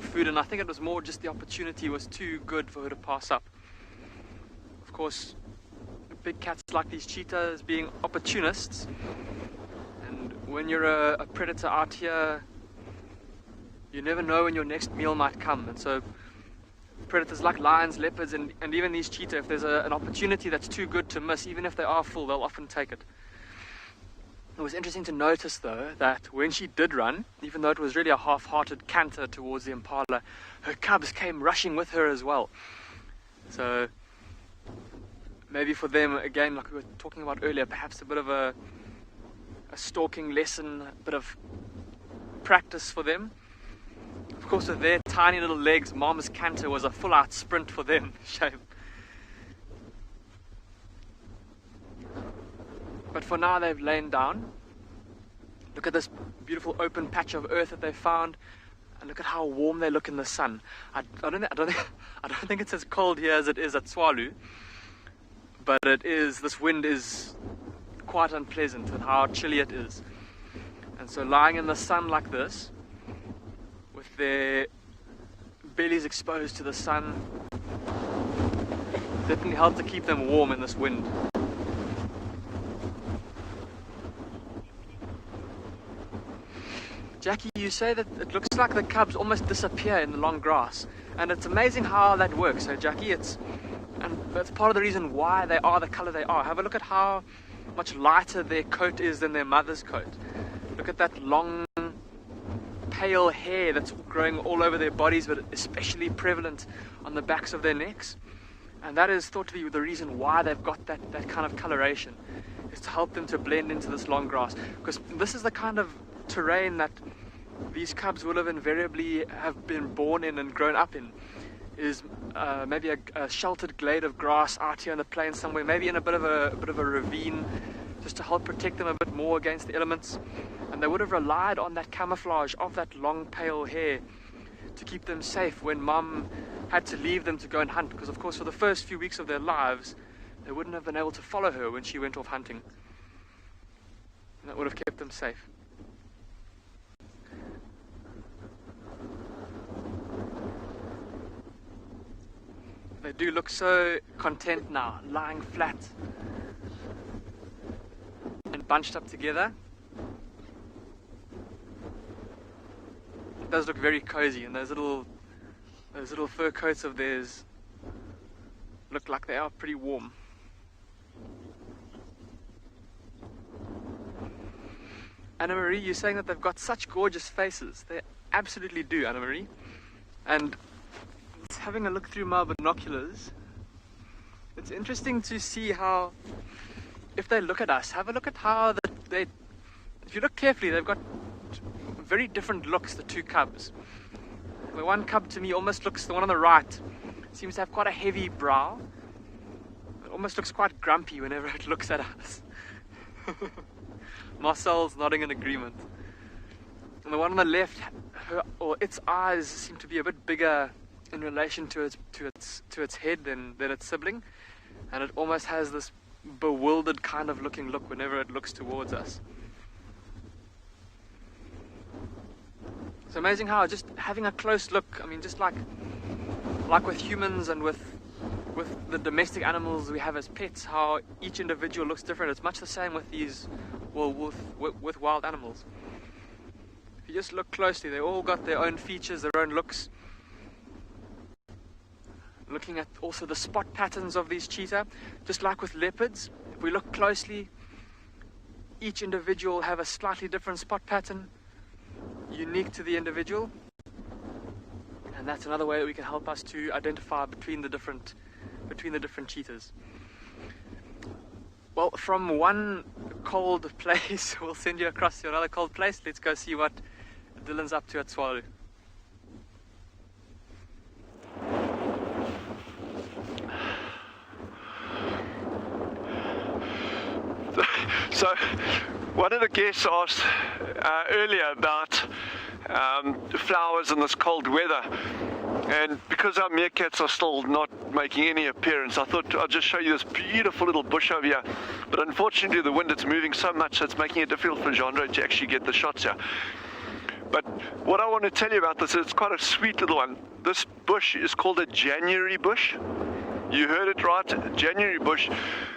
food, and I think it was more just the opportunity was too good for her to pass up. Of course, big cats like these cheetahs being opportunists, and when you're a predator out here, you never know when your next meal might come. And so predators like lions, leopards, and even these cheetah, if there's an opportunity that's too good to miss, even if they are full, they'll often take it. It was interesting to notice, though, that when she did run, even though it was really a half-hearted canter towards the impala, her cubs came rushing with her as well. So maybe for them, again, like we were talking about earlier, perhaps a bit of a stalking lesson, a bit of practice for them. Of course, with their tiny little legs, Mama's canter was a full-out sprint for them. Shame. But for now, they've lain down. Look at this beautiful open patch of earth that they found, and look at how warm they look in the sun. I don't think it's as cold here as it is at Tswalu, but it is. This wind is quite unpleasant, and how chilly it is. And so, lying in the sun like this, with their bellies exposed to the sun, definitely helped to keep them warm in this wind. Jackie, you say that it looks like the cubs almost disappear in the long grass, and it's amazing how that works. So Jackie, and that's part of the reason why they are the color they are. Have a look at how much lighter their coat is than their mother's coat. Look at that long, pale hair that's growing all over their bodies, but especially prevalent on the backs of their necks. And that is thought to be the reason why they've got that kind of coloration, is to help them to blend into this long grass. Because this is the kind of terrain that these cubs will have invariably have been born in and grown up in, is maybe a sheltered glade of grass out here in the plain somewhere, maybe in a bit of a ravine, just to help protect them a bit more against the elements. And they would have relied on that camouflage of that long pale hair to keep them safe when Mum had to leave them to go and hunt, because of course for the first few weeks of their lives they wouldn't have been able to follow her when she went off hunting, and that would have kept them safe. They do look so content now, lying flat and bunched up together. It does look very cozy, and those little fur coats of theirs look like they are pretty warm. Anna Marie, you're saying that they've got such gorgeous faces. They absolutely do, Anna Marie. And having a look through my binoculars, it's interesting to see how, if they look at us, have a look at how if you look carefully, they've got very different looks, the two cubs. The one cub to me almost looks, the one on the right, seems to have quite a heavy brow. It almost looks quite grumpy whenever it looks at us. Marcel's nodding in agreement. And the one on the left, its eyes seem to be a bit bigger in relation to its head than its sibling, and it almost has this bewildered kind of looking look whenever it looks towards us. It's amazing how just having a close look, I mean, just like with humans and with the domestic animals we have as pets, how each individual looks different. It's much the same with these, well, with wild animals. If you just look closely, they all got their own features, their own looks. Looking at also the spot patterns of these cheetah, just like with leopards, if we look closely, each individual have a slightly different spot pattern, unique to the individual. And that's another way that we can help us to identify between the different cheetahs. Well, from one cold place, we'll send you across to another cold place. Let's go see what Dylan's up to at Tswalu. So, one of the guests asked earlier about flowers in this cold weather, and because our meerkats are still not making any appearance, I thought I'd just show you this beautiful little bush over here. But unfortunately the wind, it's moving so much that it's making it difficult for Jandro to actually get the shots here. But what I want to tell you about this, it's quite a sweet little one. This bush is called a January bush. You heard it right, January bush.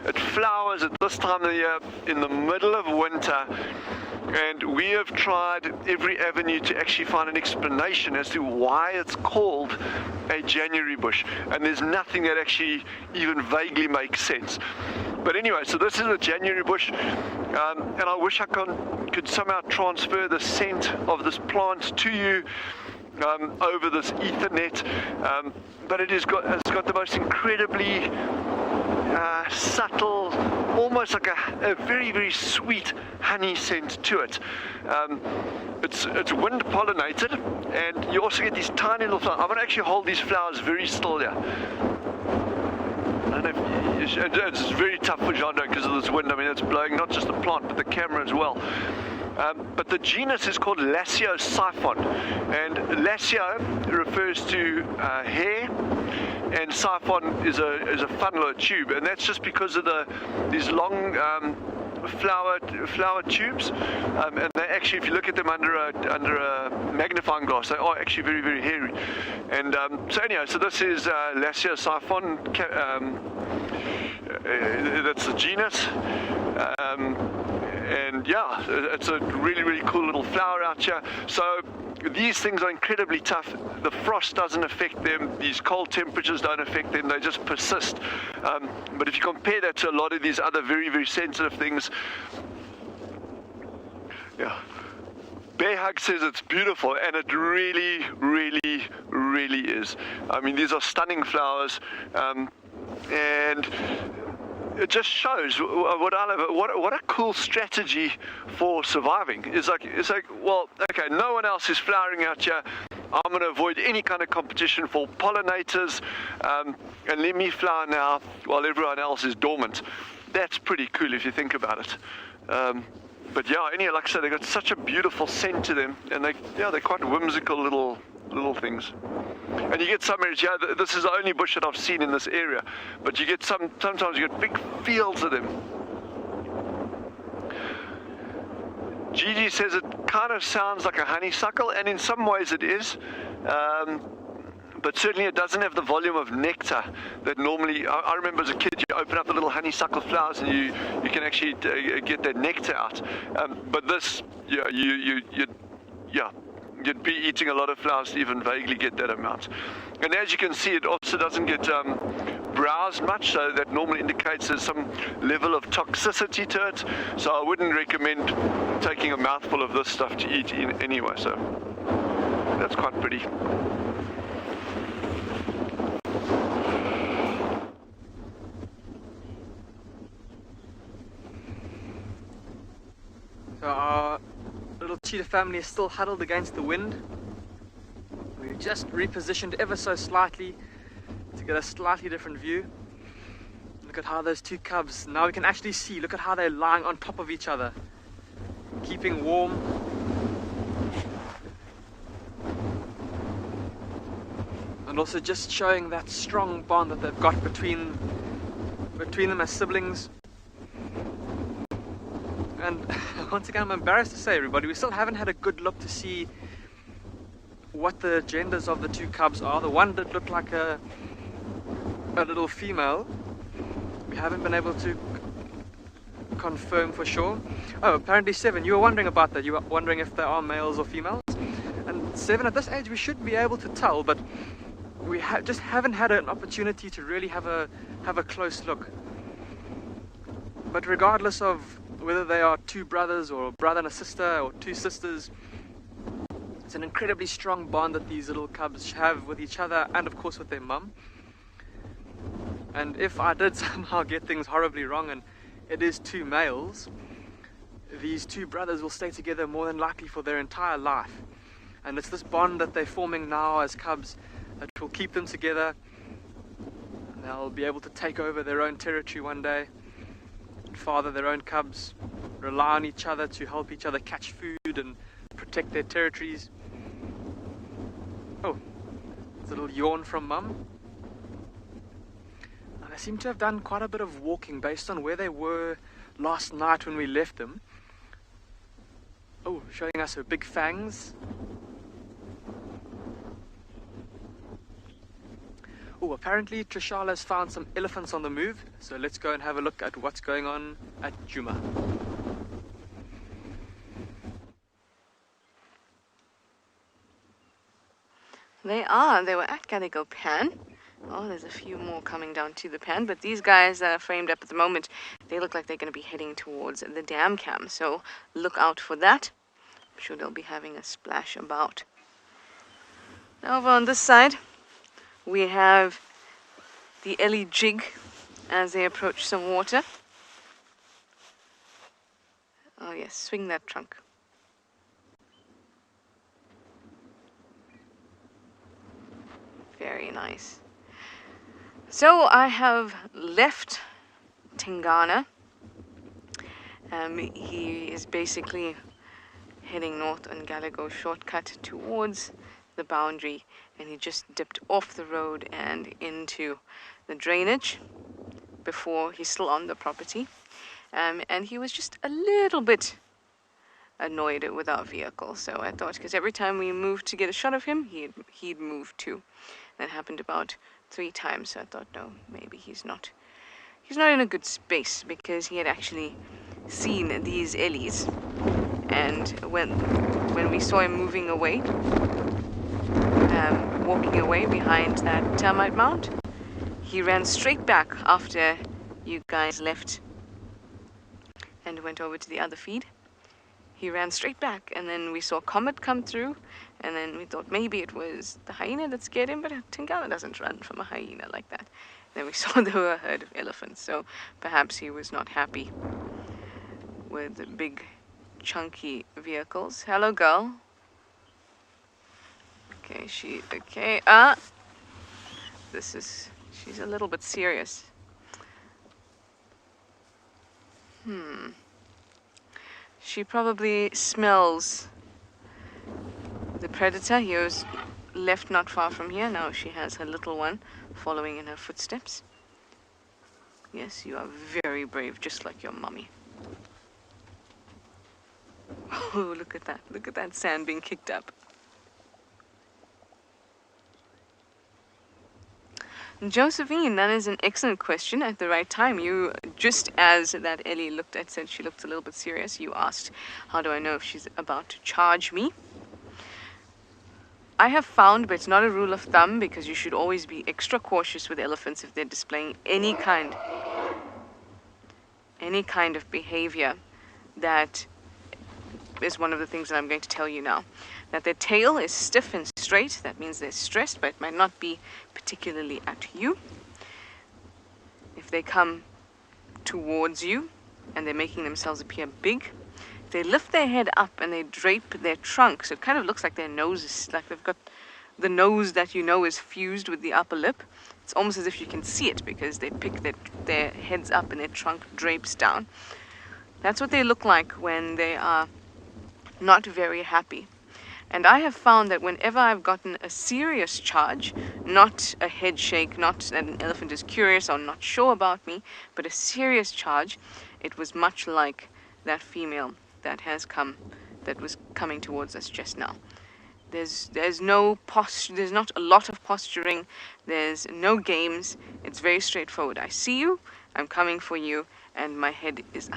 It flowers at this time of the year in the middle of winter, and we have tried every avenue to actually find an explanation as to why it's called a January bush, and there's nothing that actually even vaguely makes sense. But anyway, so this is a January bush, and I wish I could somehow transfer the scent of this plant to you over this Ethernet, but it's got the most incredibly subtle, almost like a very, very sweet honey scent to it. It's wind pollinated, and you also get these tiny little flowers. I'm going to actually hold these flowers very still here. I don't know if it's very tough for Jandro because of this wind. I mean, it's blowing not just the plant but the camera as well. But the genus is called Lionesses, and Lasio refers to hair, and siphon is a funnel or tube, and that's just because of these long flower tubes, and they actually, if you look at them under a magnifying glass, they are actually very, very hairy. And so anyway, so this is Lasio siphon. That's the genus. And yeah, it's a really, really cool little flower out here. So these things are incredibly tough. The frost doesn't affect them. These cold temperatures don't affect them. They just persist. But if you compare that to a lot of these other very, very sensitive things, yeah. Bear Hug says it's beautiful, and it really, really, really is. I mean, these are stunning flowers, and it just shows what a cool strategy for surviving. It's like, well, okay, no one else is flowering out here. I'm going to avoid any kind of competition for pollinators, and let me flower now while everyone else is dormant. That's pretty cool if you think about it. But yeah, like I said, they got such a beautiful scent to them, and they're quite whimsical little things. And you get some areas, yeah, this is the only bush that I've seen in this area, but you get sometimes you get big fields of them. Gigi says it kind of sounds like a honeysuckle, and in some ways it is, but certainly it doesn't have the volume of nectar that normally, I remember as a kid, you open up the little honeysuckle flowers and you can actually get that nectar out. But this, yeah, you'd be eating a lot of flowers to even vaguely get that amount. And as you can see, it also doesn't get browsed much, so that normally indicates there's some level of toxicity to it. So I wouldn't recommend taking a mouthful of this stuff to eat anyway. So that's quite pretty. So our little cheetah family is still huddled against the wind. We've just repositioned ever so slightly to get a slightly different view. Look at how those two cubs, now we can actually see, look at how they're lying on top of each other, keeping warm. and also just showing that strong bond that they've got between them as siblings. And once again, I'm embarrassed to say, everybody, we still haven't had a good look to see what the genders of the two cubs are. The one did look like a little female. We haven't been able to confirm for sure. Oh, apparently Seven, you were wondering about that. You were wondering if they are males or females. And Seven, at this age, we should be able to tell, but we just haven't had an opportunity to really have a close look. But regardless of whether they are two brothers or a brother and a sister or two sisters, it's an incredibly strong bond that these little cubs have with each other and of course with their mum. And if I did somehow get things horribly wrong and it is two males, these two brothers will stay together more than likely for their entire life. And it's this bond that they're forming now as cubs that will keep them together. And they'll be able to take over their own territory one day, father their own cubs, rely on each other to help each other catch food and protect their territories. Oh, there's a little yawn from Mum. Now, they seem to have done quite a bit of walking based on where they were last night when we left them. Oh, showing us her big fangs. Oh, apparently Trishal has found some elephants on the move, so let's go and have a look at what's going on at Djuma. They were at Gadigal Pan. Oh, there's a few more coming down to the pan, but these guys that are framed up at the moment, they look like they're going to be heading towards the dam cam, so look out for that. I'm sure they'll be having a splash about. Now over on this side, we have the Ellie jig as they approach some water. Oh yes, swing that trunk. Very nice. So I have left Tingana. He is basically heading north on Gallagher shortcut towards the boundary, and he just dipped off the road and into the drainage before he's still on the property. And he was just a little bit annoyed with our vehicle, so I thought, because every time we moved to get a shot of him, he'd move too. That happened about 3 times, so I thought, no, maybe he's not in a good space, because he had actually seen these Ellies, and when we saw him moving away, walking away behind that termite mound, he ran straight back after you guys left and went over to the other feed. He ran straight back, and then we saw Comet come through, and then we thought maybe it was the hyena that scared him, but Tingana doesn't run from a hyena like that. Then we saw there were a herd of elephants, so perhaps he was not happy with the big, chunky vehicles. Hello, girl. Okay, she's a little bit serious. She probably smells the predator. He was left not far from here. Now she has her little one following in her footsteps. Yes, you are very brave, just like your mummy. Oh, look at that. Look at that sand being kicked up. Josephine, that is an excellent question. At the right time, you, just as that Ellie said she looked a little bit serious, you asked, how do I know if she's about to charge me? I have found, but it's not a rule of thumb, because you should always be extra cautious with elephants if they're displaying any kind of behavior. That is one of the things that I'm going to tell you now. That their tail is stiff and straight. That means they're stressed, but it might not be particularly at you. If they come towards you and they're making themselves appear big, if they lift their head up and they drape their trunk, so it kind of looks like their nose is, like they've got the nose that you know is fused with the upper lip. It's almost as if you can see it, because they pick their heads up and their trunk drapes down. That's what they look like when they are not very happy. And I have found that whenever I've gotten a serious charge, not a head shake, not that an elephant is curious or not sure about me, but a serious charge, it was much like that female that was coming towards us just now. There's no there's not a lot of posturing, there's no games, it's very straightforward. I see you, I'm coming for you, and my head is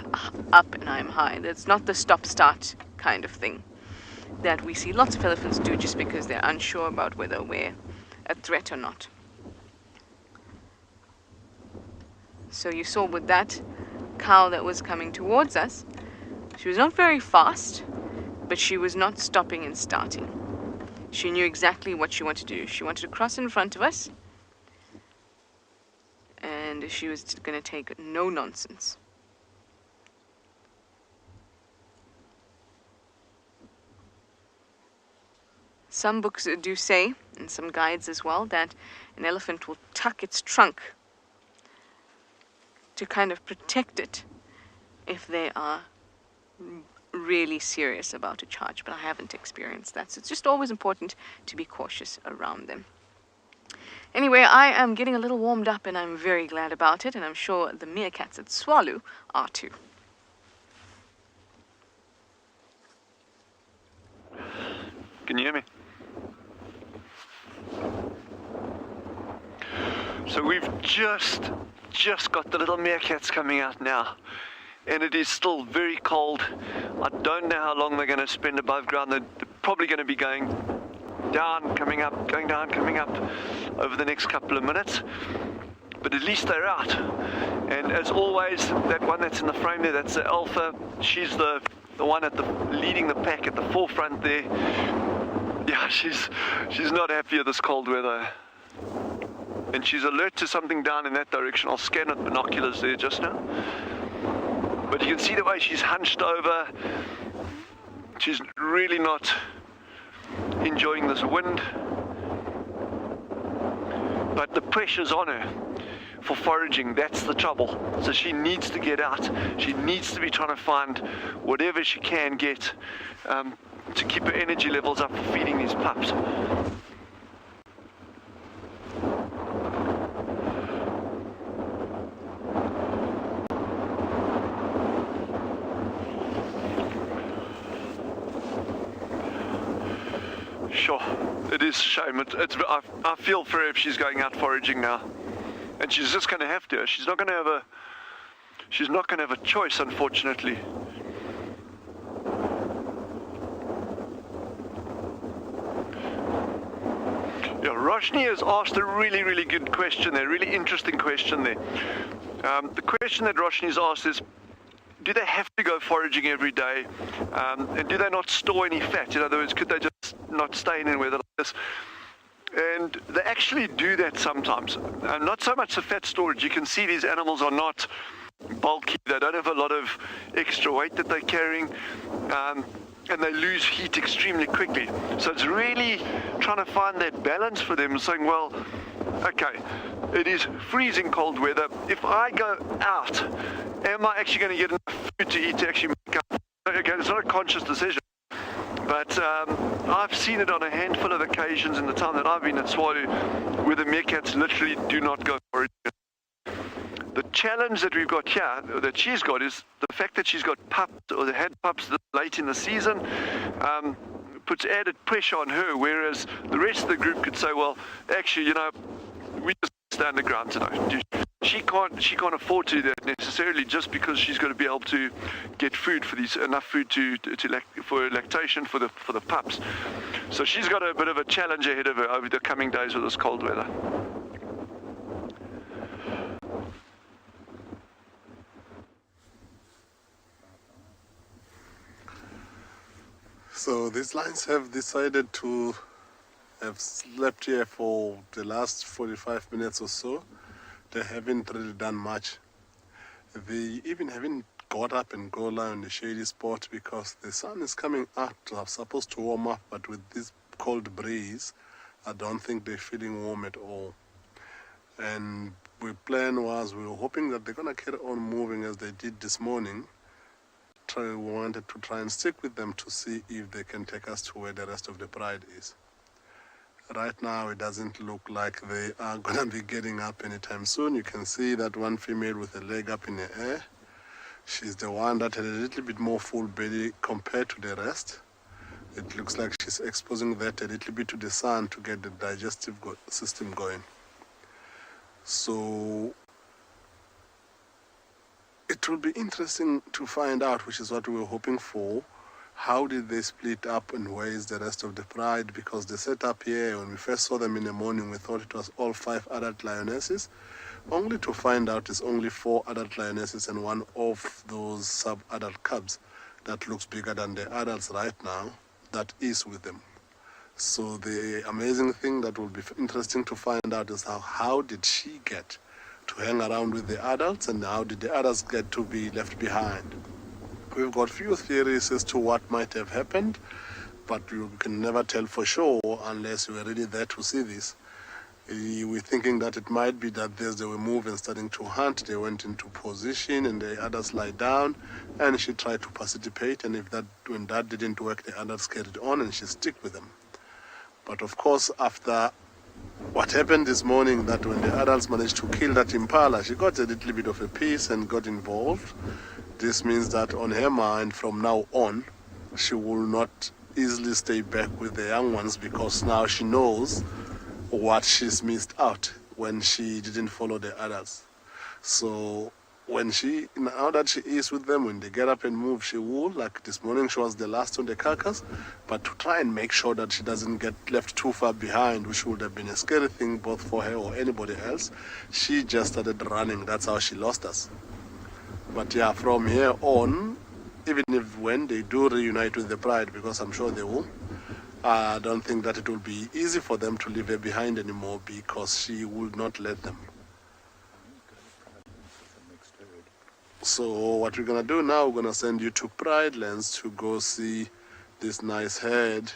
up and I'm high. That's not the stop-start kind of thing that we see lots of elephants do just because they're unsure about whether we're a threat or not. So you saw with that cow that was coming towards us, she was not very fast, but she was not stopping and starting. She knew exactly what she wanted to do. She wanted to cross in front of us, and she was going to take no nonsense. Some books do say, and some guides as well, that an elephant will tuck its trunk to kind of protect it if they are really serious about a charge, but I haven't experienced that, so it's just always important to be cautious around them. Anyway, I am getting a little warmed up and I'm very glad about it, and I'm sure the meerkats at Tswalu are too. Can you hear me? So we've just got the little meerkats coming out now, and it is still very cold. I don't know how long they're going to spend above ground. They're probably going to be going down, coming up, going down, coming up over the next couple of minutes, but at least they're out. And as always, that one that's in the frame there, that's the alpha. She's the one leading the pack at the forefront there. Yeah, she's not happy with this cold weather, and she's alert to something down in that direction. I'll scan with binoculars there just now, but you can see the way she's hunched over. She's really not enjoying this wind, but the pressure's on her for foraging. That's the trouble. So she needs to get out. She needs to be trying to find whatever she can get to keep her energy levels up for feeding these pups. Sure, it is a shame. I feel for her if she's going out foraging now, and she's just going to have to. She's not going to have a choice, unfortunately. Yeah, Roshni has asked a really, really good question there, really interesting question there. The question that Roshni's asked is, do they have to go foraging every day? And do they not store any fat? In other words, could they just not stay in weather like this? And they actually do that sometimes. Not so much the fat storage. You can see these animals are not bulky. They don't have a lot of extra weight that they're carrying. And they lose heat extremely quickly. So it's really trying to find that balance for them, saying, well, okay, it is freezing cold weather. If I go out, am I actually going to get enough food to eat to actually make up? Okay, it's not a conscious decision, but I've seen it on a handful of occasions in the time that I've been at Tswalu, where the meerkats literally do not go foraging. The challenge that we've got here, or that she's got, is the fact that she's got pups, or they had pups late in the season, puts added pressure on her, whereas the rest of the group could say, well, actually, you know, we just stand the ground today. She can't afford to do that necessarily, just because she's got to be able to get food for enough food for lactation for the pups. So she's got a bit of a challenge ahead of her over the coming days with this cold weather. So these lions have decided to have slept here for the last 45 minutes or so. They haven't really done much. They even haven't got up and go lie on the shady spot because the sun is coming out. They're supposed to warm up, but with this cold breeze, I don't think they're feeling warm at all. And the plan was, we were hoping that they're going to carry on moving as they did this morning wanted to try and stick with them to see if they can take us to where the rest of the pride is. Right now, it doesn't look like they are going to be getting up anytime soon. You can see that one female with a leg up in the air. She's the one that had a little bit more full belly compared to the rest. It looks like she's exposing that a little bit to the sun to get the digestive system going. So it will be interesting to find out, which is what we were hoping for. How did they split up and where is the rest of the pride? Because the setup here, when we first saw them in the morning, we thought it was all 5 adult lionesses, only to find out it's only 4 adult lionesses and one of those sub-adult cubs that looks bigger than the adults right now that is with them. So the amazing thing that will be interesting to find out is how did she get to hang around with the adults and how did the adults get to be left behind? We've got few theories as to what might have happened, but we can never tell for sure unless we're really there to see this. We're thinking that it might be that as they were moving, starting to hunt, they went into position and the others lie down and she tried to participate, and when that didn't work, the others carried on and she stick with them. But of course, after what happened this morning, that when the adults managed to kill that impala, she got a little bit of a piece and got involved. This means that on her mind, from now on, she will not easily stay back with the young ones because now she knows what she's missed out when she didn't follow the others. So now that she is with them, when they get up and move, she will, like this morning, she was the last on the carcass, but to try and make sure that she doesn't get left too far behind, which would have been a scary thing both for her or anybody else, she just started running. That's how she lost us. But yeah, from here on, even if when they do reunite with the pride, because I'm sure they will, I don't think that it will be easy for them to leave her behind anymore because she would not let them. So what we're going to do now, we're going to send you to Pride Lands to go see this nice herd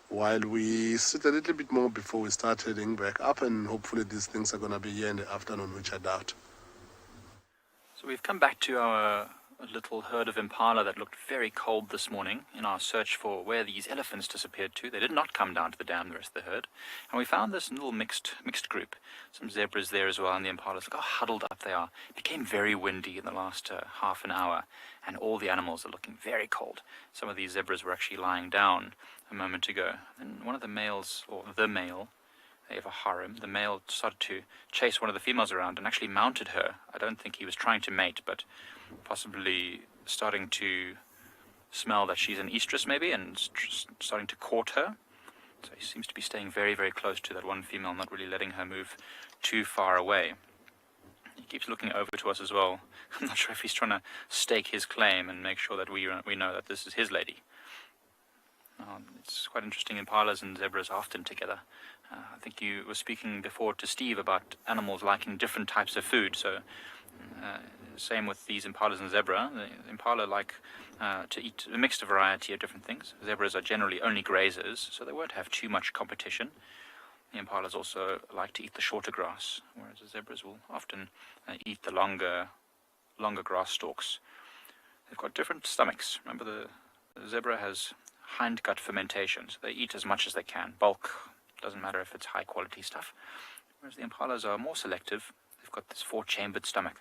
while we sit a little bit more before we start heading back up, and hopefully these things are going to be here in the afternoon, which I doubt. So we've come back to our little herd of impala that looked very cold this morning in our search for where these elephants disappeared to. They did not come down to the dam, the rest of the herd. And we found this little mixed group. Some zebras there as well, and the impalas. Look how huddled up they are. It became very windy in the last half an hour, and all the animals are looking very cold. Some of these zebras were actually lying down a moment ago. And one of the males, or the male, they have a harem. The male started to chase one of the females around and actually mounted her. I don't think he was trying to mate, but possibly starting to smell that she's an estrus maybe, and starting to court her. So he seems to be staying very, very close to that one female, not really letting her move too far away. He keeps looking over to us as well. I'm not sure if he's trying to stake his claim and make sure that we know that this is his lady. It's quite interesting. Impalas and zebras are often together. I think you were speaking before to Steve about animals liking different types of food. So same with these impalas and zebra. The impala like to eat a mixed variety of different things. Zebras are generally only grazers, so they won't have too much competition. The impalas also like to eat the shorter grass, whereas the zebras will often eat the longer grass stalks. They've got different stomachs. Remember, the zebra has hindgut fermentation, so they eat as much as they can. Bulk, doesn't matter if it's high quality stuff. Whereas the impalas are more selective. They've got this 4-chambered stomach,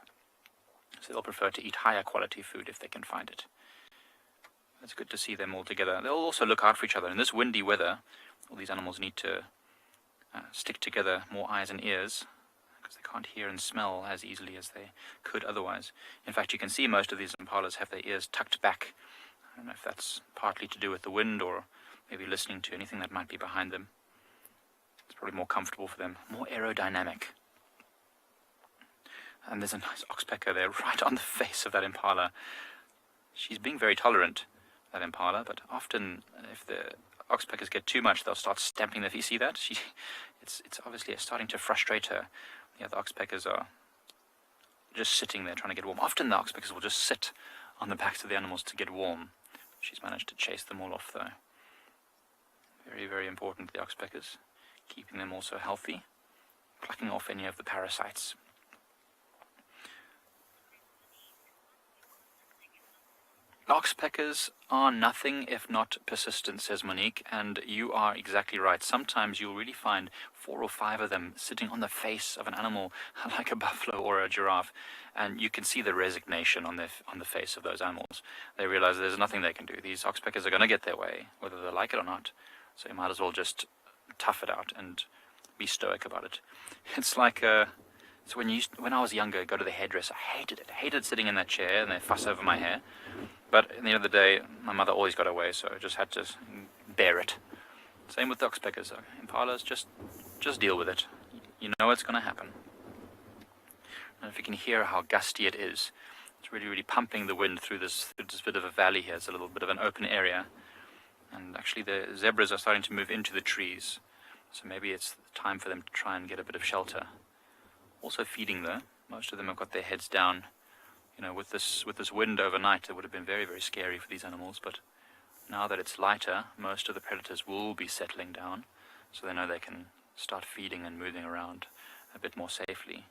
so they'll prefer to eat higher quality food if they can find it. It's good to see them all together. They'll also look out for each other. In this windy weather, all these animals need to stick together, more eyes and ears, because they can't hear and smell as easily as they could otherwise. In fact, you can see most of these impalas have their ears tucked back. I don't know if that's partly to do with the wind or maybe listening to anything that might be behind them. It's probably more comfortable for them, more aerodynamic. And there's a nice oxpecker there right on the face of that impala. She's being very tolerant, that impala, but often if the oxpeckers get too much, they'll start stamping their feet. You see that? It's obviously starting to frustrate her. The other oxpeckers are just sitting there trying to get warm. Often the oxpeckers will just sit on the backs of the animals to get warm. She's managed to chase them all off though. Very, very important, the oxpeckers. Keeping them also healthy, plucking off any of the parasites. Oxpeckers are nothing if not persistent, says Monique, and you are exactly right. Sometimes you'll really find 4 or 5 of them sitting on the face of an animal like a buffalo or a giraffe, and you can see the resignation on the face of those animals. They realize there's nothing they can do. These oxpeckers are going to get their way, whether they like it or not, so you might as well just tough it out and be stoic about it. It's like so when I was younger, go to the hairdresser. I hated sitting in that chair and they fuss over my hair. But at the end of the day, my mother always got away, so I just had to bear it. Same with the oxpeckers. Impalas, just deal with it. You know it's going to happen. And if you can hear how gusty it is, it's really, really pumping the wind through this bit of a valley here. It's a little bit of an open area. And actually the zebras are starting to move into the trees. So maybe it's time for them to try and get a bit of shelter. Also feeding though. Most of them have got their heads down. You know, with this wind overnight, it would have been very, very scary for these animals, but now that it's lighter, most of the predators will be settling down, so they know they can start feeding and moving around a bit more safely.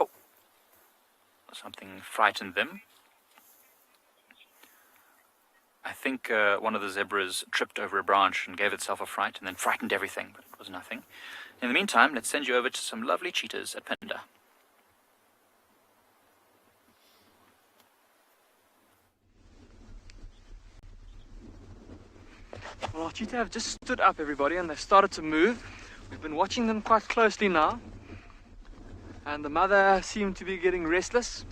Oh! Something frightened them. I think one of the zebras tripped over a branch and gave itself a fright and then frightened everything, but it was nothing. In the meantime, let's send you over to some lovely cheetahs at Phinda. Well, our cheetah have just stood up, everybody, and they've started to move. We've been watching them quite closely now, and the mother seemed to be getting restless.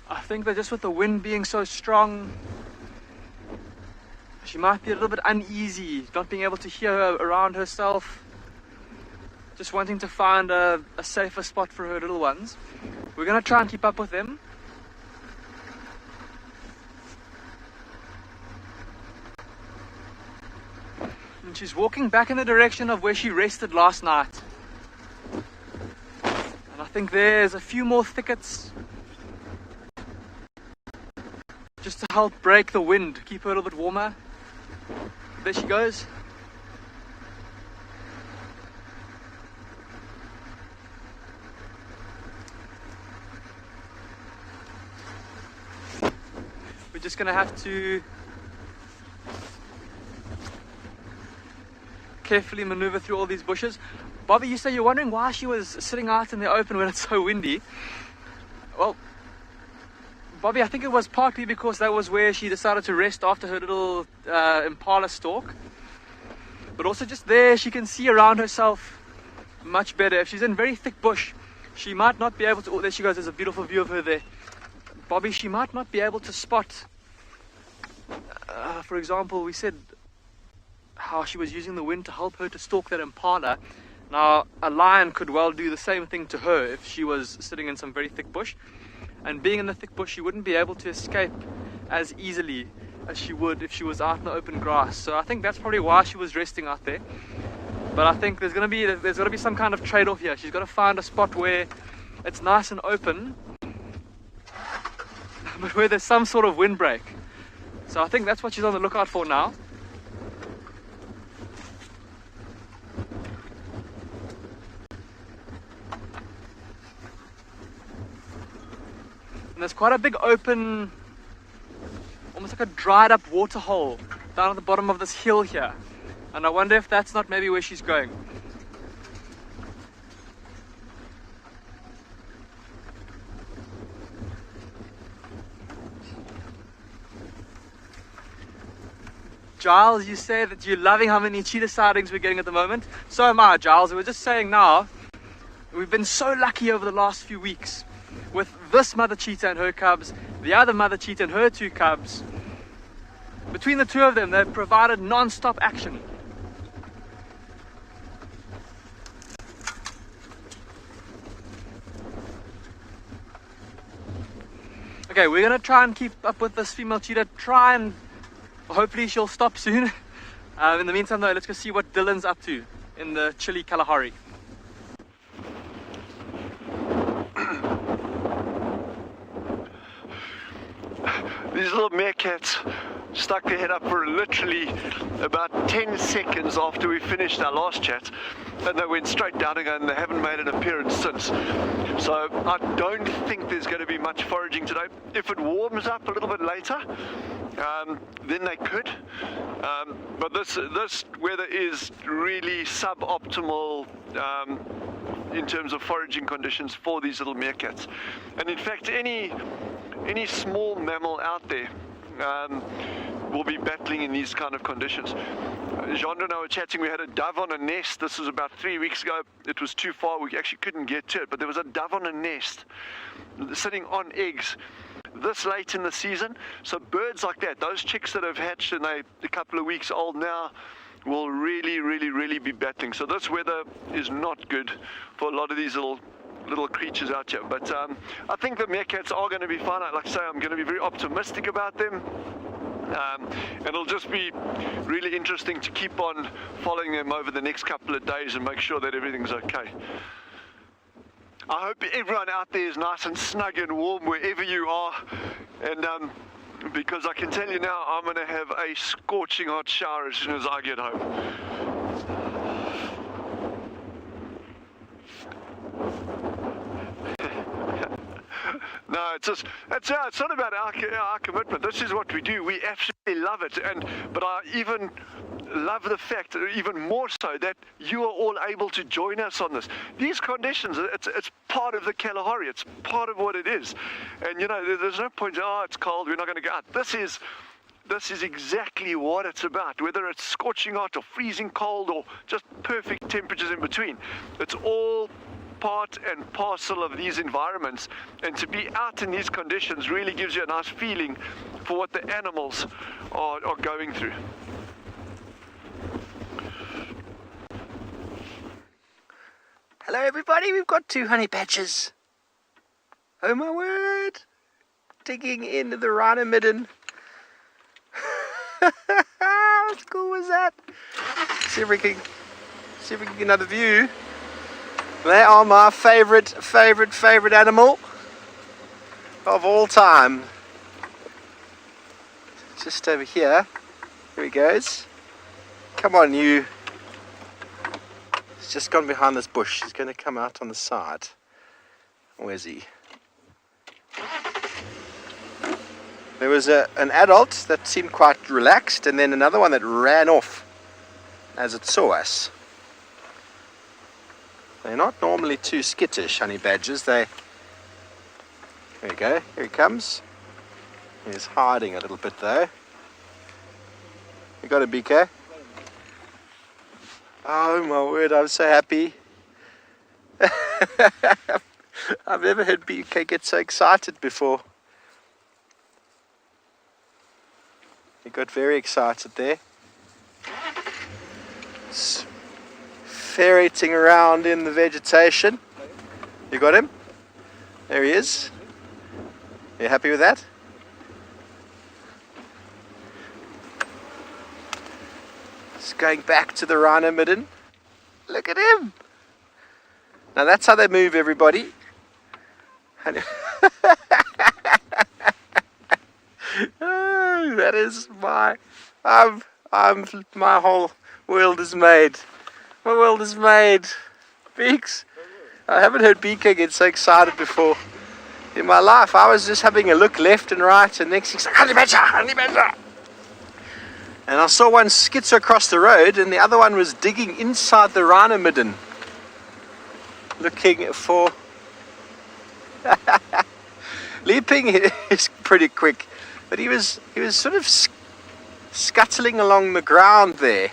I think that just with the wind being so strong, she might be a little bit uneasy, not being able to hear her around herself, just wanting to find a safer spot for her little ones. We're going to try and keep up with them. And she's walking back in the direction of where she rested last night. And I think there's a few more thickets just to help break the wind, keep her a little bit warmer. There she goes. We're just going to have to carefully maneuver through all these bushes. Bobby, you say you're wondering why she was sitting out in the open when it's so windy. Well, Bobby, I think it was partly because that was where she decided to rest after her little impala stalk. But also just there, she can see around herself much better. If she's in very thick bush, she might not be able to... Oh, there she goes. There's a beautiful view of her there. Bobby, she might not be able to spot, for example, we said how she was using the wind to help her to stalk that impala. Now, a lion could well do the same thing to her if she was sitting in some very thick bush. And being in the thick bush, she wouldn't be able to escape as easily as she would if she was out in the open grass. So I think that's probably why she was resting out there. But I think there's got to be some kind of trade-off here. She's got to find a spot where it's nice and open, but where there's some sort of windbreak. So I think that's what she's on the lookout for now. And there's quite a big open, almost like a dried up water hole down at the bottom of this hill here. And I wonder if that's not maybe where she's going. Giles, you say that you're loving how many cheetah sightings we're getting at the moment. So am I, Giles. We're just saying now, we've been so lucky over the last few weeks with this mother cheetah and her cubs, the other mother cheetah and her 2 cubs. Between the 2 of them, they've provided non-stop action. Okay, we're going to try and keep up with this female cheetah, try and hopefully she'll stop soon. In the meantime though, let's go see what Dylan's up to in the chilly Kalahari. These little meerkats stuck their head up for literally about 10 seconds after we finished our last chat, and they went straight down again, and they haven't made an appearance since. So I don't think there's going to be much foraging today. If it warms up a little bit later, then they could. But this weather is really suboptimal in terms of foraging conditions for these little meerkats. And in fact, any small mammal out there will be battling in these kind of conditions. Jean and I were chatting, we had a dove on a nest. This was about 3 weeks ago. It was too far, we actually couldn't get to it, but there was a dove on a nest sitting on eggs this late in the season. So birds like that, those chicks that have hatched and they're a couple of weeks old now, will really be battling. So this weather is not good for a lot of these little creatures out here. But I think the meerkats are going to be fine. Like I say, I'm going to be very optimistic about them. And it'll just be really interesting to keep on following them over the next couple of days and make sure that everything's okay. I hope everyone out there is nice and snug and warm wherever you are, and because I can tell you now, I'm going to have a scorching hot shower as soon as I get home. No, it's not about our commitment. This is what we do. We absolutely love it, but I even love the fact, even more so, that you are all able to join us on this. These conditions, it's part of the Kalahari. It's part of what it is. And you know, there's no point, oh, it's cold, we're not going to go out. This is exactly what it's about. Whether it's scorching hot or freezing cold or just perfect temperatures in between, it's all part and parcel of these environments, and to be out in these conditions really gives you a nice feeling for what the animals are going through. Hello everybody, we've got 2 honey badgers. Oh my word! Digging into the rhino midden. How cool was that? See if we can get another view. They are my favorite animal of all time. Just over here. Here he goes. Come on, you. He's just gone behind this bush. He's going to come out on the side. Where's he? There was an adult that seemed quite relaxed, and then another one that ran off as it saw us. They're not normally too skittish, honey badgers. There we go. Here he comes. He's hiding a little bit though. You got a BK? Oh my word, I'm so happy. I've never heard BK get so excited before. He got very excited there. Ferreting around in the vegetation. You got him? There he is. You happy with that? Just going back to the rhino midden. Look at him. Now that's how they move, everybody. Oh, that is my whole world is made. My world is made. Beaks. I haven't heard BK get so excited before in my life. I was just having a look left and right, and next he's like, honey badger. And I saw one skitter across the road, and the other one was digging inside the rhino midden, looking for. Leaping is pretty quick, but he was sort of scuttling along the ground there.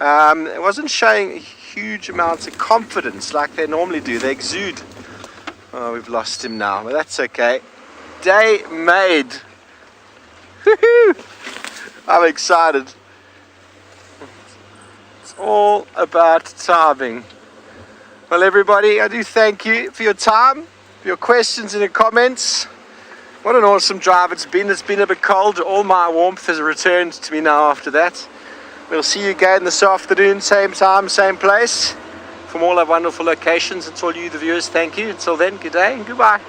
It wasn't showing huge amounts of confidence like they normally do. They exude. Oh, we've lost him now, but that's okay. Day made. Woohoo! I'm excited. It's all about timing. Well, everybody, I do thank you for your time, for your questions and your comments. What an awesome drive it's been. It's been a bit cold. All my warmth has returned to me now after that. We'll see you again this afternoon, same time, same place, from all our wonderful locations. And to all you, the viewers, thank you. Until then, good day and goodbye.